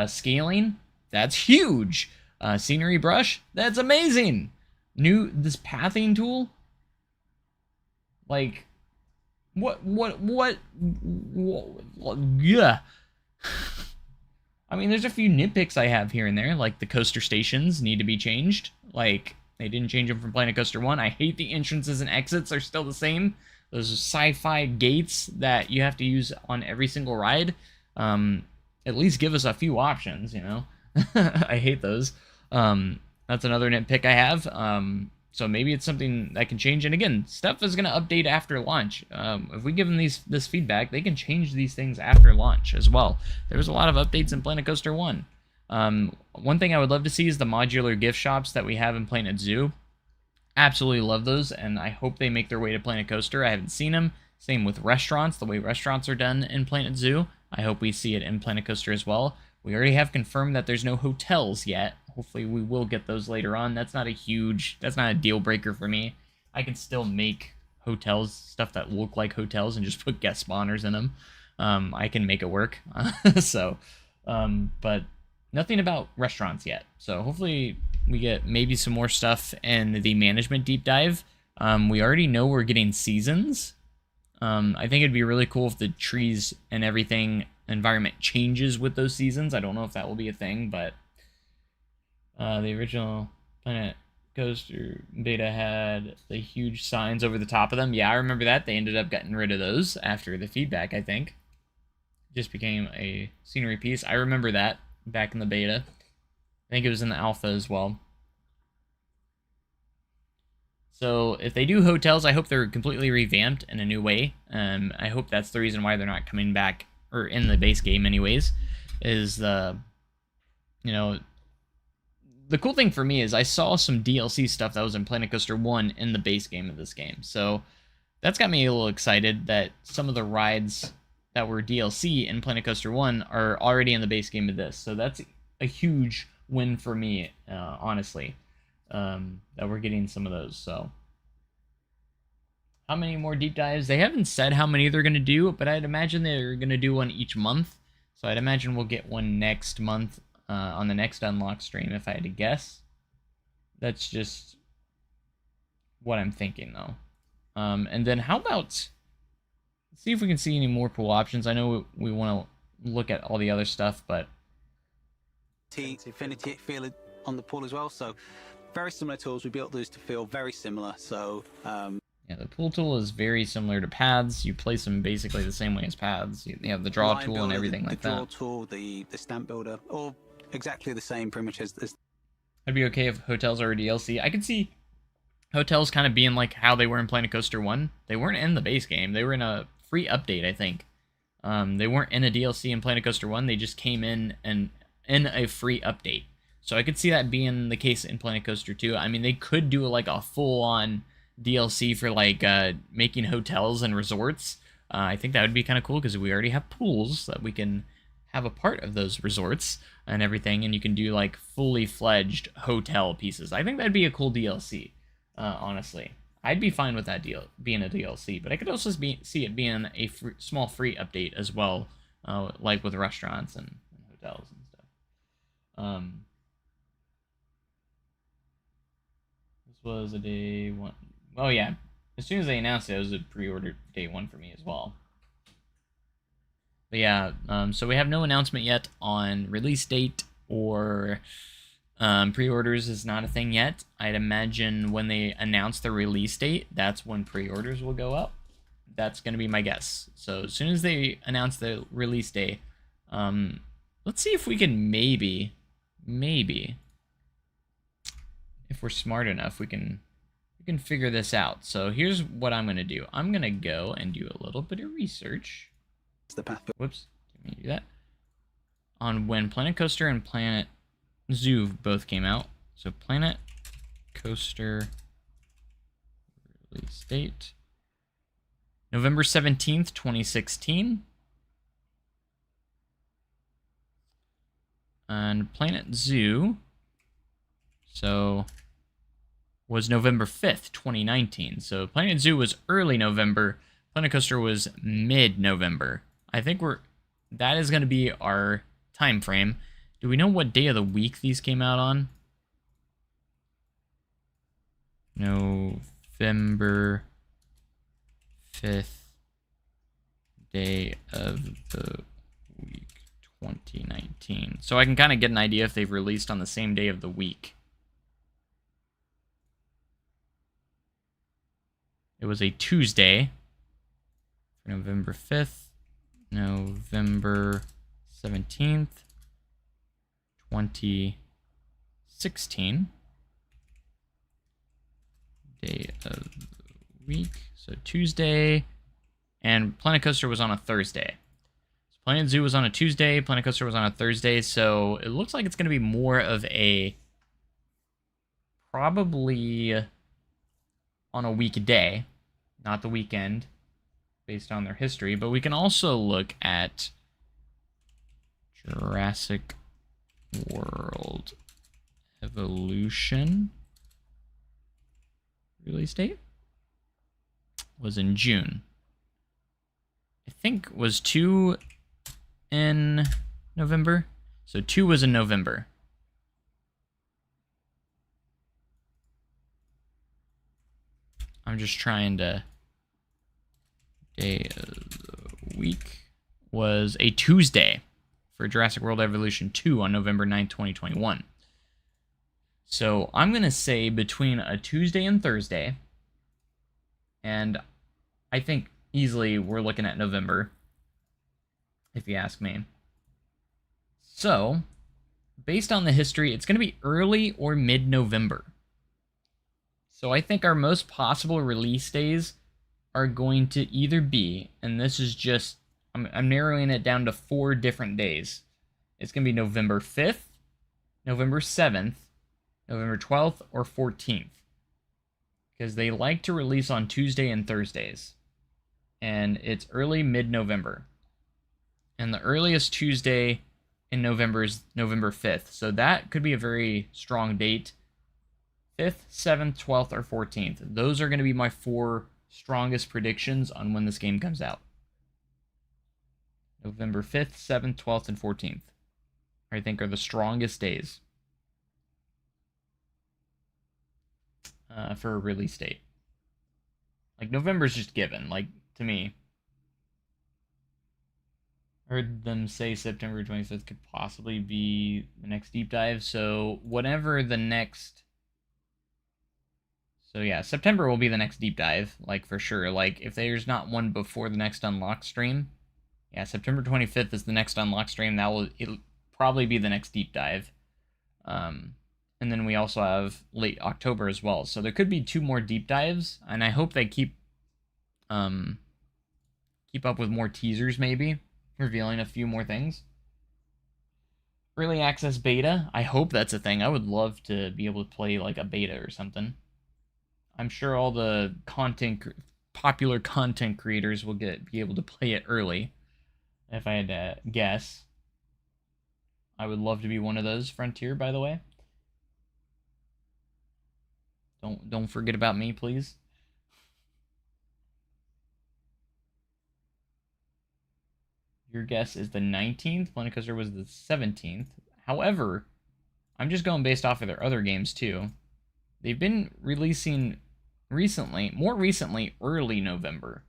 [SPEAKER 1] Scaling, that's huge. Scenery brush, that's amazing. This pathing tool, like, what, yeah. I mean, there's a few nitpicks I have here and there, like the coaster stations need to be changed. Like, they didn't change them from Planet Coaster 1. I hate the entrances and exits are still the same. Those sci-fi gates that you have to use on every single ride. At least give us a few options, you know? I hate those. That's another nitpick I have. So maybe it's something that can change. And again, stuff is going to update after launch. If we give them this feedback, they can change these things after launch as well. There was a lot of updates in Planet Coaster 1. One thing I would love to see is the modular gift shops that we have in Planet Zoo. Absolutely love those, and I hope they make their way to Planet Coaster. I haven't seen them. Same with restaurants, the way restaurants are done in Planet Zoo. I hope we see it in Planet Coaster as well. We already have confirmed that there's no hotels yet. Hopefully we will get those later on. That's not a deal breaker for me. I can still make hotels, stuff that look like hotels, and just put guest spawners in them. I can make it work. But nothing about restaurants yet. So hopefully we get maybe some more stuff in the management deep dive. We already know we're getting seasons. I think it'd be really cool if the trees and everything environment changes with those seasons. I don't know if that will be a thing, but the original Planet Coaster beta had the huge signs over the top of them. Yeah, I remember that. They ended up getting rid of those after the feedback, I think. Just became a scenery piece. I remember that back in the beta. I think it was in the alpha as well. So if they do hotels, I hope they're completely revamped in a new way. I hope that's the reason why they're not coming back, or in the base game anyways, is the, you know, the cool thing for me is I saw some DLC stuff that was in Planet Coaster 1 in the base game of this game. So that's got me a little excited that some of the rides that were DLC in Planet Coaster 1 are already in the base game of this. So that's a huge win for me, honestly, that we're getting some of those. So how many more deep dives? They haven't said how many they're going to do, but I'd imagine they're going to do one each month. So I'd imagine we'll get one next month on the next Unlock stream, if I had to guess. That's just what I'm thinking, though. And then how about... see if we can see any more pool options. I know we want to look at all the other stuff, but...
[SPEAKER 5] Infinity feel on the pool as well, so very similar tools. We built those to feel very similar, so...
[SPEAKER 1] yeah, the pool tool is very similar to paths. You place them basically the same way as paths. You have the draw tool builder, and everything like that.
[SPEAKER 5] The draw tool, the stamp builder, all exactly the same pretty much as...
[SPEAKER 1] I'd be okay if hotels are a DLC. I could see hotels kind of being like how they were in Planet Coaster 1. They weren't in the base game. They were in a free update, I think. They weren't in a DLC in Planet Coaster 1. They just came in and in a free update. So I could see that being the case in Planet Coaster 2. I mean, they could do like a full-on DLC for like making hotels and resorts. I think that would be kind of cool because we already have pools that we can have a part of those resorts and everything, and you can do like fully fledged hotel pieces. I think that'd be a cool DLC, honestly. I'd be fine with that deal being a DLC, but I could also see it being a small free update as well, like with restaurants and hotels and stuff. This was a day one. Oh yeah, as soon as they announced it, it was a pre-order day one for me as well. But yeah, so we have no announcement yet on release date or pre-orders is not a thing yet. I'd imagine when they announce the release date, that's when pre-orders will go up. That's going to be my guess. So as soon as they announce the release day, let's see if we can maybe, if we're smart enough, we can figure this out. So here's what I'm going to do. I'm going to go and do a little bit of research.
[SPEAKER 5] The path.
[SPEAKER 1] Whoops, didn't mean to do that. On when Planet Coaster and Planet Zoo both came out. So Planet Coaster release date November 17th, 2016. And Planet Zoo was November 5th, 2019. So Planet Zoo was early November. Planet Coaster was mid-November. I think that is going to be our time frame. Do we know what day of the week these came out on? November 5th, day of the week, 2019. So I can kind of get an idea if they've released on the same day of the week. It was a Tuesday. November 5th. November 17th, 2016. Day of the week. So Tuesday. And Planet Coaster was on a Thursday. So Planet Zoo was on a Tuesday. Planet Coaster was on a Thursday. So it looks like it's going to be more of a... probably on a weekday, not the weekend, based on their history. But we can also look at Jurassic World Evolution. Release date was in June. I think was 2 in November. So 2 was in November. I'm just trying to... Day of the week was a Tuesday for Jurassic World Evolution 2 on November 9th, 2021. So I'm going to say between a Tuesday and Thursday, and I think easily we're looking at November, if you ask me. So, based on the history, it's going to be early or mid-November. So I think our most possible release days are going to either be, and this is just, I'm narrowing it down to 4 different days. It's going to be November 5th, November 7th, November 12th, or 14th. Because they like to release on Tuesday and Thursdays. And it's early mid-November. And the earliest Tuesday in November is November 5th. So that could be a very strong date. 5th, 7th, 12th, or 14th. Those are going to be my 4 strongest predictions on when this game comes out. November 5th, 7th, 12th, and 14th. I think are the strongest days for a release date. Like, November's just given, like, to me. I heard them say September 25th could possibly be the next deep dive, so whatever the next... So yeah, September will be the next deep dive, like, for sure. Like, if there's not one before the next unlock stream, yeah, September 25th is the next unlock stream. It'll probably be the next deep dive. And then we also have late October as well. So there could be 2 more deep dives, and I hope they keep up with more teasers, maybe, revealing a few more things. Early access beta, I hope that's a thing. I would love to be able to play like a beta or something. I'm sure all the popular content creators will be able to play it early. If I had to guess, I would love to be one of those. Frontier, by the way. Don't forget about me, please. Your guess is the 19th. Planet Coaster was the 17th. However, I'm just going based off of their other games too. They've been releasing more recently, early November.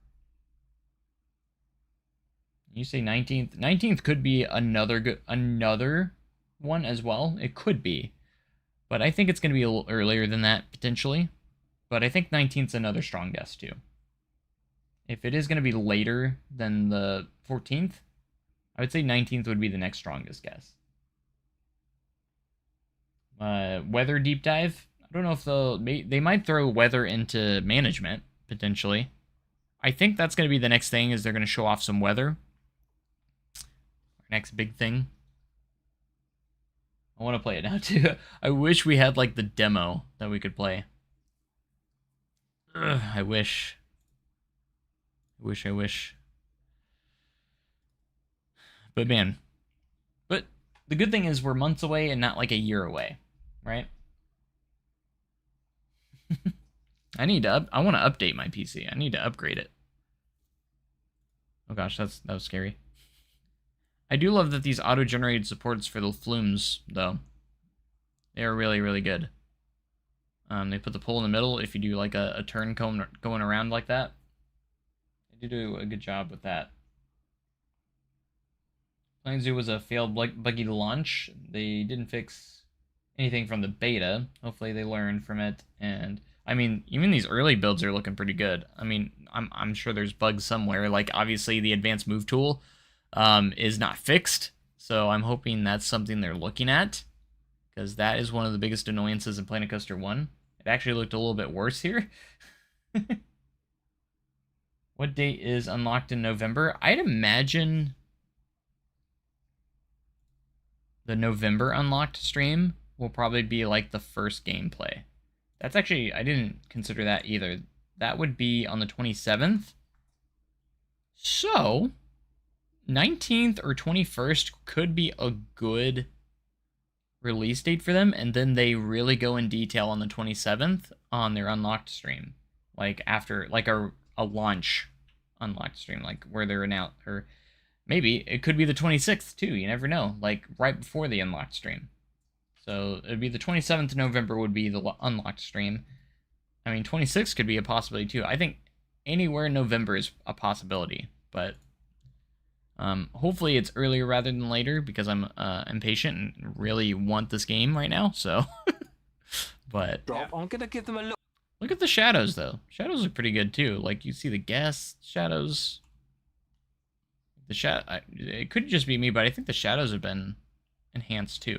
[SPEAKER 1] You say 19th. 19th could be another one as well. It could be. But I think it's going to be a little earlier than that, potentially. But I think 19th's another strong guess, too. If it is going to be later than the 14th, I would say 19th would be the next strongest guess. Weather deep dive. I don't know if they might throw weather into management, potentially. I think that's going to be the next thing, is they're going to show off some weather. Next big thing. I want to play it now, too. I wish we had, like, the demo that we could play. Ugh, I wish. I wish. But, man. But the good thing is we're months away and not, like, a year away. Right? I want to update my PC. I need to upgrade it. Oh, gosh, that was scary. I do love that these auto-generated supports for the Flumes, though. They are really, really good. They put the pole in the middle if you do like a turn going around like that. They do a good job with that. Planet Zoo was a failed buggy launch. They didn't fix anything from the beta. Hopefully they learned from it. And I mean, even these early builds are looking pretty good. I mean, I'm sure there's bugs somewhere. Like, obviously the advanced move tool is not fixed, so I'm hoping that's something they're looking at, because that is one of the biggest annoyances in Planet Coaster 1. It actually looked a little bit worse here. What date is unlocked in November? I'd imagine the November unlocked stream will probably be like the first gameplay. That's actually, I didn't consider that either. That would be on the 27th. So 19th or 21st could be a good release date for them, and then they really go in detail on the 27th on their unlocked stream, like after like a launch unlocked stream, like where they're announced. Or maybe it could be the 26th too, you never know, like right before the unlocked stream. So it'd be the 27th of November would be the unlocked stream, I mean, 26 could be a possibility too. I think anywhere in November is a possibility, but hopefully it's earlier rather than later because I'm impatient and really want this game right now. So, but
[SPEAKER 6] I'm gonna give them a look.
[SPEAKER 1] Look at the shadows though. Shadows are pretty good too. Like you see the guest shadows. It could just be me, but I think the shadows have been enhanced too.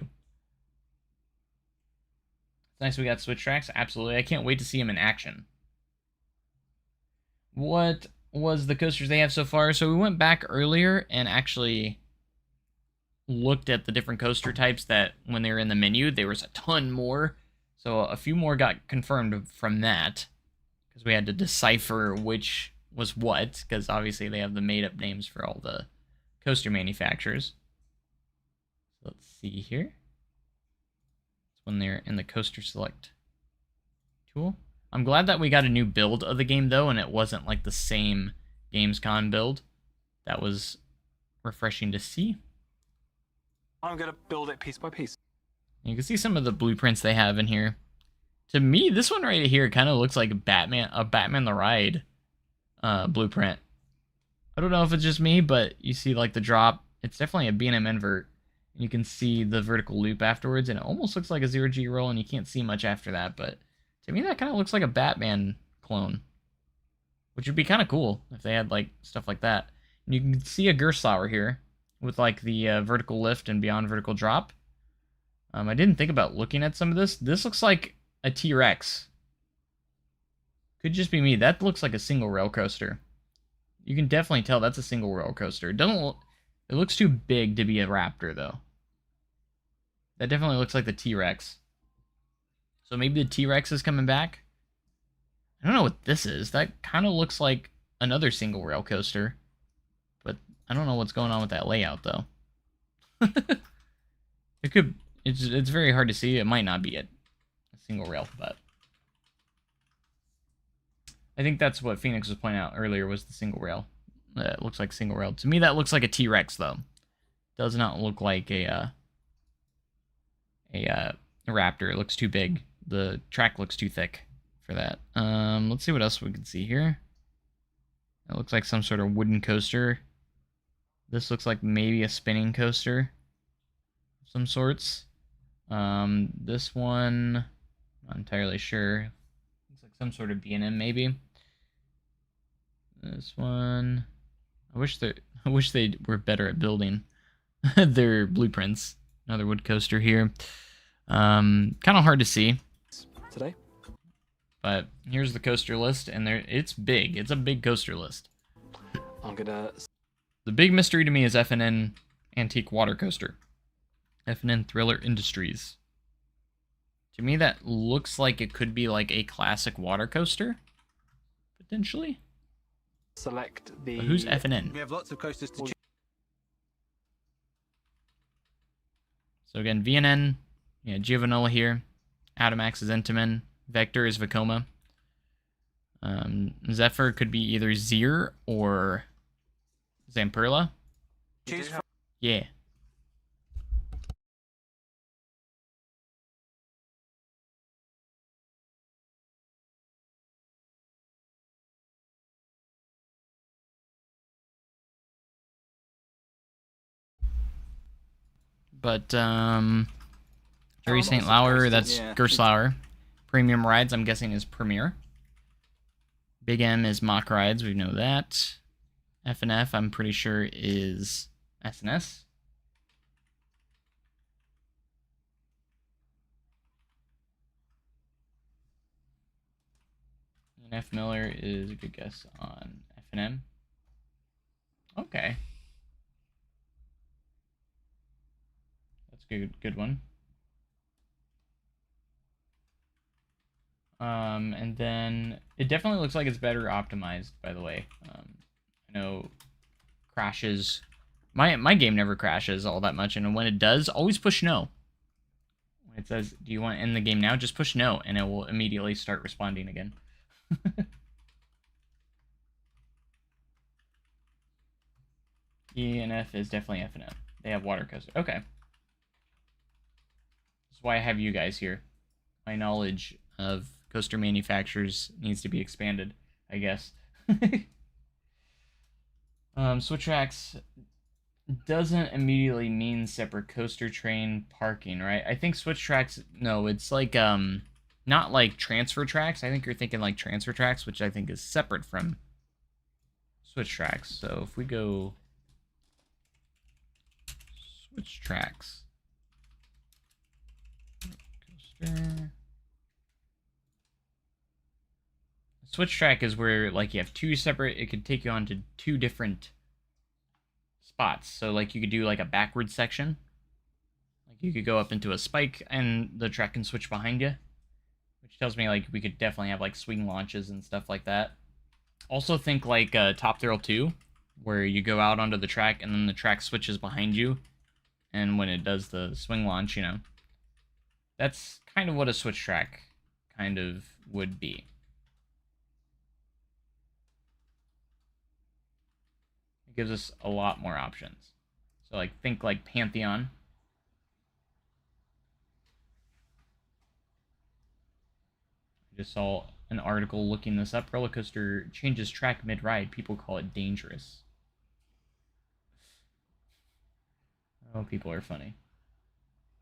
[SPEAKER 1] It's nice we got switch tracks. Absolutely. I can't wait to see them in action. What was the coasters they have so far? So we went back earlier and actually looked at the different coaster types that when they were in the menu, there was a ton more. So a few more got confirmed from that because we had to decipher which was what, because obviously they have the made-up names for all the coaster manufacturers. So let's see here. It's when they're in the coaster select tool. I'm glad that we got a new build of the game, though, and it wasn't like the same gamescom build. That was refreshing to see.
[SPEAKER 6] I'm going to build it piece by piece.
[SPEAKER 1] You can see some of the blueprints they have in here. To me, this one right here kind of looks like a Batman the Ride blueprint. I don't know if it's just me, but you see like the drop. It's definitely a B&M invert. You can see the vertical loop afterwards, and it almost looks like a zero-G roll, and you can't see much after that, but to me that kind of looks like a Batman clone, which would be kind of cool if they had like stuff like that. And you can see a Gerstlauer here with like the vertical lift and beyond vertical drop. I didn't think about looking at some of this. This looks like a T-Rex. Could just be me. That looks like a single rail coaster. You can definitely tell that's a single rail coaster. It looks too big to be a Raptor, though. That definitely looks like the T-Rex. So maybe the T-Rex is coming back? I don't know what this is. That kind of looks like another single rail coaster. But I don't know what's going on with that layout, though. It could... It's very hard to see. It might not be a single rail, but... I think that's what Phoenix was pointing out earlier, was the single rail. It looks like single rail. To me, that looks like a T-Rex, though. Does not look like a Raptor. It looks too big. The track looks too thick for that. Let's see what else we can see here. It looks like some sort of wooden coaster. This looks like maybe a spinning coaster of some sorts. This one, not entirely sure. Looks like some sort of B&M maybe. This one, I wish they were better at building their blueprints. Another wood coaster here. Kind of hard to see
[SPEAKER 6] Today.
[SPEAKER 1] But here's the coaster list, and it's big. It's a big coaster list. The big mystery to me is F&N Antique Water Coaster. F&N Thriller Industries. To me, that looks like it could be like a classic water coaster, potentially.
[SPEAKER 6] Select the...
[SPEAKER 1] But who's F&N?
[SPEAKER 5] We have lots of coasters to choose.
[SPEAKER 1] So again, V&N, yeah, Giovanola here. Atomax is Intamin. Vector is Vekoma. Zephyr could be either Zier or Zamperla. Yeah. But, Jerry St. Lauer, that's Gerstlauer. Premium Rides, I'm guessing, is Premier. Big M is Mock Rides, we know that. F&F, I'm pretty sure, is SNS. And F. Miller is a good guess on F&M. Okay. That's a good one. And then it definitely looks like it's better optimized, by the way. I know crashes. My game never crashes all that much, and when it does, always push no. When it says, do you want to end the game now? Just push no, and it will immediately start responding again. E and F is definitely F and M. They have water coaster. Okay. That's why I have you guys here. My knowledge of coaster manufacturers needs to be expanded, I guess. Switch tracks doesn't immediately mean separate coaster train parking, right? I think switch tracks, no, it's like, not like transfer tracks. I think you're thinking like transfer tracks, which I think is separate from switch tracks. So if we go switch tracks, coaster. Switch track is where like you have two separate, it could take you on to two different spots. So like you could do like a backward section. Like you could go up into a spike and the track can switch behind you. Which tells me like we could definitely have like swing launches and stuff like that. Also think like Top Thrill 2, where you go out onto the track and then the track switches behind you. And when it does the swing launch, you know, that's kind of what a switch track kind of would be. It gives us a lot more options. So like think like Pantheon. I just saw an article looking this up. Roller coaster changes track mid-ride. People call it dangerous. Oh, people are funny.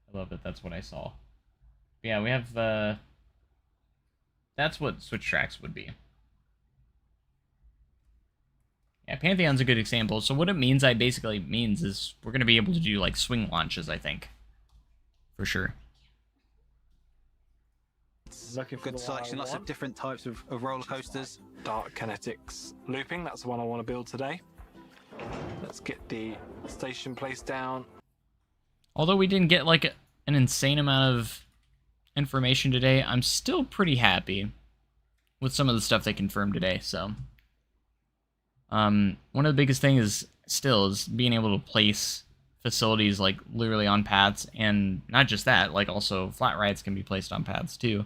[SPEAKER 1] I love that that's what I saw. But yeah, we have, that's what switch tracks would be. Yeah, Pantheon's a good example. So what it means, basically means is we're going to be able to do, like, swing launches, I think. For sure.
[SPEAKER 5] Good selection, lots of different types of roller coasters.
[SPEAKER 6] Dark Kinetics looping, that's the one I want to build today. Let's get the station placed down.
[SPEAKER 1] Although we didn't get like an insane amount of information today, I'm still pretty happy with some of the stuff they confirmed today. So one of the biggest things is being able to place facilities like literally on paths, and not just that, like also flat rides can be placed on paths too.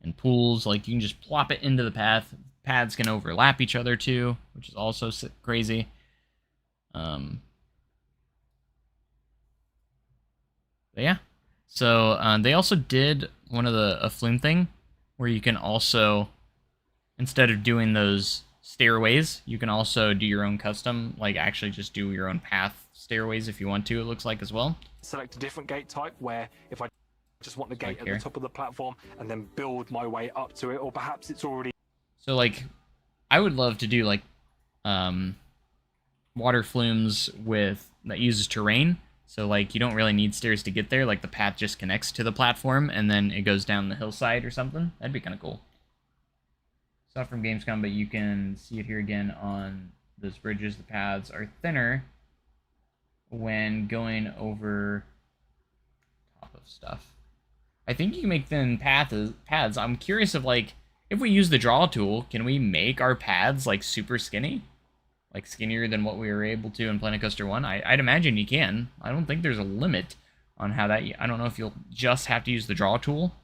[SPEAKER 1] And pools, like you can just plop it into the path. Paths can overlap each other too, which is also crazy. But yeah, so they also did one of a Flume thing where you can also, instead of doing those stairways, you can also do your own custom, like actually just do your own path stairways if you want to, it looks like as well.
[SPEAKER 6] Select a different gate type where if I just want the gate at the top of the platform and then build my way up to it, or perhaps it's already...
[SPEAKER 1] So like, I would love to do like water flumes that uses terrain. So like you don't really need stairs to get there, like the path just connects to the platform and then it goes down the hillside or something. That'd be kind of cool. It's not from Gamescom, but you can see it here again on those bridges. The paths are thinner when going over top of stuff. I think you can make thin paths. I'm curious if like, if we use the draw tool, can we make our paths like super skinny? Like skinnier than what we were able to in Planet Coaster 1? I'd imagine you can. I don't think there's a limit on how that... I don't know if you'll just have to use the draw tool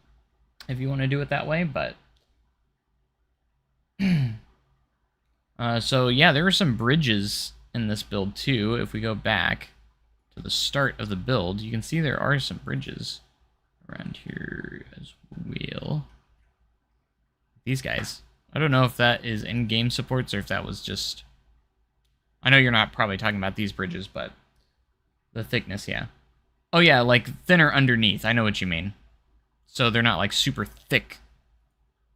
[SPEAKER 1] if you want to do it that way, but... so yeah, there were some bridges in this build too. If we go back to the start of the build, you can see there are some bridges around here as well. These guys. I don't know if that is in-game supports or if that was just... I know you're not probably talking about these bridges, but the thickness, yeah. Oh yeah, like thinner underneath. I know what you mean. So they're not like super thick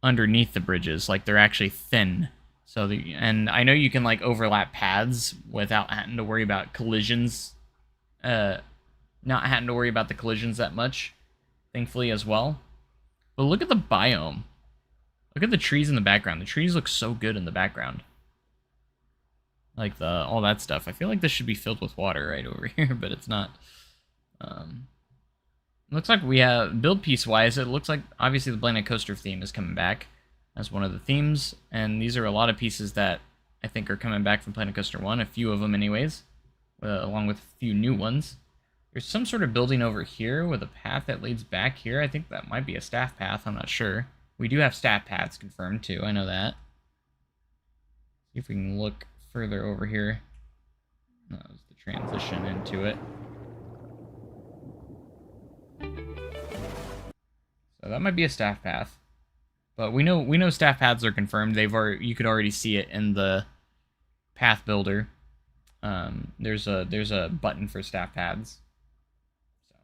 [SPEAKER 1] underneath the bridges. Like they're actually thin. So and I know you can like overlap paths without having to worry about collisions. Not having to worry about the collisions that much, thankfully as well. But look at the biome. Look at the trees in the background. The trees look so good in the background. Like all that stuff. I feel like this should be filled with water right over here, but it's not. Looks like we have, build piece wise, it looks like obviously the Planet Coaster theme is coming back as one of the themes, and these are a lot of pieces that I think are coming back from Planet Coaster 1, a few of them anyways, along with a few new ones. There's some sort of building over here with a path that leads back here. I think that might be a staff path, I'm not sure. We do have staff paths confirmed too, I know that. See if we can look further over here. That was the transition into it. So that might be a staff path. But we know staff paths are confirmed. You could already see it in the path builder. There's a button for staff paths. So.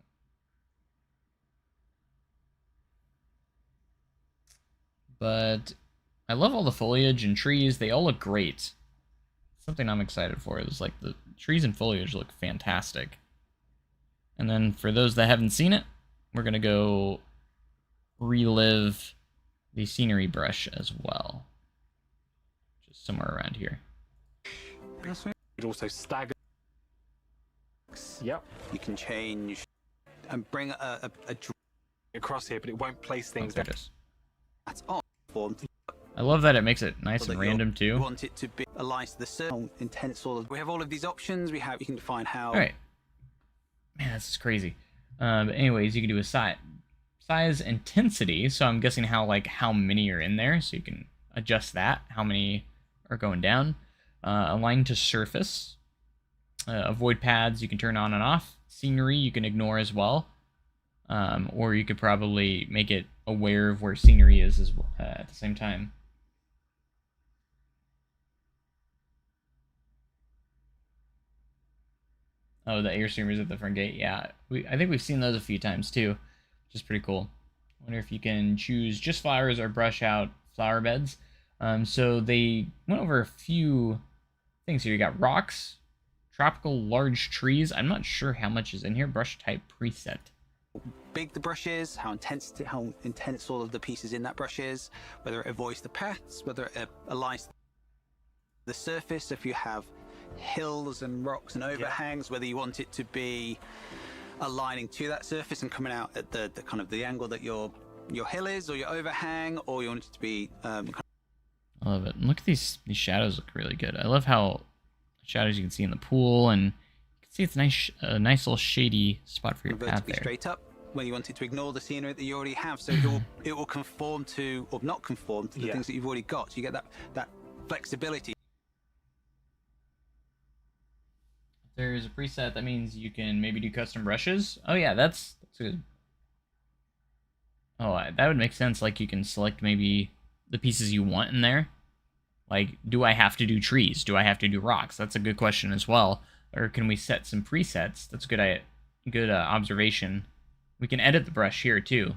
[SPEAKER 1] But I love all the foliage and trees. They all look great. Something I'm excited for is like the trees and foliage look fantastic. And then for those that haven't seen it, we're gonna go relive the scenery brush as well. Just somewhere around here.
[SPEAKER 6] It also stagger. Yep.
[SPEAKER 5] You can change and bring a
[SPEAKER 6] across here, but it won't place things
[SPEAKER 1] there.
[SPEAKER 5] That's on form.
[SPEAKER 1] I love that it makes it nice and random too.
[SPEAKER 5] You want it to be aligned to the circle, intense. We have all of these options. You can define how.
[SPEAKER 1] All right. Man, this is crazy. But anyways, you can do a size intensity. So I'm guessing how many are in there. So you can adjust that. How many are going down. Align to surface. Avoid paths you can turn on and off. Scenery you can ignore as well. Or you could probably make it aware of where scenery is as well, at the same time. Oh, the air streamers at the front gate. Yeah, I think we've seen those a few times too, which is pretty cool. I wonder if you can choose just flowers or brush out flower beds. So they went over a few things here. You got rocks, tropical large trees. I'm not sure how much is in here. Brush type preset.
[SPEAKER 5] Big the brush is, how intense all of the pieces in that brush is, whether it avoids the paths, whether it aligns the surface. If you have hills and rocks and overhangs, whether you want it to be aligning to that surface and coming out at the kind of the angle that your hill is or your overhang, or you want it to be
[SPEAKER 1] I love it. And look at these shadows look really good. I love how shadows you can see in the pool, and you can see it's a nice little shady spot for your path there.
[SPEAKER 5] Straight up when you want it to ignore the scenery that you already have, so it will conform to or not conform to the things that you've already got. So you get that flexibility.
[SPEAKER 1] There's a preset that means you can maybe do custom brushes. Oh yeah, that's good. Oh, that would make sense. Like you can select maybe the pieces you want in there. Like, do I have to do trees? Do I have to do rocks? That's a good question as well. Or can we set some presets? That's a good observation. We can edit the brush here too.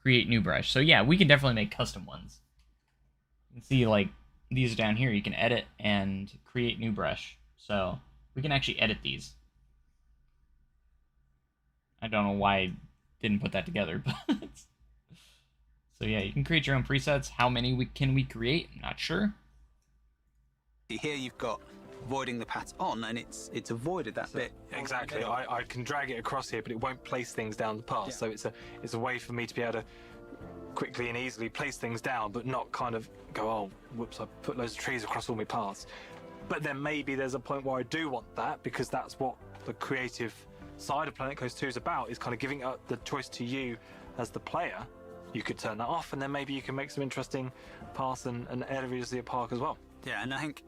[SPEAKER 1] Create new brush. So yeah, we can definitely make custom ones. You can see like these down here. You can edit and create new brush. So we can actually edit these. I don't know why I didn't put that together, but so yeah, you can create your own presets. How many can we create? I'm not sure.
[SPEAKER 5] Here you've got avoiding the paths on, and it's avoided that bit.
[SPEAKER 6] Exactly. I can drag it across here, but it won't place things down the path. So it's a way for me to be able to quickly and easily place things down, but not kind of go, oh, whoops, I put loads of trees across all my paths. But then maybe there's a point where I do want that, because that's what the creative side of Planet Coaster 2 is about, is kind of giving up the choice to you as the player. You could turn that off, and then maybe you can make some interesting paths and areas of the park as well.
[SPEAKER 5] Yeah, and I think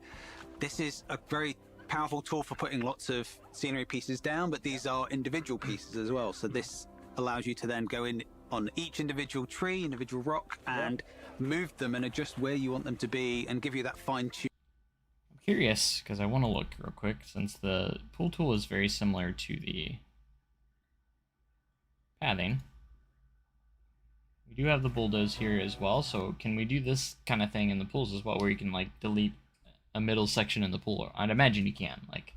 [SPEAKER 5] this is a very powerful tool for putting lots of scenery pieces down, but these are individual pieces as well. So this allows you to then go in on each individual tree, individual rock, and move them and adjust where you want them to be and give you that fine tune.
[SPEAKER 1] I'm curious, because I want to look real quick, since the pool tool is very similar to the pathing. We do have the bulldoze here as well, so can we do this kind of thing in the pools as well, where you can like delete a middle section in the pool? I'd imagine you can, like,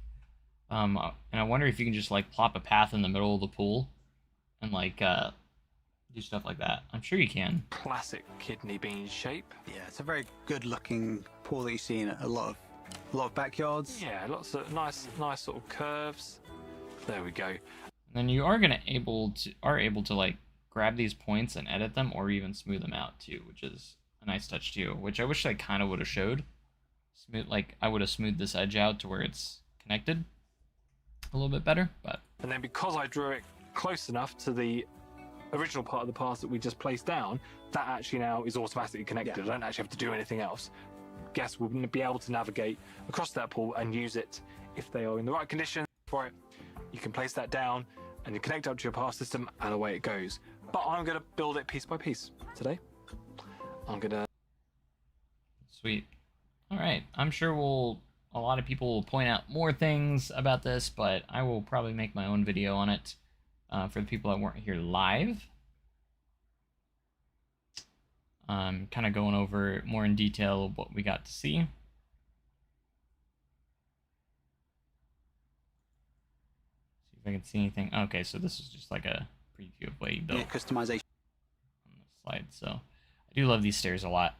[SPEAKER 1] and I wonder if you can just like plop a path in the middle of the pool and like do stuff like that. I'm sure you can.
[SPEAKER 6] Classic kidney bean shape.
[SPEAKER 5] Yeah, it's a very good looking pool that you see in a lot of backyards.
[SPEAKER 6] Yeah, lots of nice sort of curves. There we go.
[SPEAKER 1] And then you are able to like grab these points and edit them, or even smooth them out too, which is a nice touch too, which I wish I kind of would have showed. Like I would have smoothed this edge out to where it's connected a little bit better, but.
[SPEAKER 6] And then because I drew it close enough to the original part of the path that we just placed down, that actually now is automatically connected. I don't actually have to do anything else. Guests will be able to navigate across that pool and use it if they are in the right condition for it. You can place that down and you connect up to your path system, and away it goes. But I'm going to build it piece by piece today. I'm gonna.
[SPEAKER 1] Sweet. All right. I'm sure a lot of people will point out more things about this, but I will probably make my own video on it for the people that weren't here live. Kind of going over more in detail what we got to see. See if I can see anything. Okay, so this is just like a preview of what you built.
[SPEAKER 5] Yeah, customization
[SPEAKER 1] on the slide. So I do love these stairs a lot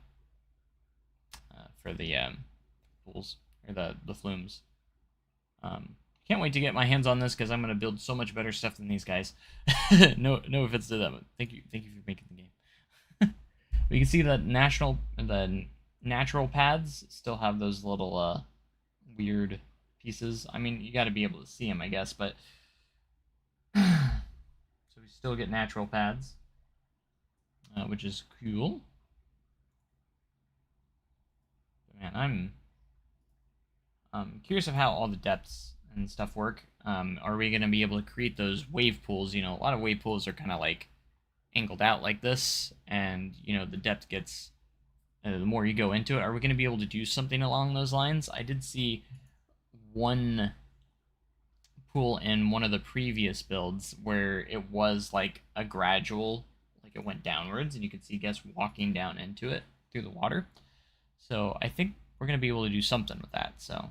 [SPEAKER 1] for the pools or the flumes. Can't wait to get my hands on this because I'm gonna build so much better stuff than these guys. no offense to them. Thank you for making the game. You can see the natural pads still have those little weird pieces. I mean, you got to be able to see them, I guess, but so we still get natural pads, which is cool. Man, I'm curious of how all the depths and stuff work. Are we going to be able to create those wave pools? You know, a lot of wave pools are kind of like angled out like this, and you know the depth gets the more you go into it. Are we going to be able to do something along those lines? I did see one pool in one of the previous builds where it was like a gradual, like it went downwards and you could see guests walking down into it through the water. So I think we're going to be able to do something with that. So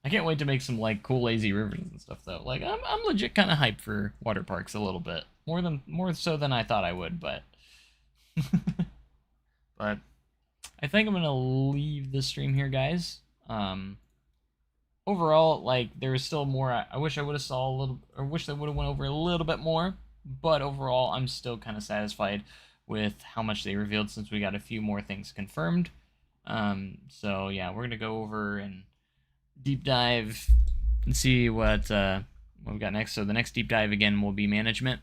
[SPEAKER 1] I can't wait to make some like cool lazy rivers and stuff though. Like I'm legit kind of hyped for water parks a little bit. More so than I thought I would, but but I think I'm gonna leave the stream here, guys. Overall, like there is still more. I wish I would have saw a little, or wish I would have went over a little bit more. But overall, I'm still kind of satisfied with how much they revealed since we got a few more things confirmed. So yeah, we're gonna go over and deep dive and see what we got next. So the next deep dive again will be management.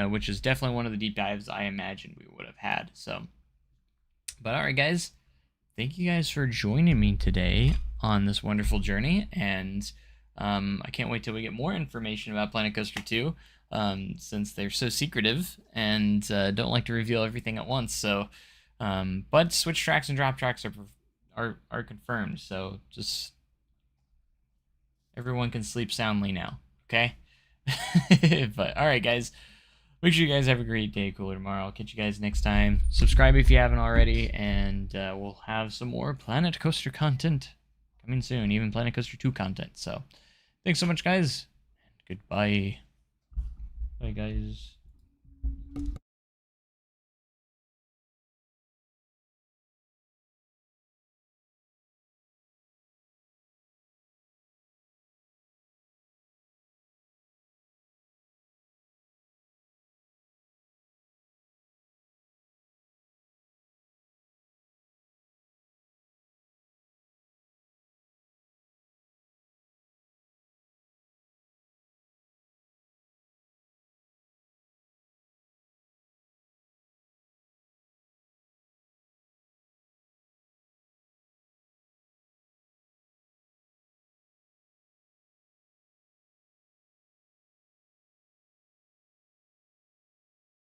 [SPEAKER 1] Which is definitely one of the deep dives I imagined we would have had. So, but all right, guys, thank you guys for joining me today on this wonderful journey, and I can't wait till we get more information about Planet Coaster 2, since they're so secretive and don't like to reveal everything at once. So, but switch tracks and drop tracks are confirmed. So just everyone can sleep soundly now, okay? But all right, guys. Make sure you guys have a great day, cooler tomorrow. I'll catch you guys next time. Subscribe if you haven't already, and we'll have some more Planet Coaster content coming soon, even Planet Coaster 2 content. So, thanks so much, guys, and goodbye. Bye, guys.